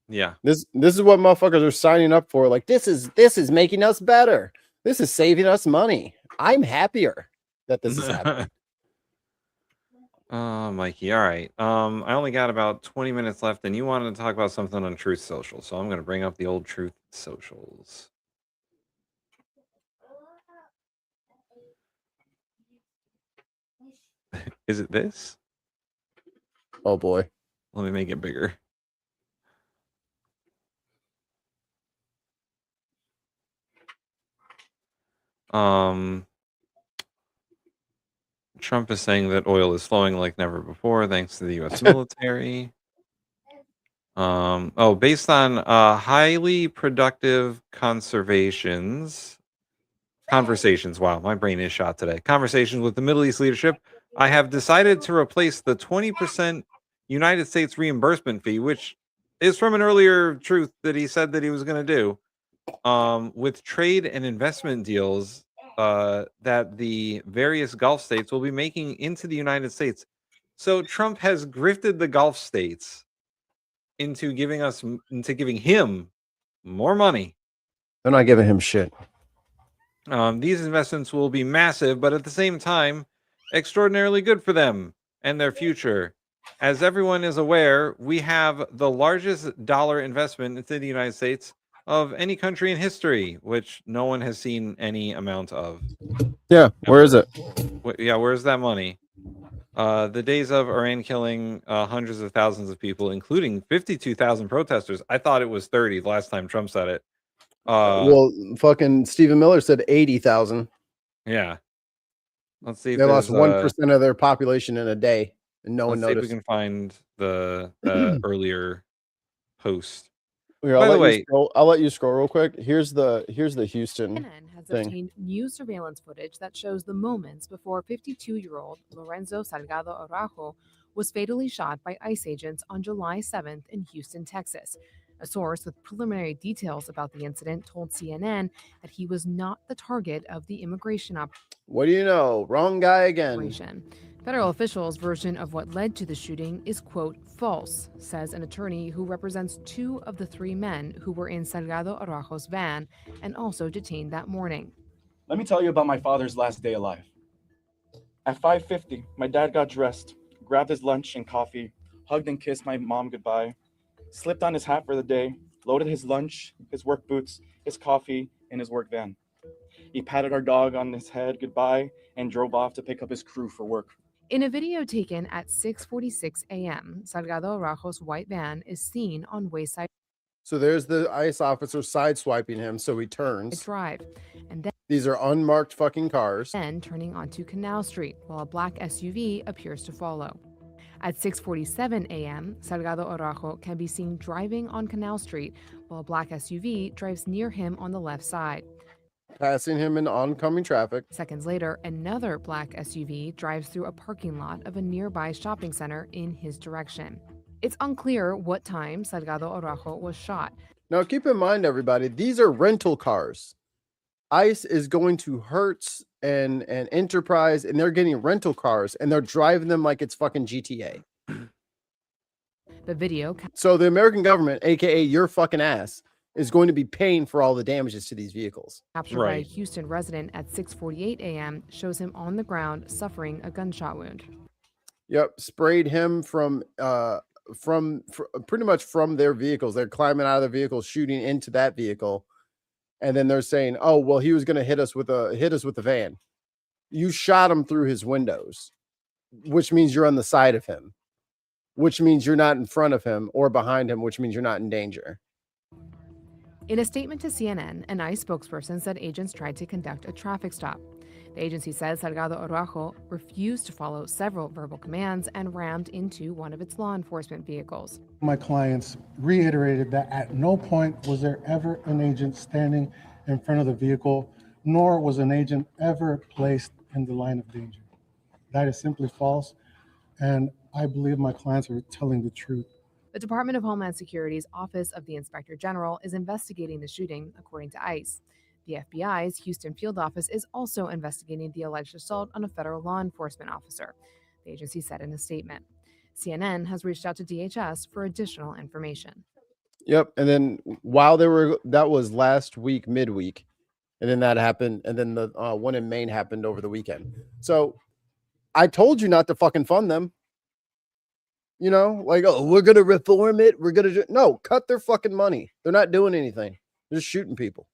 Yeah. This is what motherfuckers are signing up for. Like, this is making us better. This is saving us money. I'm happier that this is happening. Mikey, all right. I only got about 20 minutes left, and you wanted to talk about something on Truth Social, so I'm going to bring up the old Truth Socials. Is it this? Oh boy. Let me make it bigger. Trump is saying that oil is flowing like never before thanks to the U.S. military. Based on highly productive conversations. Wow, my brain is shot today. Conversations with the Middle East leadership, I have decided to replace the 20% United States reimbursement fee, which is from an earlier truth that he said that he was going to do, with trade and investment deals that the various Gulf states will be making into the United States. So Trump has grifted the Gulf states into giving him more money. They're not giving him shit. These investments will be massive, but at the same time, extraordinarily good for them and their future. As everyone is aware, we have the largest dollar investment into the United States of any country in history, which no one has seen any amount of. Yeah, where is it? Where's that money? The days of Iran killing hundreds of thousands of people, including 52,000 protesters. I thought it was 30 the last time Trump said it. Well, fucking Stephen Miller said 80,000. Yeah. Let's see if they lost 1% of their population in a day, and no one let's see noticed. if we can find the earlier post. Here, By the way, I'll let you scroll real quick. Here's the Houston CNN has thing. obtained new surveillance footage that shows the moments before 52-year-old Lorenzo Salgado Araujo was fatally shot by ICE agents on July 7th in Houston, Texas. A source with preliminary details about the incident told CNN that he was not the target of the immigration operation. What do you know? Wrong guy again. Federal officials' version of what led to the shooting is, quote, false, says an attorney who represents 2 of the 3 men who were in Salgado Araujo's van and also detained that morning. Let me tell you about my father's last day alive. At 5:50, my dad got dressed, grabbed his lunch and coffee, hugged and kissed my mom goodbye, slipped on his hat for the day, loaded his lunch, his work boots, his coffee, in his work van. He patted our dog on his head goodbye and drove off to pick up his crew for work. In a video taken at 6:46 a.m., Salgado Araujo's white van is seen on Wayside So there's the ICE officer sideswiping him, so he turns. Drive, and then These are unmarked fucking cars. turning onto Canal Street, while a black SUV appears to follow. At 6:47 a.m., Salgado Araujo can be seen driving on Canal Street, while a black SUV drives near him on the left side. Passing him in oncoming traffic. Seconds later, another black SUV drives through a parking lot of a nearby shopping center in his direction. It's unclear what time Salgado Araujo was shot. Now, keep in mind, everybody, these are rental cars. ICE is going to Hertz and Enterprise, and they're getting rental cars, and they're driving them like it's fucking GTA. The video. So the American government, aka your fucking ass, is going to be paying for all the damages to these vehicles. Captured by a Houston resident at 6:48 a.m. shows him on the ground suffering a gunshot wound. Yep, sprayed him from pretty much from their vehicles. They're climbing out of their vehicles, shooting into that vehicle, and then they're saying, "Oh, well, he was going to hit us with the van." You shot him through his windows, which means you're on the side of him, which means you're not in front of him or behind him, which means you're not in danger. In a statement to CNN, an ICE spokesperson said agents tried to conduct a traffic stop. The agency says Salgado Araujo refused to follow several verbal commands and rammed into one of its law enforcement vehicles. My clients reiterated that at no point was there ever an agent standing in front of the vehicle, nor was an agent ever placed in the line of danger. That is simply false. And I believe my clients are telling the truth. The Department of Homeland Security's Office of the Inspector General is investigating the shooting, according to ICE. The FBI's Houston field office is also investigating the alleged assault on a federal law enforcement officer, the agency said in a statement. CNN has reached out to DHS for additional information. Yep. And then while that was last week, midweek, and then that happened. And then the one in Maine happened over the weekend. So I told you not to fucking fund them. You know, like, oh, we're going to reform it. We're going to no, cut their fucking money. They're not doing anything. They're just shooting people.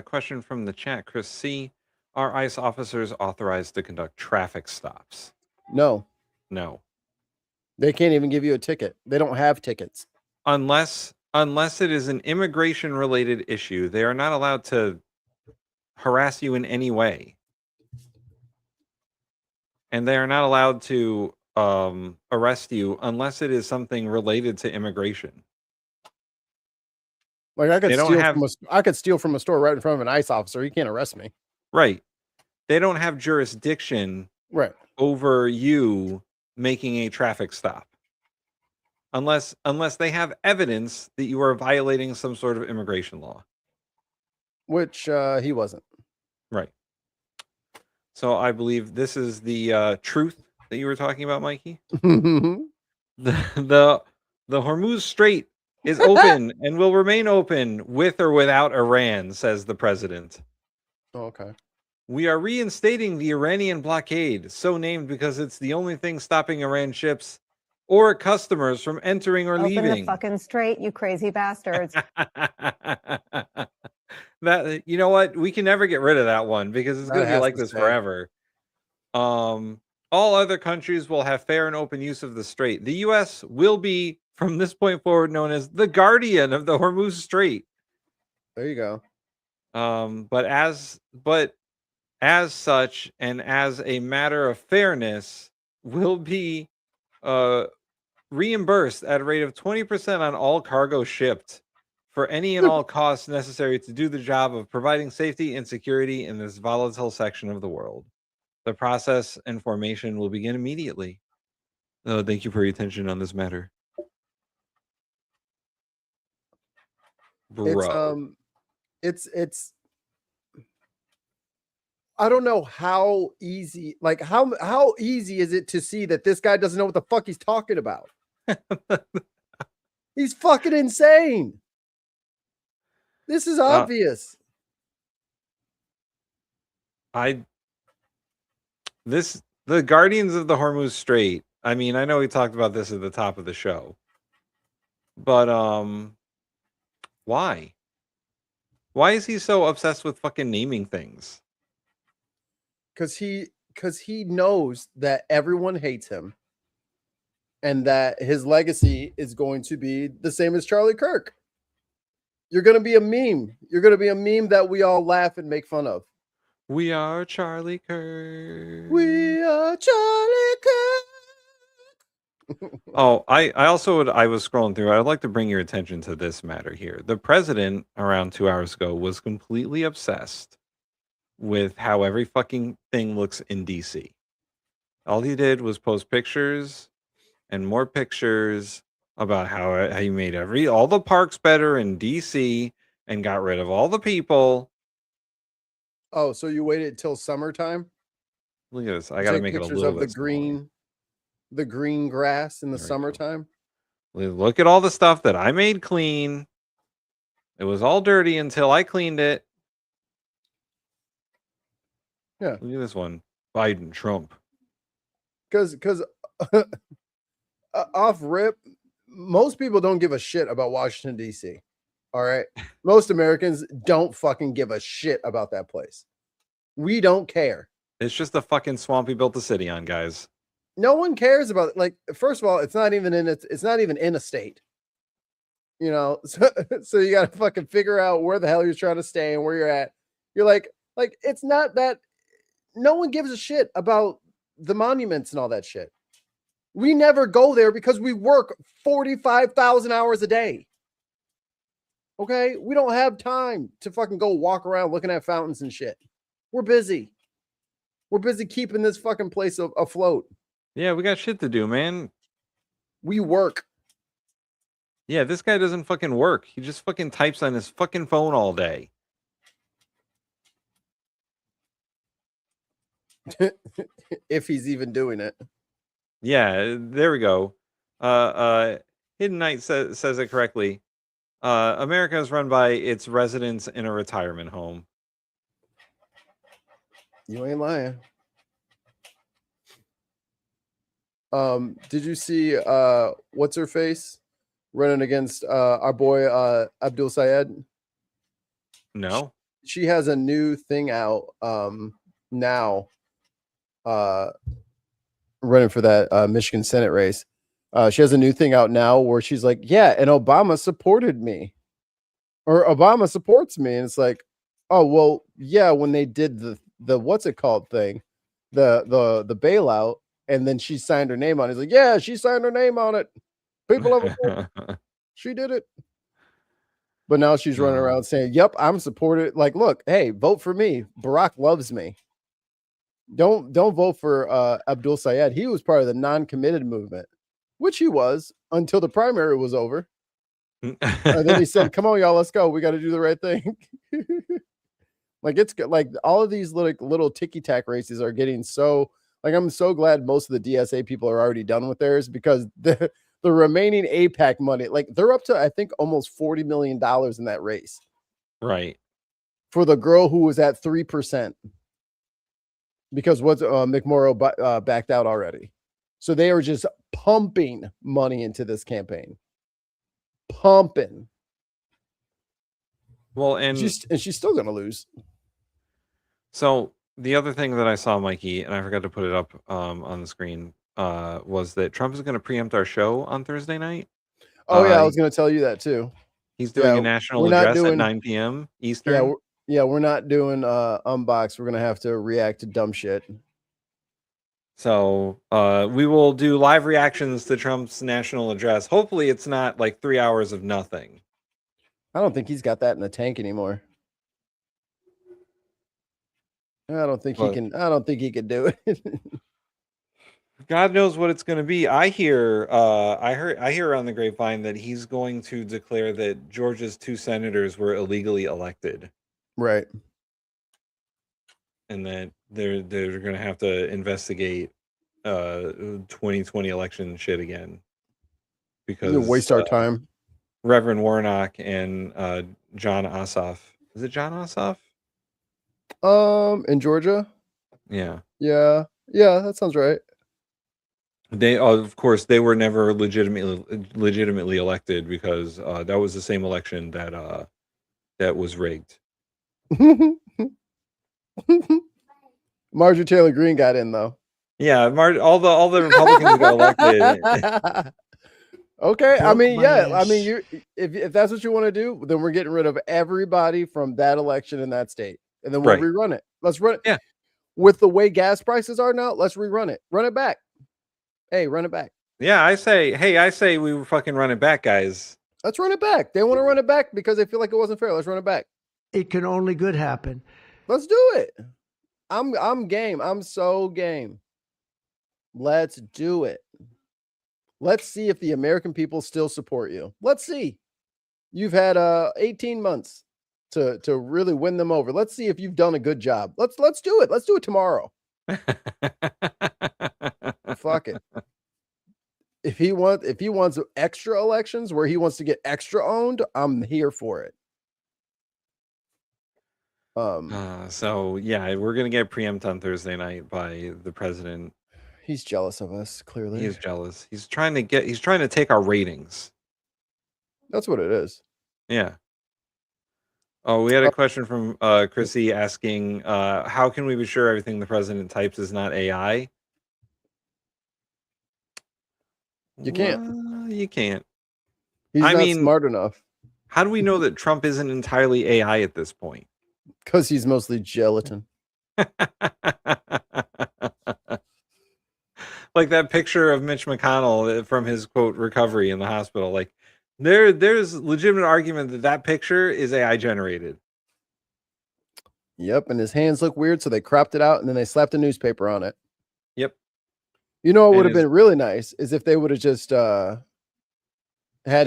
Question from the chat, Chris C. Are ICE officers authorized to conduct traffic stops? No. No. They can't even give you a ticket. They don't have tickets. Unless it is an immigration related issue, they are not allowed to harass you in any way. And they are not allowed to arrest you unless it is something related to immigration. Like I could steal from a store right in front of an ICE officer. He can't arrest me. Right. They don't have jurisdiction over you making a traffic stop. Unless they have evidence that you are violating some sort of immigration law. Which he wasn't. Right. So I believe this is the truth that you were talking about, Mikey. The Hormuz Strait is open and will remain open with or without Iran, says the president. Oh, okay. We are reinstating the Iranian blockade, so named because it's the only thing stopping Iran ships or customers from entering or leaving. Open the fucking strait, you crazy bastards. That, you know what? We can never get rid of that one because it's going to be like this forever. All other countries will have fair and open use of the strait. The U.S. will be, from this point forward, known as the guardian of the Hormuz Strait. There you go. But as such, and as a matter of fairness, will be reimbursed at a rate of 20% on all cargo shipped for any and all costs necessary to do the job of providing safety and security in this volatile section of the world. The process and formation will begin immediately. Thank you for your attention on this matter. Bro. It's I don't know how easy, like how easy is it to see that this guy doesn't know what the fuck he's talking about? He's fucking insane. This is obvious. The Guardians of the Hormuz Strait. I mean, I know we talked about this at the top of the show, but why? Why is he so obsessed with fucking naming things? Because he knows that everyone hates him, and that his legacy is going to be the same as Charlie Kirk. You're going to be a meme. You're going to be a meme that we all laugh and make fun of. We are Charlie Kirk. We are Charlie Kirk. Oh, I was scrolling through. I'd like to bring your attention to this matter here. The president, around 2 hours ago, was completely obsessed with how every fucking thing looks in DC. All he did was post pictures and more pictures about how he made all the parks better in DC and got rid of all the people. Oh, so you waited till summertime? Look at this. I got to make it a little of bit the green grass in the summertime. Look at all the stuff that I made clean. It was all dirty until I cleaned it. Yeah. Look at this one. Biden, Trump. Because off rip, most people don't give a shit about Washington, D.C. All right. Most Americans don't fucking give a shit about that place. We don't care. It's just the fucking swamp we built the city on, guys. No one cares about it. Like, first of all, it's not even in a state. You know, so you got to fucking figure out where the hell you're trying to stay and where you're at. You're like it's not that. No one gives a shit about the monuments and all that shit. We never go there because we work 45,000 hours a day. Okay? We don't have time to fucking go walk around looking at fountains and shit. We're busy. We're busy keeping this fucking place afloat. Yeah, we got shit to do, man. We work. Yeah, this guy doesn't fucking work. He just fucking types on his fucking phone all day. If he's even doing it. Yeah, there we go. Hidden Knight says it correctly. America is run by its residents in a retirement home. You ain't lying. Did you see what's her face running against our boy Abdul Sayed? No. She has a new thing out now running for that Michigan Senate race. She has a new thing out now where she's like, yeah, and Obama supported me, or Obama supports me. And it's like, oh, well, yeah, when they did the what's it called thing, the bailout, and then she signed her name on it. It's like, yeah, she signed her name on it. People have she did it. But now she's running around saying, yep, I'm supported. Like, look, hey, vote for me. Barack loves me. Don't vote for Abdul Sayed. He was part of the non-committed movement, which he was until the primary was over. And then he said, come on, y'all, let's go. We got to do the right thing. Like, it's like all of these little ticky-tack races are getting so, like, I'm so glad most of the DSA people are already done with theirs, because the remaining APAC money, like, they're up to, I think, almost $40 million in that race. Right. For the girl who was at 3%. Because McMorrow backed out already. So they are just pumping money into this campaign. Pumping. Well, and she's still going to lose. So the other thing that I saw, Mikey, and I forgot to put it up on the screen, was that Trump is going to preempt our show on Thursday night. Oh, yeah, I was going to tell you that, too. He's doing a national address at 9 p.m. Eastern. Yeah, we're not doing Unboxed. We're going to have to react to dumb shit. So we will do live reactions to Trump's national address. Hopefully it's not like 3 hours of nothing. I don't think he's got that in the tank anymore. I don't think he can do it. God knows what it's going to be. I hear on the grapevine that he's going to declare that Georgia's 2 senators were illegally elected. Right. And that they're going to have to investigate 2020 election shit again. Because waste our time. Reverend Warnock and John Ossoff. Is it John Ossoff? In Georgia? Yeah. Yeah, that sounds right. They, of course, they were never legitimately elected, because that was the same election that was rigged. Marjorie Taylor Greene got in, though. Yeah, all the Republicans got elected. Okay, I mean, yeah, I mean, you if that's what you want to do, then we're getting rid of everybody from that election in that state, and then we'll rerun it. Let's run it. Yeah. With the way gas prices are now, let's rerun it. Run it back. Hey, run it back. Yeah, I say we fucking run it back, guys. Let's run it back. They want to run it back because they feel like it wasn't fair. Let's run it back. It can only good happen. Let's do it. I'm game. I'm so game. Let's do it. Let's see if the American people still support you. Let's see. You've had 18 months to really win them over. Let's see if you've done a good job. Let's do it. Let's do it tomorrow. Fuck it. If he wants extra elections where he wants to get extra owned, I'm here for it. So yeah, we're gonna get preempted on Thursday night by the president. He's jealous of us, clearly. He is jealous. He's trying to take our ratings. That's what it is. Yeah. Oh, we had a question from Chrissy asking, how can we be sure everything the president types is not AI? You can't. You can't. He's not smart enough. How do we know that Trump isn't entirely AI at this point? Because he's mostly gelatin. Like that picture of Mitch McConnell from his quote recovery in the hospital. Like there's legitimate argument that picture is AI generated. Yep, and his hands look weird, so they cropped it out and then they slapped a newspaper on it. Yep. You know what would And have been really nice is if they would have just had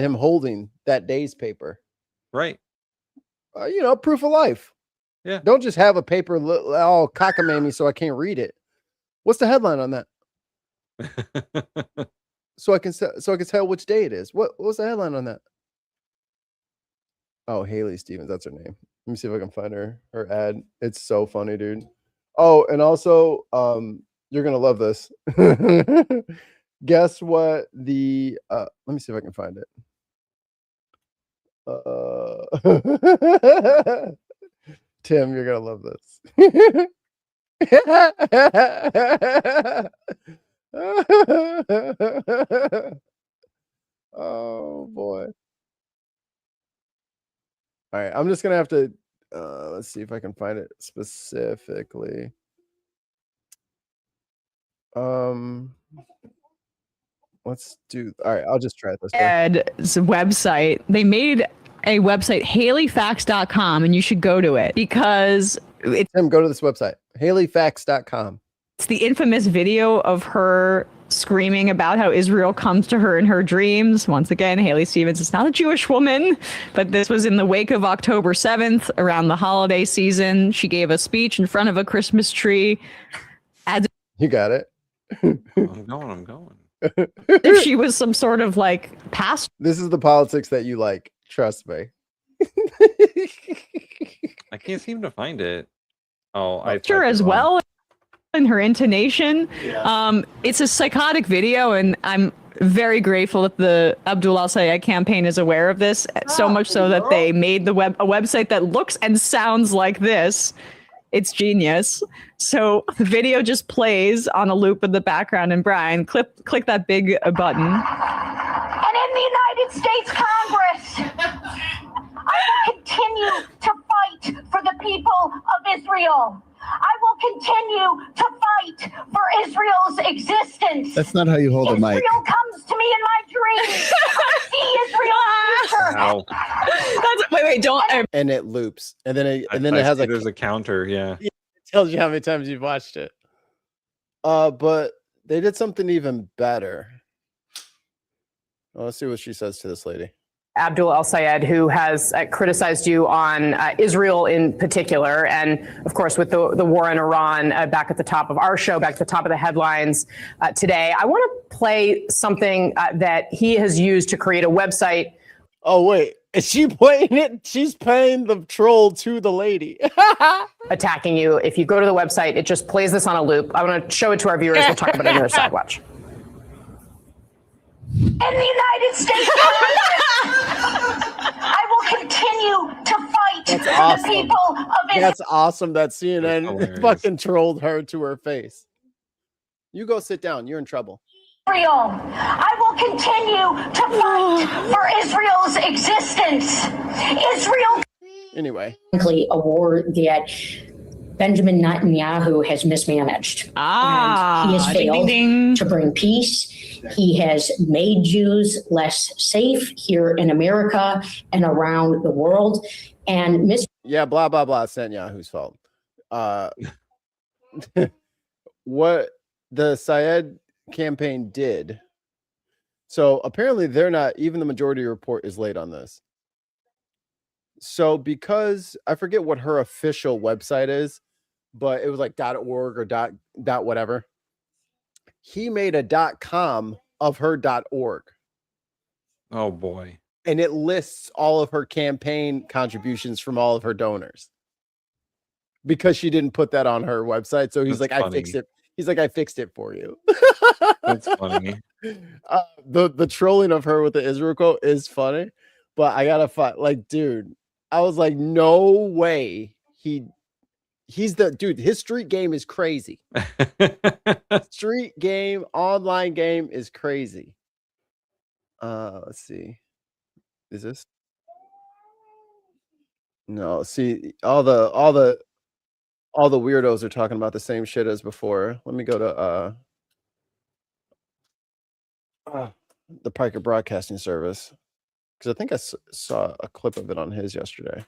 him holding that day's paper. Right. You know, proof of life. Yeah. Don't just have a paper all cockamamie so I can't read it. What's the headline on that? so I can tell which day it is. What's the headline on that? Oh, Haley Stevens, that's her name. Let me see if I can find her ad. It's so funny, dude. Oh, and also, you're gonna love this. Guess what? Let me see if I can find it. Tim, you're gonna love this. Oh boy. All right, I'm just gonna have to let's see if I can find it specifically. Let's do. All right, I'll just try it this way. Ed's website. They made a website, HaleyFacts.com, and you should go to it because it's Tim, go to this website, HaleyFacts.com. It's the infamous video of her screaming about how Israel comes to her in her dreams. Once again, Haley Stevens is not a Jewish woman, but this was in the wake of October 7th, around the holiday season. She gave a speech in front of a Christmas tree. You got it. I'm going. If she was some sort of like pastor. This is the politics that you like. Trust me. I can't seem to find it. Oh, I Sure as well. In her intonation. It's a psychotic video, and I'm very grateful that the Abdul Al-Sayed campaign is aware of this, so much so that they made a website that looks and sounds like this. It's genius. So the video just plays on a loop in the background, and Brian, click that big button. And in the United States Congress, I will continue to fight for the people of Israel. I will continue to fight for Israel's existence. That's not how you hold a mic. Israel comes to me in my dreams. I see Israel's future. Wait, don't. And it loops, and then it I has see there's a counter. Yeah. It tells you how many times you've watched it. But they did something even better. Well, let's see what she says to this lady. Abdul Al-Sayed, who has criticized you on Israel in particular, and of course with the war in Iran back at the top of our show, back at the top of the headlines today. I want to play something that he has used to create a website. Oh, wait. Is she playing it? She's paying the troll to the lady. Attacking you. If you go to the website, it just plays this on a loop. I want to show it to our viewers. We'll talk about it on the other side. Watch. In the United States Congress, I will continue to fight for awesome. the people of Israel. That's awesome that CNN fucking trolled her to her face. You go sit down. You're in trouble. I will continue to fight for Israel's existence. Israel. Anyway. A war that Benjamin Netanyahu has mismanaged. And he has failed to bring peace. He has made Jews less safe here in America and around the world. And yeah, blah, blah, blah. It's Netanyahu's fault. What the Syed campaign did. So apparently they're not, even the majority report is late on this. So because I forget what her official website is, but it was like .org or dot whatever. He made a .com of her .org. Oh boy. And it lists all of her campaign contributions from all of her donors. Because she didn't put that on her website. So he's That's like, funny. I fixed it. He's like, I fixed it for you. That's funny. The trolling of her with the Israel quote is funny, but I gotta fight. Like, dude, I was like, no way. He's the dude. His street game is crazy. Street game, online game is crazy. Let's see. Is this? No. See, all the weirdos are talking about the same shit as before. Let me go to the Piker Broadcasting Service, because I think I saw a clip of it on his yesterday.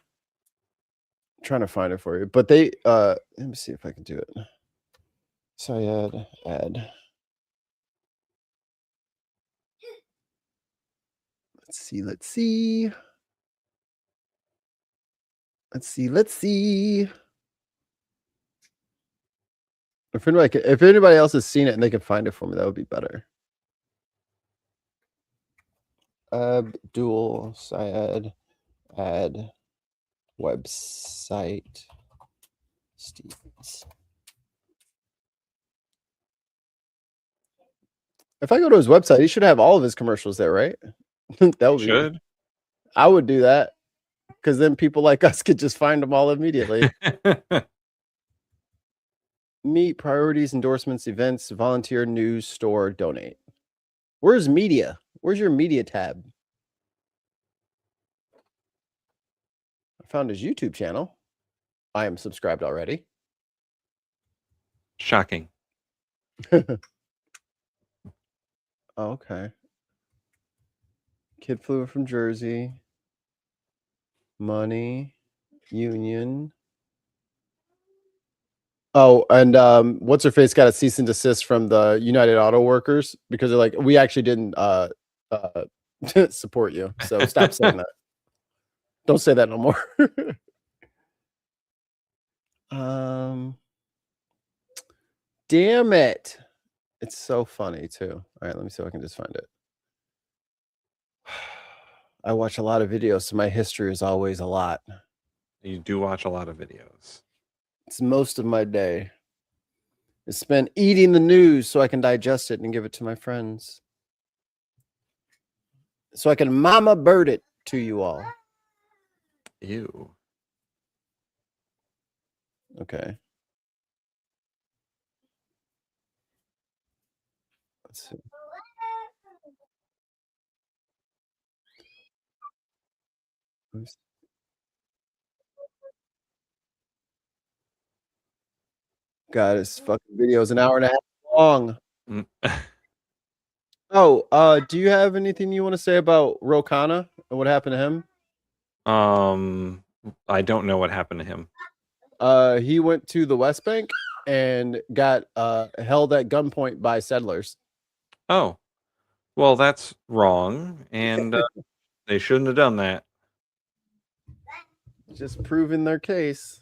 trying to find it for you, but they let me see if I can do it. Syed ad. Let's see. If anybody else has seen it and they can find it for me, that would be better. Abdul Syed ad website Stevens. If I go to his website, he should have all of his commercials there, right? That would Should. I would do that because then people like us could just find them all immediately. Meet, priorities, endorsements, events, volunteer, news, store, donate. Where's media? Where's your media tab? I found his YouTube channel. I am subscribed already. Shocking. Okay. Kid flew from Jersey. Money. Union. Oh, and what's her face got a cease and desist from the United Auto Workers because they're like, we actually didn't support you. So stop saying that. Don't say that no more. Damn it. It's so funny too. All right, let me see if I can just find it. I watch a lot of videos, so my history is always a lot. You do watch a lot of videos. It's most of my day. It's spent eating the news so I can digest it and give it to my friends. So I can mama bird it to you all. Ew. Okay. Let's see. Oops. God, this fucking video is an hour and a half long. Oh, do you have anything you want to say about Rokana and what happened to him? I don't know what happened to him. He went to the West Bank and got held at gunpoint by settlers. Oh, well, that's wrong, and they shouldn't have done that. Just proving their case.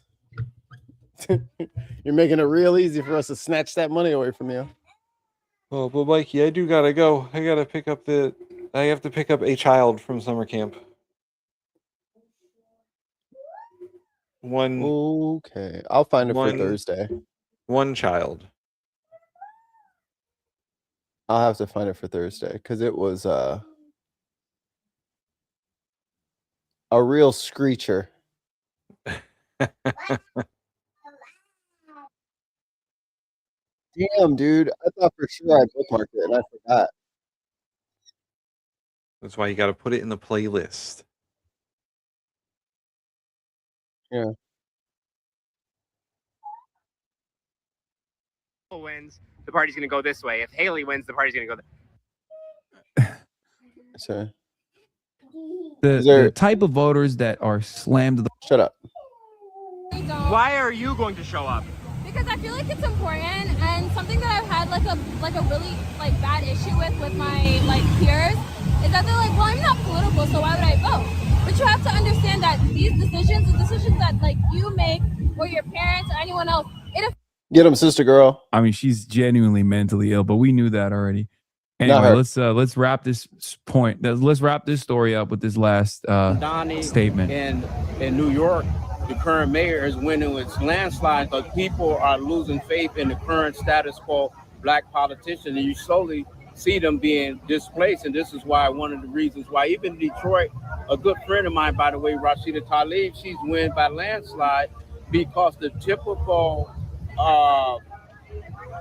You're making it real easy for us to snatch that money away from you. Oh, but Mikey, I do gotta go. I have to pick up a child from summer camp. Okay, I'll find it for Thursday. One child. I'll have to find it for Thursday because it was a real screecher. Damn, dude. I thought for sure I bookmarked it and I forgot. That's why you got to put it in the playlist. Yeah. Wins, the party's going to go this way. If Haley wins, the party's going to go this Sorry. The type of voters that are slammed to the shut up. Why are you going to show up? Because I feel like it's important and something that I've had like a really bad issue with my peers is that they're like, well, I'm not political, so why would I vote? But you have to understand that these decisions, the decisions that you make or your parents or anyone else, Get him, sister girl. I mean, she's genuinely mentally ill, but we knew that already. Anyway, let's wrap this point. Let's wrap this story up with this last statement. In New York, the current mayor is winning with landslides, but people are losing faith in the current status quo black politicians, and you slowly see them being displaced. And this is why one of the reasons why even Detroit, a good friend of mine, by the way, Rashida Tlaib, she's win by landslide because the typical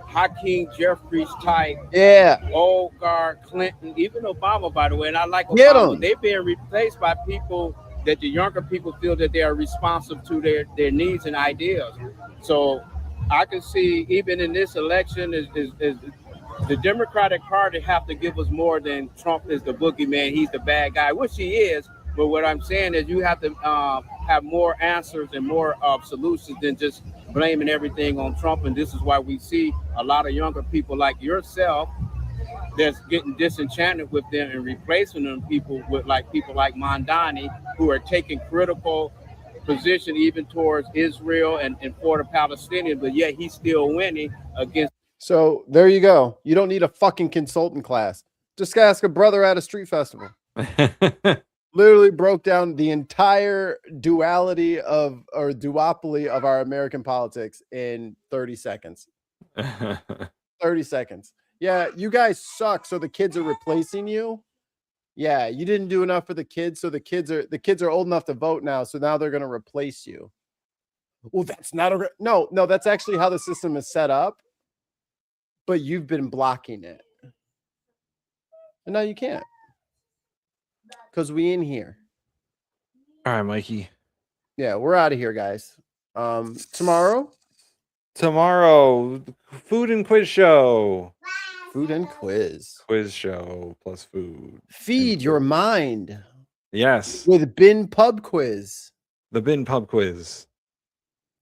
Hakeem Jeffries type, old guard, Clinton, even Obama, by the way, and I like Obama, they're being replaced by people that the younger people feel that they are responsive to their needs and ideas. So I can see even in this election is the Democratic Party have to give us more than Trump is the boogeyman, he's the bad guy, which he is, But what I'm saying is you have to have more answers and more solutions than just blaming everything on Trump. And this is why we see a lot of younger people like yourself that's getting disenchanted with them and replacing them people with people like Mondani, who are taking critical position even towards Israel and for the Palestinians, but yet he's still winning against. So there you go. You don't need a fucking consultant class. Just ask a brother at a street festival. Literally broke down the entire duopoly of our American politics in 30 seconds. 30 seconds. Yeah, you guys suck. So the kids are replacing you. Yeah, you didn't do enough for the kids. So the kids are old enough to vote now. So now they're going to replace you. Well, that's not no. That's actually how the system is set up. But you've been blocking it. And now you can't. Because we in here. All right, Mikey. Yeah, we're out of here, guys. Tomorrow, food and quiz show. Food and quiz. Quiz show plus food. Feed your mind. Yes. With bin pub quiz. The bin pub quiz.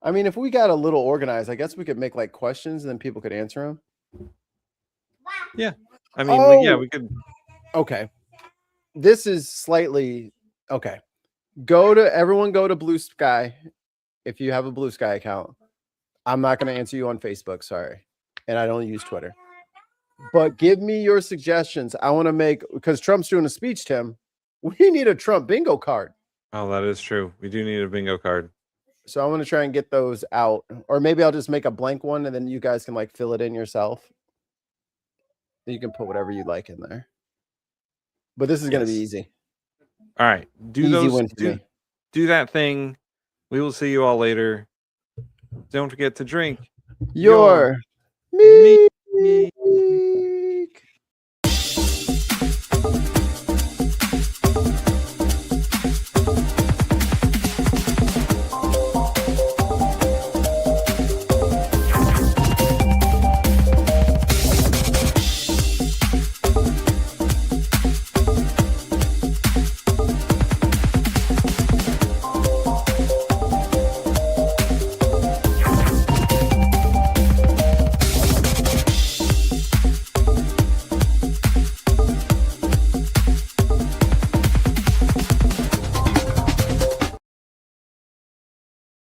I mean, if we got a little organized, I guess we could make like questions and then people could answer them. Yeah. I mean, yeah, we could. Okay. This is slightly okay. Everyone go to Blue Sky if you have a Blue Sky account. I'm not going to answer you on Facebook, sorry. And I don't use Twitter. But give me your suggestions. I want to make, because Trump's doing a speech, Tim. We need a Trump bingo card. Oh, that is true. We do need a bingo card. So I want to try and get those out. Or maybe I'll just make a blank one and then you guys can like fill it in yourself. You can put whatever you like in there. But this is going to be easy. All right. Do that thing. We will see you all later. Don't forget to drink your meat.